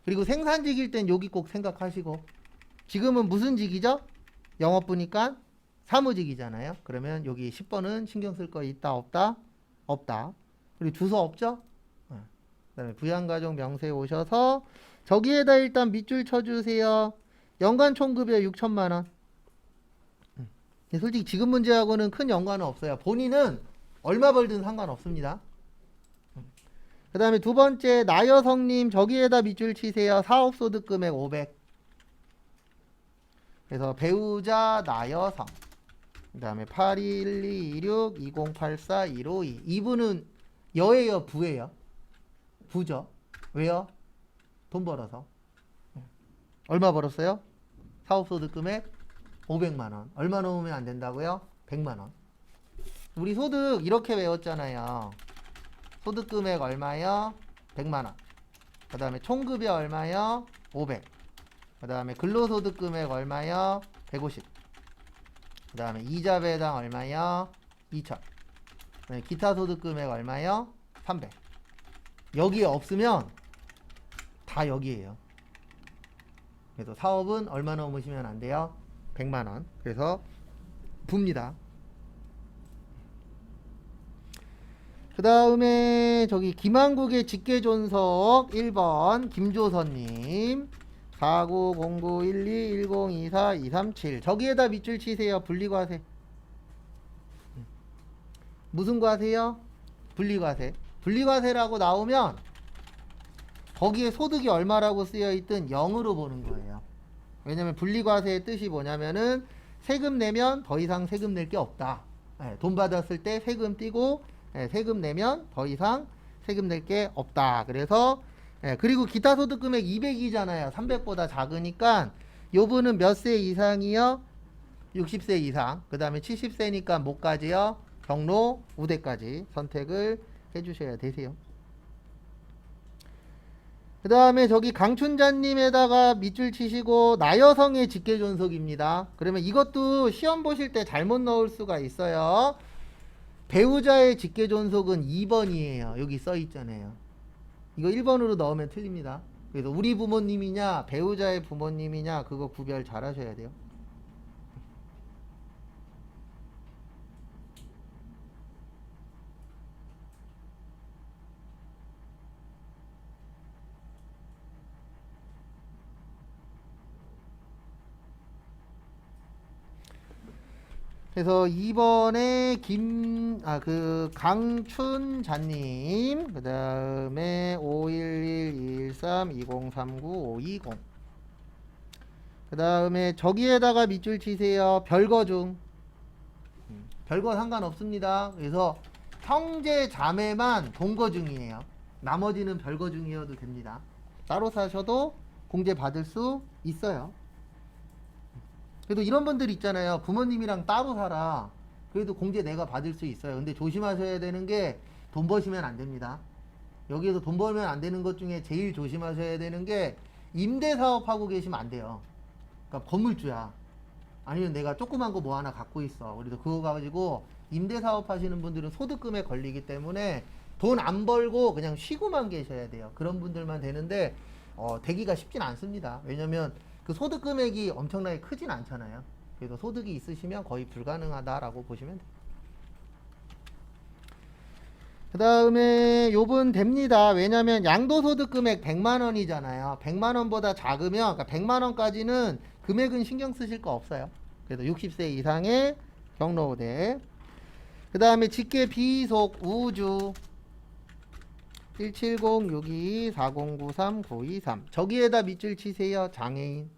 그리고 생산직일 땐 여기 꼭 생각하시고, 지금은 무슨 직이죠? 영업부니까 사무직이잖아요. 그러면 여기 10번은 신경 쓸 거 있다 없다? 없다. 그리고 주소 없죠? 그 다음에 부양가족 명세에 오셔서 저기에다 일단 밑줄 쳐주세요. 연간 총급여 6천만원. 솔직히 지금 문제하고는 큰 연관은 없어요. 본인은 얼마 벌든 상관없습니다. 그 다음에 두 번째 나여성님 저기에다 밑줄 치세요. 사업소득 금액 500. 그래서 배우자 나여성. 그 다음에 82122620841552. 이분은 여예요 부예요? 부죠. 왜요? 돈 벌어서. 얼마 벌었어요? 사업소득 금액 500만원. 얼마 넣으면 안 된다고요? 100만원. 우리 소득 이렇게 외웠잖아요. 소득 금액 얼마요? 100만원. 그 다음에 총급여 얼마요? 500. 그 다음에 근로소득 금액 얼마요? 150. 그 다음에 이자 배당 얼마요? 2000. 그 다음에 기타 소득 금액 얼마요? 300. 여기에 없으면 다 여기에요. 그래서 사업은 얼마 넘으시면 안 돼요? 100만원. 그래서 붑니다. 그 다음에 저기 김한국의 직계존속 1번 김조선님 49091210242337 저기에다 밑줄 치세요. 분리과세. 무슨 과세요? 분리과세. 분리과세라고 나오면 거기에 소득이 얼마라고 쓰여있든 0으로 보는 거예요. 왜냐면 분리과세의 뜻이 뭐냐면은 세금 내면 더 이상 세금 낼 게 없다. 돈 받았을 때 세금 떼고 세금 내면 더 이상 세금 낼 게 없다. 그래서 그리고 기타 소득 금액 200이잖아요. 300보다 작으니까 요분은 몇 세 이상이요? 60세 이상. 그 다음에 70세니까 뭐까지요? 경로 우대까지 선택을 해주셔야 되세요. 그 다음에 저기 강춘자님에다가 밑줄 치시고 나여성의 직계존속입니다. 그러면 이것도 시험 보실 때 잘못 넣을 수가 있어요. 배우자의 직계존속은 2번이에요. 여기 써 있잖아요. 이거 1번으로 넣으면 틀립니다. 그래서 우리 부모님이냐 배우자의 부모님이냐 그거 구별 잘 하셔야 돼요. 그래서 2번에 강춘자님, 그 다음에 511-213-2039-520. 그 다음에 저기에다가 밑줄 치세요. 별거 중. 별거 상관없습니다. 그래서 형제 자매만 동거 중이에요. 나머지는 별거 중이어도 됩니다. 따로 사셔도 공제 받을 수 있어요. 그래도 이런 분들 있잖아요. 부모님이랑 따로 살아. 그래도 공제 내가 받을 수 있어요. 근데 조심하셔야 되는 게 돈 버시면 안 됩니다. 여기에서 돈 벌면 안 되는 것 중에 제일 조심하셔야 되는 게 임대사업 하고 계시면 안 돼요. 그러니까 건물주야. 아니면 내가 조그만 거 뭐 하나 갖고 있어. 그래서 그거 가지고 임대사업 하시는 분들은 소득금에 걸리기 때문에 돈 안 벌고 그냥 쉬고만 계셔야 돼요. 그런 분들만 되는데 되기가 쉽진 않습니다. 왜냐면 그 소득 금액이 엄청나게 크진 않잖아요. 그래서 소득이 있으시면 거의 불가능하다라고 보시면 돼요. 그 다음에 요분 됩니다. 왜냐면 양도소득 금액 100만원이잖아요. 100만원보다 작으면, 그러니까 100만원까지는 금액은 신경 쓰실 거 없어요. 그래서 60세 이상의 경로우대. 그 다음에 직계 비속 우주 170624093-923 저기에다 밑줄 치세요. 장애인.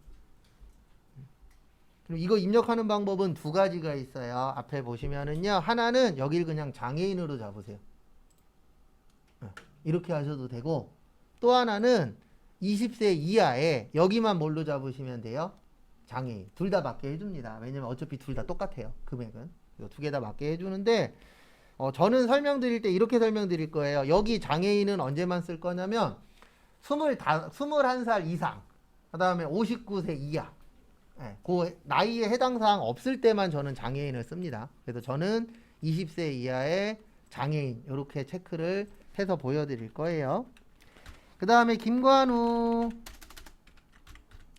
그럼 이거 입력하는 방법은 두 가지가 있어요. 앞에 보시면은요. 하나는 여기를 그냥 장애인으로 잡으세요. 이렇게 하셔도 되고, 또 하나는 20세 이하에 여기만 뭘로 잡으시면 돼요? 장애인. 둘 다 맞게 해줍니다. 왜냐면 어차피 둘 다 똑같아요. 금액은. 두 개 다 맞게 해주는데 저는 설명드릴 때 이렇게 설명드릴 거예요. 여기 장애인은 언제만 쓸 거냐면 21살 이상, 그 다음에 59세 이하, 그 나이에 해당 사항 없을 때만 저는 장애인을 씁니다. 그래서 저는 20세 이하의 장애인 이렇게 체크를 해서 보여드릴 거예요. 그 다음에 김관우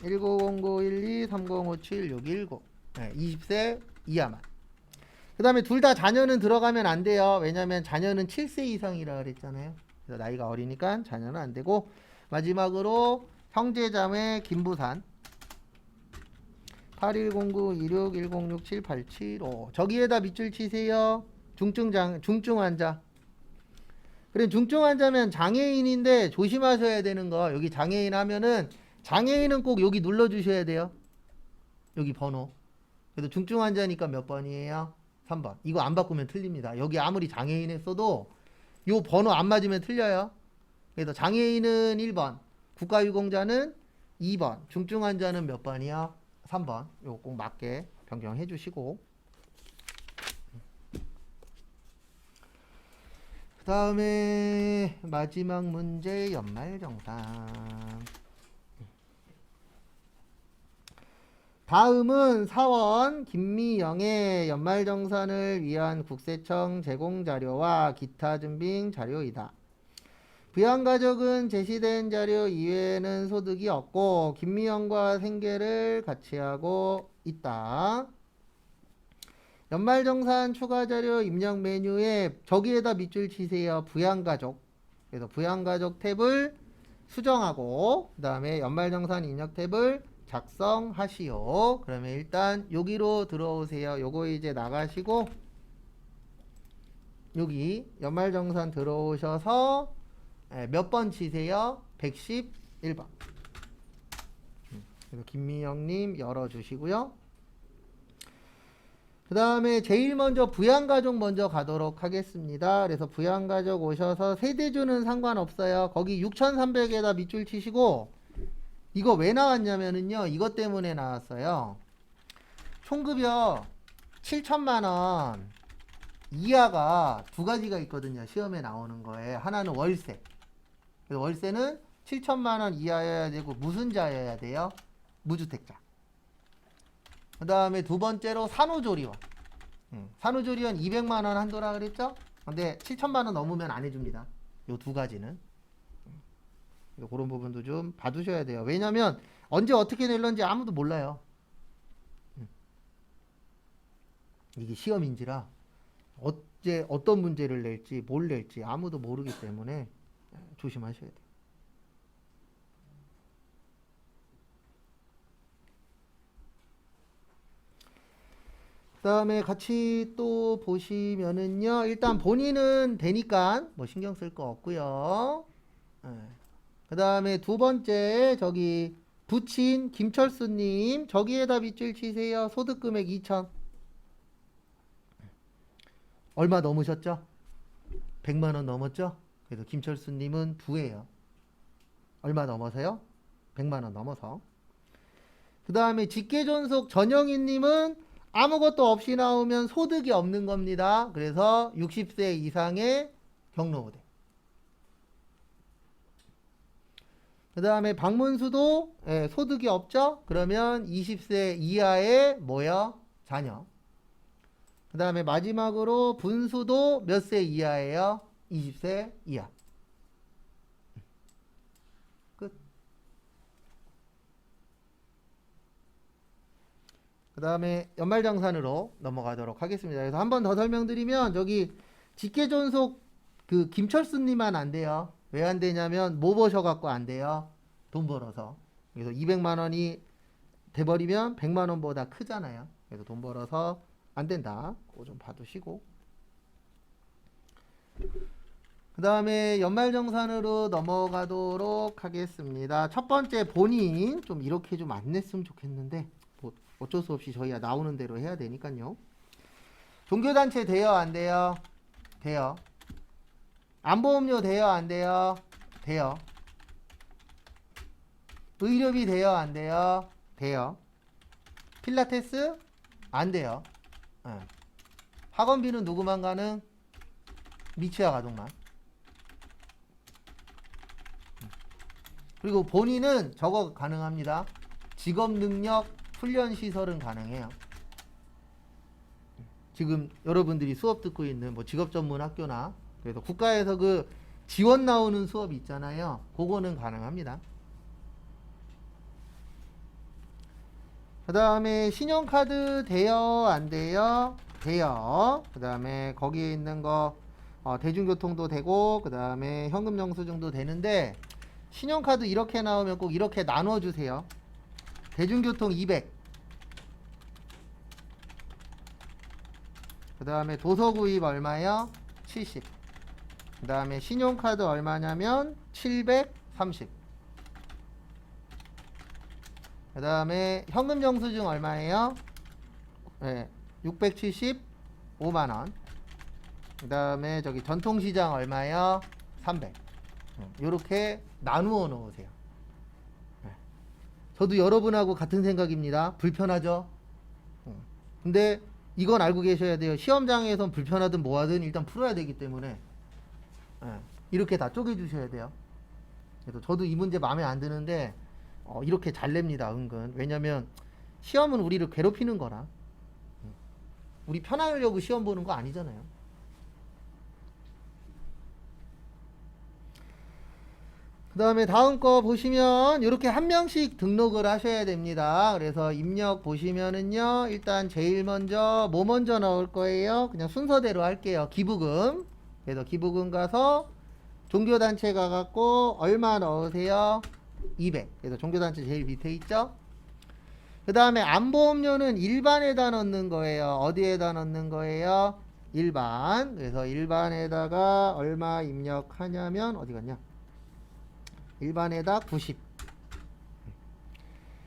1909123057-619 20세 이하만. 그 다음에 둘 다 자녀는 들어가면 안 돼요. 왜냐면 자녀는 7세 이상이라 그랬잖아요. 그래서 나이가 어리니까 자녀는 안 되고, 마지막으로 형제자매 김부산 81092610678775 저기에다 밑줄 치세요. 중증 환자. 그래, 중증 환자면 장애인인데 조심하셔야 되는 거, 여기 장애인 하면은 장애인은 꼭 여기 눌러 주셔야 돼요. 여기 번호. 그래도 중증 환자니까 몇 번이에요? 3번. 이거 안 바꾸면 틀립니다. 여기 아무리 장애인 했어도 요 번호 안 맞으면 틀려요. 그래서 장애인은 1번, 국가유공자는 2번, 중증 환자는 몇 번이요? 3번. 요거 꼭 맞게 변경해 주시고, 그 다음에 마지막 문제 연말정산. 다음은 사원 김미영의 연말정산을 위한 국세청 제공자료와 기타 증빙 자료이다. 부양가족은 제시된 자료 이외에는 소득이 없고 김미영과 생계를 같이 하고 있다. 연말정산 추가자료 입력 메뉴에 저기에다 밑줄 치세요. 부양가족. 그래서 부양가족 탭을 수정하고 그 다음에 연말정산 입력 탭을 작성하시오. 그러면 일단 여기로 들어오세요. 요거 이제 나가시고 여기 연말정산 들어오셔서 몇 번 치세요? 111번. 그래서 김미영님 열어주시고요. 그 다음에 제일 먼저 부양가족 먼저 가도록 하겠습니다. 그래서 부양가족 오셔서 세대주는 상관없어요. 거기 6,300에다 밑줄 치시고 이거 왜 나왔냐면은요. 이것 때문에 나왔어요. 총급여 7천만원 이하가 두 가지가 있거든요. 시험에 나오는 거에. 하나는 월세. 그래서 월세는 7천만원 이하여야 되고 무슨 자여야 돼요? 무주택자. 그 다음에 두 번째로 산후조리원. 산후조리원 200만원 한도라 그랬죠? 근데 7천만원 넘으면 안 해줍니다. 요 두 가지는. 그런 부분도 좀 봐두셔야 돼요. 왜냐면 언제 어떻게 낼런지 아무도 몰라요. 이게 시험인지라 언제 어떤 문제를 낼지 뭘 낼지 아무도 모르기 때문에 조심하셔야 돼요. 그 다음에 같이 또 보시면은요. 일단 본인은 되니까 뭐 신경 쓸 거 없고요. 그 다음에 두 번째 저기 부친 김철수님 저기에다 밑줄 치세요. 소득금액 2천 얼마 넘으셨죠? 100만원 넘었죠? 그래서 김철수님은 부예요. 얼마 넘어서요? 100만원 넘어서. 그 다음에 직계존속 전영희님은 아무것도 없이 나오면 소득이 없는 겁니다. 그래서 60세 이상의 경로부대. 그 다음에 박문수도 소득이 없죠? 그러면 20세 이하의 뭐요? 자녀. 그 다음에 마지막으로 분수도 몇 세 이하예요? 20세 이하. 끝. 그 다음에 연말정산으로 넘어가도록 하겠습니다. 그래서 한 번 더 설명드리면 저기 직계존속 그 김철수님만 안 돼요. 왜 안 되냐면 뭐 버셔갖고 안 돼요. 돈 벌어서. 그래서 200만원이 돼버리면 100만원보다 크잖아요. 그래서 돈 벌어서 안 된다. 그거 좀 봐두시고. 그 다음에 연말정산으로 넘어가도록 하겠습니다. 첫 번째 본인 좀 이렇게 좀 안 냈으면 좋겠는데 뭐 어쩔 수 없이 저희가 나오는 대로 해야 되니까요. 종교단체 돼요 안 돼요? 돼요. 안보험료 돼요 안 돼요? 돼요. 의료비 돼요 안 돼요? 돼요. 필라테스? 안 돼요. 학원비는 누구만 가능? 미취학 아동만. 그리고 본인은 저거 가능합니다. 직업능력 훈련시설은 가능해요. 지금 여러분들이 수업 듣고 있는 뭐 직업전문학교나 그래서 국가에서 그 지원 나오는 수업이 있잖아요. 그거는 가능합니다. 그 다음에 신용카드 돼요 안 돼요? 돼요. 그 다음에 거기에 있는 거 대중교통도 되고 그 다음에 현금영수증도 되는데 신용카드 이렇게 나오면 꼭 이렇게 나눠주세요. 대중교통 200. 그 다음에 도서구입 얼마요? 70. 그 다음에 신용카드 얼마냐면 730. 그 다음에 현금영수증 얼마예요? 네, 675만원. 그 다음에 저기 전통시장 얼마요? 300. 요렇게 나누어 놓으세요. 저도 여러분하고 같은 생각입니다. 불편하죠? 근데 이건 알고 계셔야 돼요. 시험장에선 불편하든 뭐하든 일단 풀어야 되기 때문에 이렇게 다 쪼개주셔야 돼요. 그래서 저도 이 문제 마음에 안 드는데 이렇게 잘 냅니다. 은근. 왜냐면 시험은 우리를 괴롭히는 거라. 우리 편하려고 시험 보는 거 아니잖아요. 그 다음에 다음 거 보시면 이렇게 한 명씩 등록을 하셔야 됩니다. 그래서 입력 보시면은요. 일단 제일 먼저 뭐 먼저 나올 거예요? 그냥 순서대로 할게요. 기부금. 그래서 기부금 가서 종교단체 가갖고 얼마 넣으세요? 200. 그래서 종교단체 제일 밑에 있죠? 그 다음에 안보험료는 일반에다 넣는 거예요. 어디에다 넣는 거예요? 일반. 그래서 일반에다가 얼마 입력하냐면 어디 갔냐? 일반에다 90.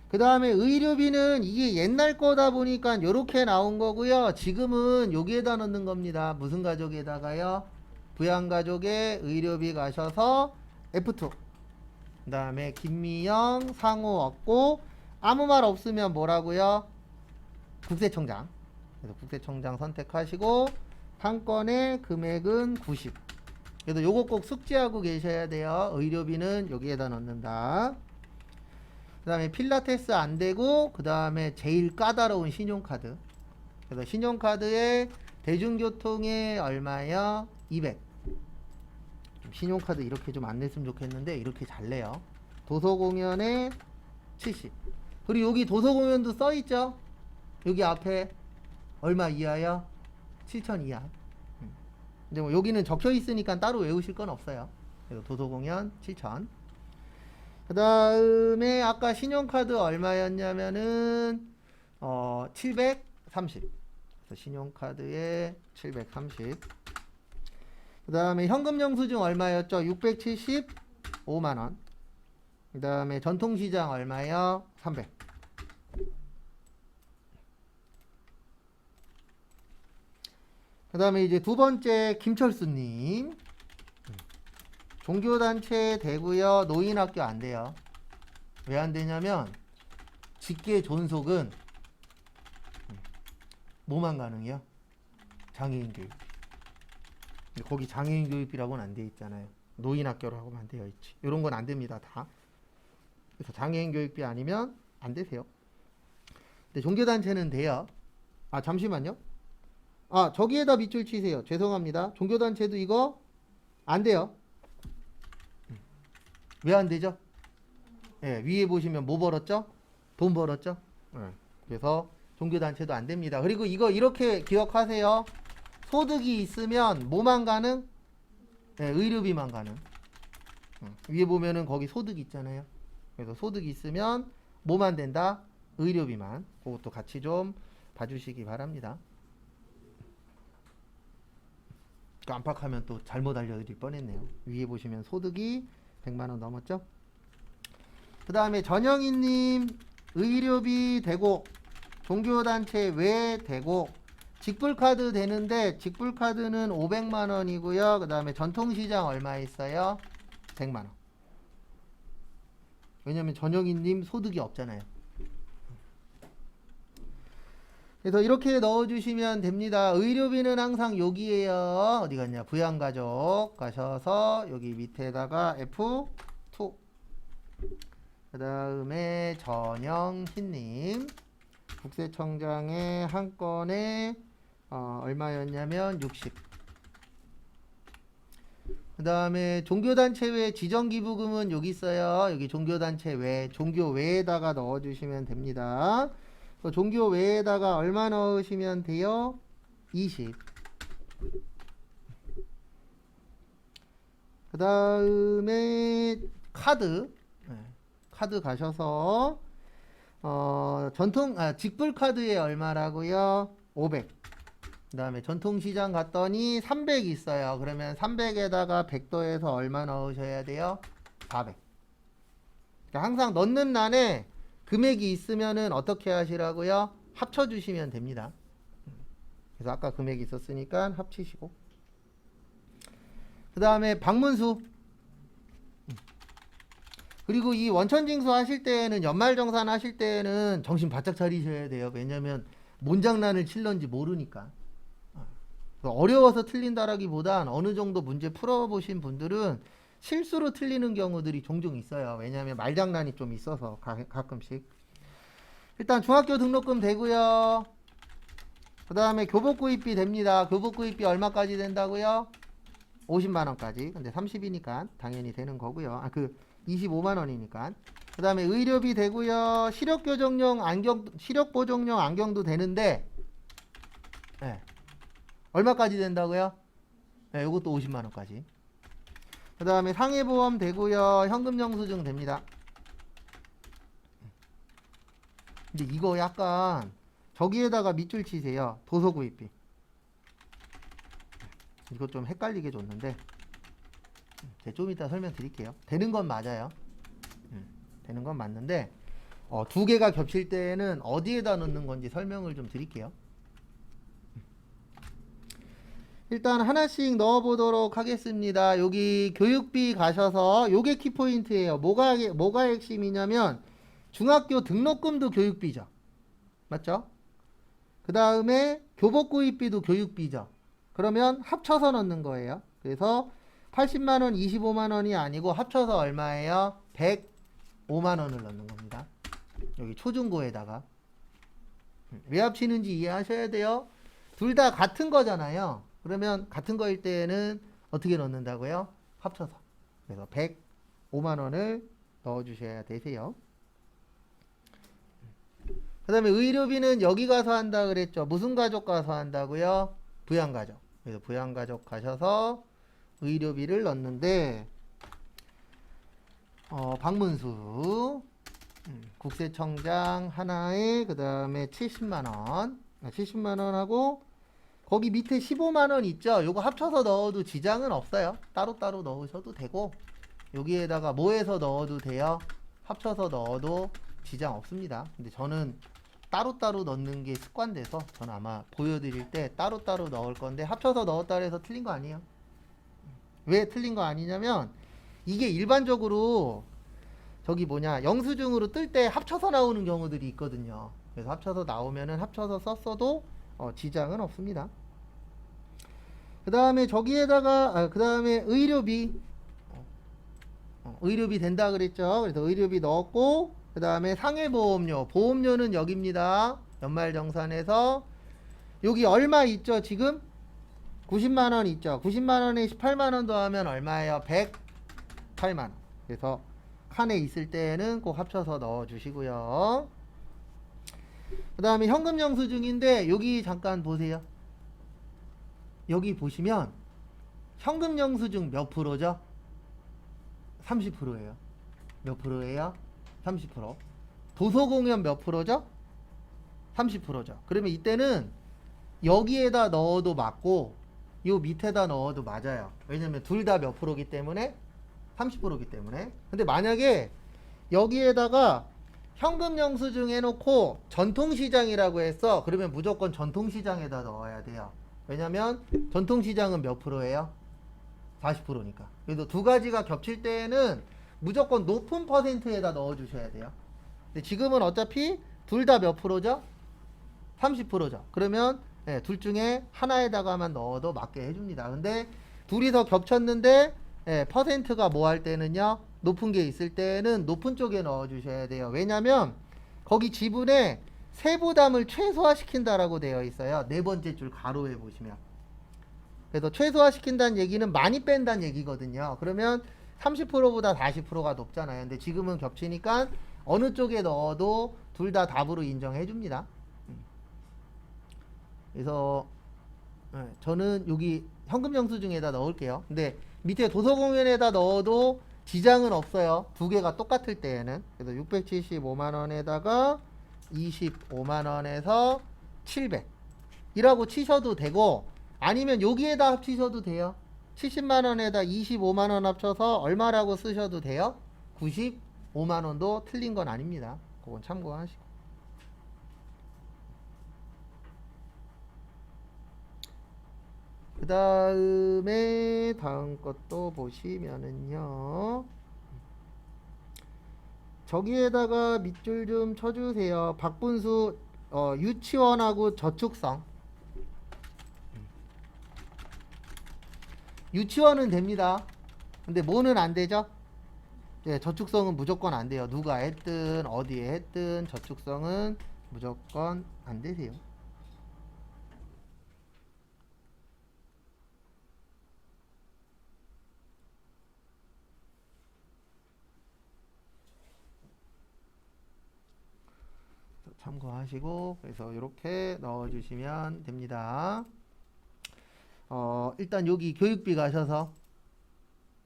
그 다음에 의료비는 이게 옛날 거다 보니까 이렇게 나온 거고요. 지금은 여기에다 넣는 겁니다. 무슨 가족에다가요? 부양가족의 의료비 가셔서 F2. 그 다음에 김미영 상호 없고 아무 말 없으면 뭐라고요? 국세청장. 그래서 국세청장 선택하시고 한 건의 금액은 90. 그래서 요거 꼭 숙지하고 계셔야 돼요. 의료비는 여기에다 넣는다. 그 다음에 필라테스 안 되고 그 다음에 제일 까다로운 신용카드. 그래서 신용카드에 대중교통에 얼마요? 200. 좀 신용카드 이렇게 좀 안 냈으면 좋겠는데 이렇게 잘 내요. 도서공연에 70. 그리고 여기 도서공연도 써있죠? 여기 앞에 얼마 이하요? 7천 이하. 근데 뭐 여기는 적혀 있으니까 따로 외우실 건 없어요. 그래서 도서공연 7천. 그 다음에 아까 신용카드 얼마였냐면은 730. 그래서 신용카드에 730. 그 다음에 현금 영수증 얼마였죠? 675만원. 그 다음에 전통시장 얼마요? 300. 그 다음에 이제 두 번째 김철수님. 종교단체 되고요. 노인학교 안 돼요. 왜 안 되냐면 직계 존속은 뭐만 가능해요? 장애인 교육. 거기 장애인 교육비라고는 안 돼 있잖아요. 노인학교라고만 되어 있지. 이런 건 안 됩니다. 다. 그래서 장애인 교육비 아니면 안 되세요. 근데 종교단체는 돼요. 아 잠시만요. 아 저기에다 밑줄 치세요. 죄송합니다. 종교단체도 이거 안 돼요. 왜 안 되죠? 예, 위에 보시면 뭐 벌었죠? 돈 벌었죠? 예, 그래서 종교단체도 안 됩니다. 그리고 이거 이렇게 기억하세요. 소득이 있으면 뭐만 가능? 예, 의료비만 가능. 위에 보면은 거기 소득 있잖아요. 그래서 소득이 있으면 뭐만 된다? 의료비만. 그것도 같이 좀 봐주시기 바랍니다. 깜빡하면 또 잘못 알려드릴 뻔했네요. 위에 보시면 소득이 100만원 넘었죠? 그 다음에 전영희님 의료비 되고 종교단체 외 되고 직불카드 되는데 직불카드는 500만원이고요. 그 다음에 전통시장 얼마 있어요? 100만원. 왜냐면 전영희님 소득이 없잖아요. 그래서 이렇게 넣어주시면 됩니다. 의료비는 항상 여기에요. 어디 갔냐? 부양가족 가셔서 여기 밑에다가 F2. 그 다음에 전영희님 국세청장의 한 건에 얼마였냐면 60. 그 다음에 종교단체 외 지정기부금은 여기 있어요. 여기 종교단체 외, 종교 외에다가 넣어주시면 됩니다. 종교 외에다가 얼마 넣으시면 돼요? 20. 그 다음에 카드. 카드 가셔서 직불카드에 얼마라고요? 500. 그 다음에 전통시장 갔더니 300 있어요. 그러면 300에다가 100 더해서 얼마 넣으셔야 돼요? 400. 그러니까 항상 넣는 난에 금액이 있으면은 어떻게 하시라고요? 합쳐주시면 됩니다. 그래서 아까 금액이 있었으니까 합치시고. 그 다음에 방문수. 그리고 이 원천징수 하실 때는 연말정산 하실 때는 정신 바짝 차리셔야 돼요. 왜냐면 뭔 장난을 칠런지 모르니까. 어려워서 틀린다라기보단 어느 정도 문제 풀어보신 분들은 실수로 틀리는 경우들이 종종 있어요. 왜냐하면 말장난이 좀 있어서 가끔씩. 일단 중학교 등록금 되고요. 그 다음에 교복구입비 됩니다. 교복구입비 얼마까지 된다고요? 50만원까지. 근데 30이니까 당연히 되는 거고요. 25만원이니까. 그 다음에 의료비 되고요. 시력보정용 안경도 되는데 네. 얼마까지 된다고요? 네, 이것도 50만원까지. 그 다음에 상해보험 되고요. 현금영수증 됩니다. 근데 이거 약간 저기에다가 밑줄 치세요. 도서구입비. 이거 좀 헷갈리게 줬는데 제가 좀 이따 설명드릴게요. 되는 건 맞아요. 되는 건 맞는데 두 개가 겹칠 때는 어디에다 넣는 건지 설명을 좀 드릴게요. 일단 하나씩 넣어보도록 하겠습니다. 여기 교육비 가셔서 요게 키포인트예요. 뭐가 핵심이냐면 중학교 등록금도 교육비죠. 맞죠? 그 다음에 교복구입비도 교육비죠. 그러면 합쳐서 넣는 거예요. 그래서 80만원, 25만원이 아니고 합쳐서 얼마예요? 105만원을 넣는 겁니다. 여기 초중고에다가. 왜 합치는지 이해하셔야 돼요. 둘 다 같은 거잖아요. 그러면 같은 거일 때는 어떻게 넣는다고요? 합쳐서. 그래서 105만원을 넣어주셔야 되세요. 그 다음에 의료비는 여기 가서 한다 그랬죠. 무슨 가족 가서 한다고요? 부양가족. 그래서 부양가족 가셔서 의료비를 넣는데 방문수 국세청장 하나에 그 다음에 70만원 70만원하고 거기 밑에 15만원 있죠. 요거 합쳐서 넣어도 지장은 없어요. 따로따로 넣으셔도 되고 여기에다가 뭐해서 넣어도 돼요. 합쳐서 넣어도 지장 없습니다. 근데 저는 따로따로 넣는 게 습관돼서 저는 아마 보여드릴 때 따로따로 넣을 건데 합쳐서 넣었다 해서 틀린 거 아니에요. 왜 틀린 거 아니냐면 이게 일반적으로 저기 영수증으로 뜰 때 합쳐서 나오는 경우들이 있거든요. 그래서 합쳐서 나오면은 합쳐서 썼어도 지장은 없습니다. 그 다음에 저기에다가 그 다음에 의료비 의료비 된다 그랬죠. 그래서 의료비 넣었고 그 다음에 상해보험료 보험료는 여기입니다. 연말정산에서 여기 얼마 있죠 지금? 90만원 있죠. 90만원에 18만원 더하면 얼마예요? 108만원. 그래서 칸에 있을 때는 꼭 합쳐서 넣어주시고요. 그 다음에 현금영수증인데 여기 잠깐 보세요. 여기 보시면 현금영수증 몇 프로죠? 30%예요. 몇 프로예요? 30%. 도서공연 몇 프로죠? 30%죠. 그러면 이때는 여기에다 넣어도 맞고 요 밑에다 넣어도 맞아요. 왜냐면 둘 다 몇 프로기 때문에 30%기 때문에. 근데 만약에 여기에다가 현금영수증 해놓고 전통시장이라고 했어. 그러면 무조건 전통시장에다 넣어야 돼요. 왜냐면 전통시장은 몇 프로예요? 40%니까. 그래서 두 가지가 겹칠 때에는 무조건 높은 퍼센트에다 넣어주셔야 돼요. 근데 지금은 어차피 둘 다 몇 프로죠? 30%죠. 그러면 둘 중에 하나에다가만 넣어도 맞게 해줍니다. 근데 둘이서 겹쳤는데 퍼센트가 뭐 할 때는요, 높은 게 있을 때는 높은 쪽에 넣어주셔야 돼요. 왜냐면 거기 지분에 세부담을 최소화시킨다라고 되어 있어요. 네 번째 줄 가로에 보시면. 그래서 최소화시킨다는 얘기는 많이 뺀다는 얘기거든요. 그러면 30%보다 40%가 높잖아요. 근데 지금은 겹치니까 어느 쪽에 넣어도 둘 다 답으로 인정해 줍니다. 그래서 저는 여기 현금영수증에다 넣을게요. 근데 밑에 도서공연에다 넣어도 지장은 없어요. 두 개가 똑같을 때에는. 그래서 675만원에다가 25만원에서 700 이라고 치셔도 되고 아니면 여기에다 합치셔도 돼요. 70만원에다 25만원 합쳐서 얼마라고 쓰셔도 돼요. 95만원도 틀린 건 아닙니다. 그건 참고하시고. 그 다음에 다음 것도 보시면은요, 저기에다가 밑줄 좀 쳐주세요. 박분수 유치원하고 저축성. 유치원은 됩니다. 근데 뭐는 안 되죠? 저축성은 무조건 안 돼요. 누가 했든 어디에 했든 저축성은 무조건 안 되세요. 참고하시고 그래서 이렇게 넣어주시면 됩니다. 일단 여기 교육비 가셔서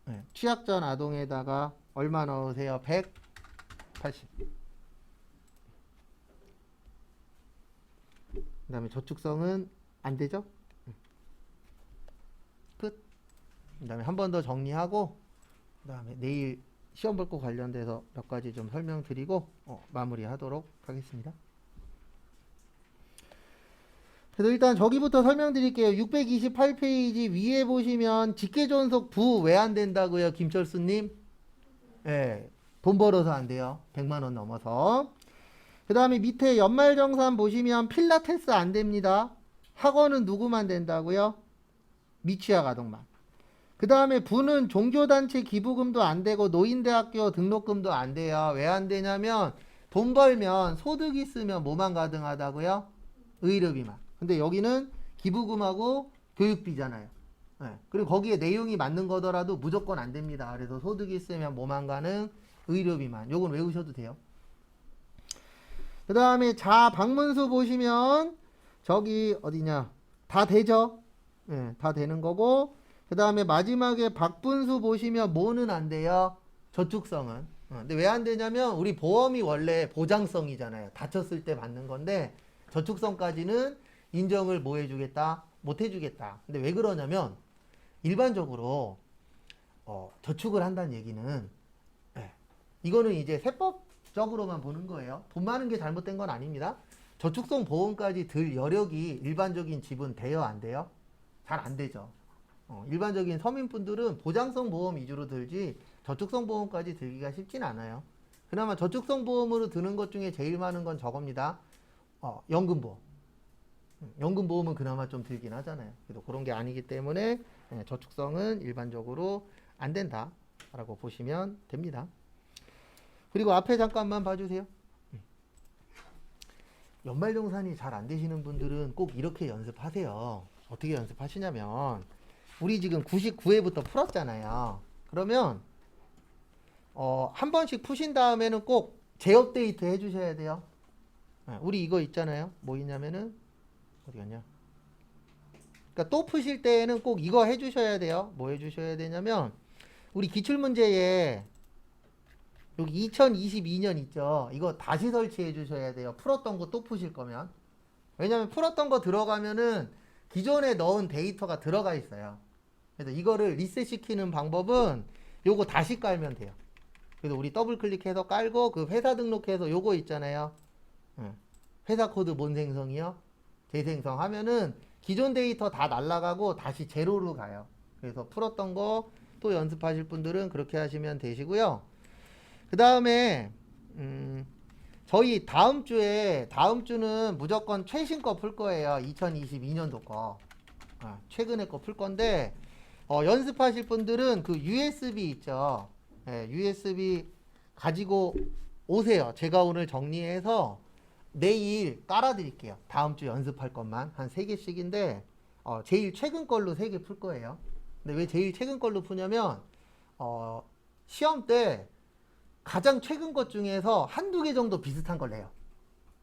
네, 취약전 아동에다가 얼마 넣으세요? 180. 그 다음에 저축성은 안 되죠? 끝. 그 다음에 한 번 더 정리하고, 그 다음에 내일 시험 볼 거 관련돼서 몇 가지 좀 설명드리고 마무리하도록 하겠습니다. 그래서 일단 저기부터 설명드릴게요. 628페이지 위에 보시면 직계존속 부 왜 안 된다고요, 김철수님? 예, 돈 벌어서 안 돼요. 100만 원 넘어서. 그 다음에 밑에 연말정산 보시면 필라테스 안 됩니다. 학원은 누구만 된다고요? 미취학 아동만. 그 다음에 부는 종교단체 기부금도 안 되고 노인대학교 등록금도 안 돼요. 왜 안 되냐면 돈 벌면 소득 있으면 뭐만 가능하다고요? 의료비만. 근데 여기는 기부금하고 교육비잖아요. 네. 그리고 거기에 내용이 맞는 거더라도 무조건 안 됩니다. 그래서 소득이 있으면 뭐만 가능? 의료비만. 요건 외우셔도 돼요. 그 다음에 자 방문수 보시면 저기 어디냐? 다 되죠? 네, 다 되는 거고. 그 다음에 마지막에 박분수 보시면 뭐는 안 돼요? 저축성은. 근데 왜 안 되냐면 우리 보험이 원래 보장성이잖아요. 다쳤을 때 받는 건데 저축성까지는 인정을 뭐 해주겠다? 못 해주겠다. 근데 왜 그러냐면 일반적으로 저축을 한다는 얘기는 이거는 이제 세법적으로만 보는 거예요. 돈 많은 게 잘못된 건 아닙니다. 저축성 보험까지 들 여력이 일반적인 집은 돼요? 안 돼요? 잘 안 되죠. 일반적인 서민분들은 보장성 보험 위주로 들지 저축성 보험까지 들기가 쉽진 않아요. 그나마 저축성 보험으로 드는 것 중에 제일 많은 건 저겁니다. 연금보험. 연금보험은 그나마 좀 들긴 하잖아요. 그래도 그런 게 아니기 때문에 저축성은 일반적으로 안 된다라고 보시면 됩니다. 그리고 앞에 잠깐만 봐주세요. 연말정산이 잘 안 되시는 분들은 꼭 이렇게 연습하세요. 어떻게 연습하시냐면 우리 지금 99회부터 풀었잖아요. 그러면 한 번씩 푸신 다음에는 꼭 재업데이트 해주셔야 돼요. 우리 이거 있잖아요. 뭐 있냐면은 어디 갔냐? 그러니까 또 푸실 때에는 꼭 이거 해주셔야 돼요. 뭐 해주셔야 되냐면 우리 기출문제에 여기 2022년 있죠. 이거 다시 설치해 주셔야 돼요. 풀었던 거 또 푸실 거면. 왜냐면 풀었던 거 들어가면은 기존에 넣은 데이터가 들어가 있어요. 그래서 이거를 리셋 시키는 방법은 요거 다시 깔면 돼요. 그래서 우리 더블 클릭해서 깔고 그 회사 등록해서 요거 있잖아요. 회사 코드 뭔 생성이요? 재생성 하면은 기존 데이터 다 날라가고 다시 제로로 가요. 그래서 풀었던 거 또 연습하실 분들은 그렇게 하시면 되시고요. 그 다음에 저희 다음 주는 무조건 최신 거 풀 거예요. 2022년도 거. 최근에 거 풀 건데 연습하실 분들은 그 USB 있죠. USB 가지고 오세요. 제가 오늘 정리해서 내일 깔아드릴게요. 다음 주 연습할 것만 한 3개씩인데 제일 최근 걸로 3개 풀 거예요. 근데 왜 제일 최근 걸로 푸냐면 시험 때 가장 최근 것 중에서 한두 개 정도 비슷한 걸 내요.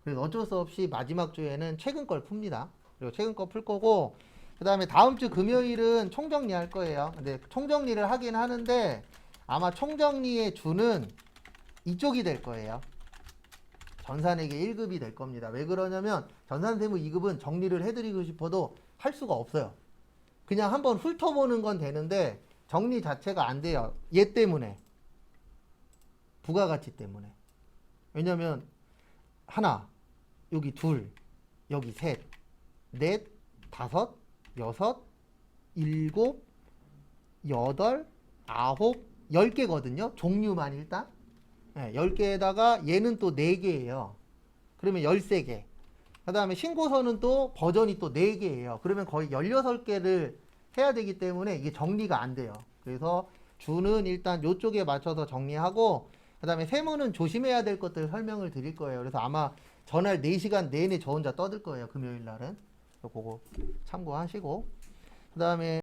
그래서 어쩔 수 없이 마지막 주에는 최근 걸 풉니다. 그리고 최근 거 풀 거고 그 다음에 다음 주 금요일은 총정리 할 거예요. 근데 총정리를 하긴 하는데 아마 총정리의 주는 이쪽이 될 거예요. 전산에게 1급이 될 겁니다. 왜 그러냐면 전산세무 2급은 정리를 해드리고 싶어도 할 수가 없어요. 그냥 한번 훑어보는 건 되는데 정리 자체가 안 돼요. 얘 때문에. 부가가치 때문에. 왜냐면 하나, 여기 둘, 여기 셋, 넷, 다섯, 여섯, 일곱, 여덟, 아홉, 10개거든요. 종류만 일단. 10개에다가 얘는 또 4개예요. 그러면 13개. 그 다음에 신고서는 또 버전이 또 4개예요. 그러면 거의 16개를 해야 되기 때문에 이게 정리가 안 돼요. 그래서 주는 일단 요쪽에 맞춰서 정리하고 그 다음에 세무는 조심해야 될 것들 설명을 드릴 거예요. 그래서 아마 전날 4시간 내내 저 혼자 떠들 거예요. 금요일 날은. 그거 참고하시고 그 다음에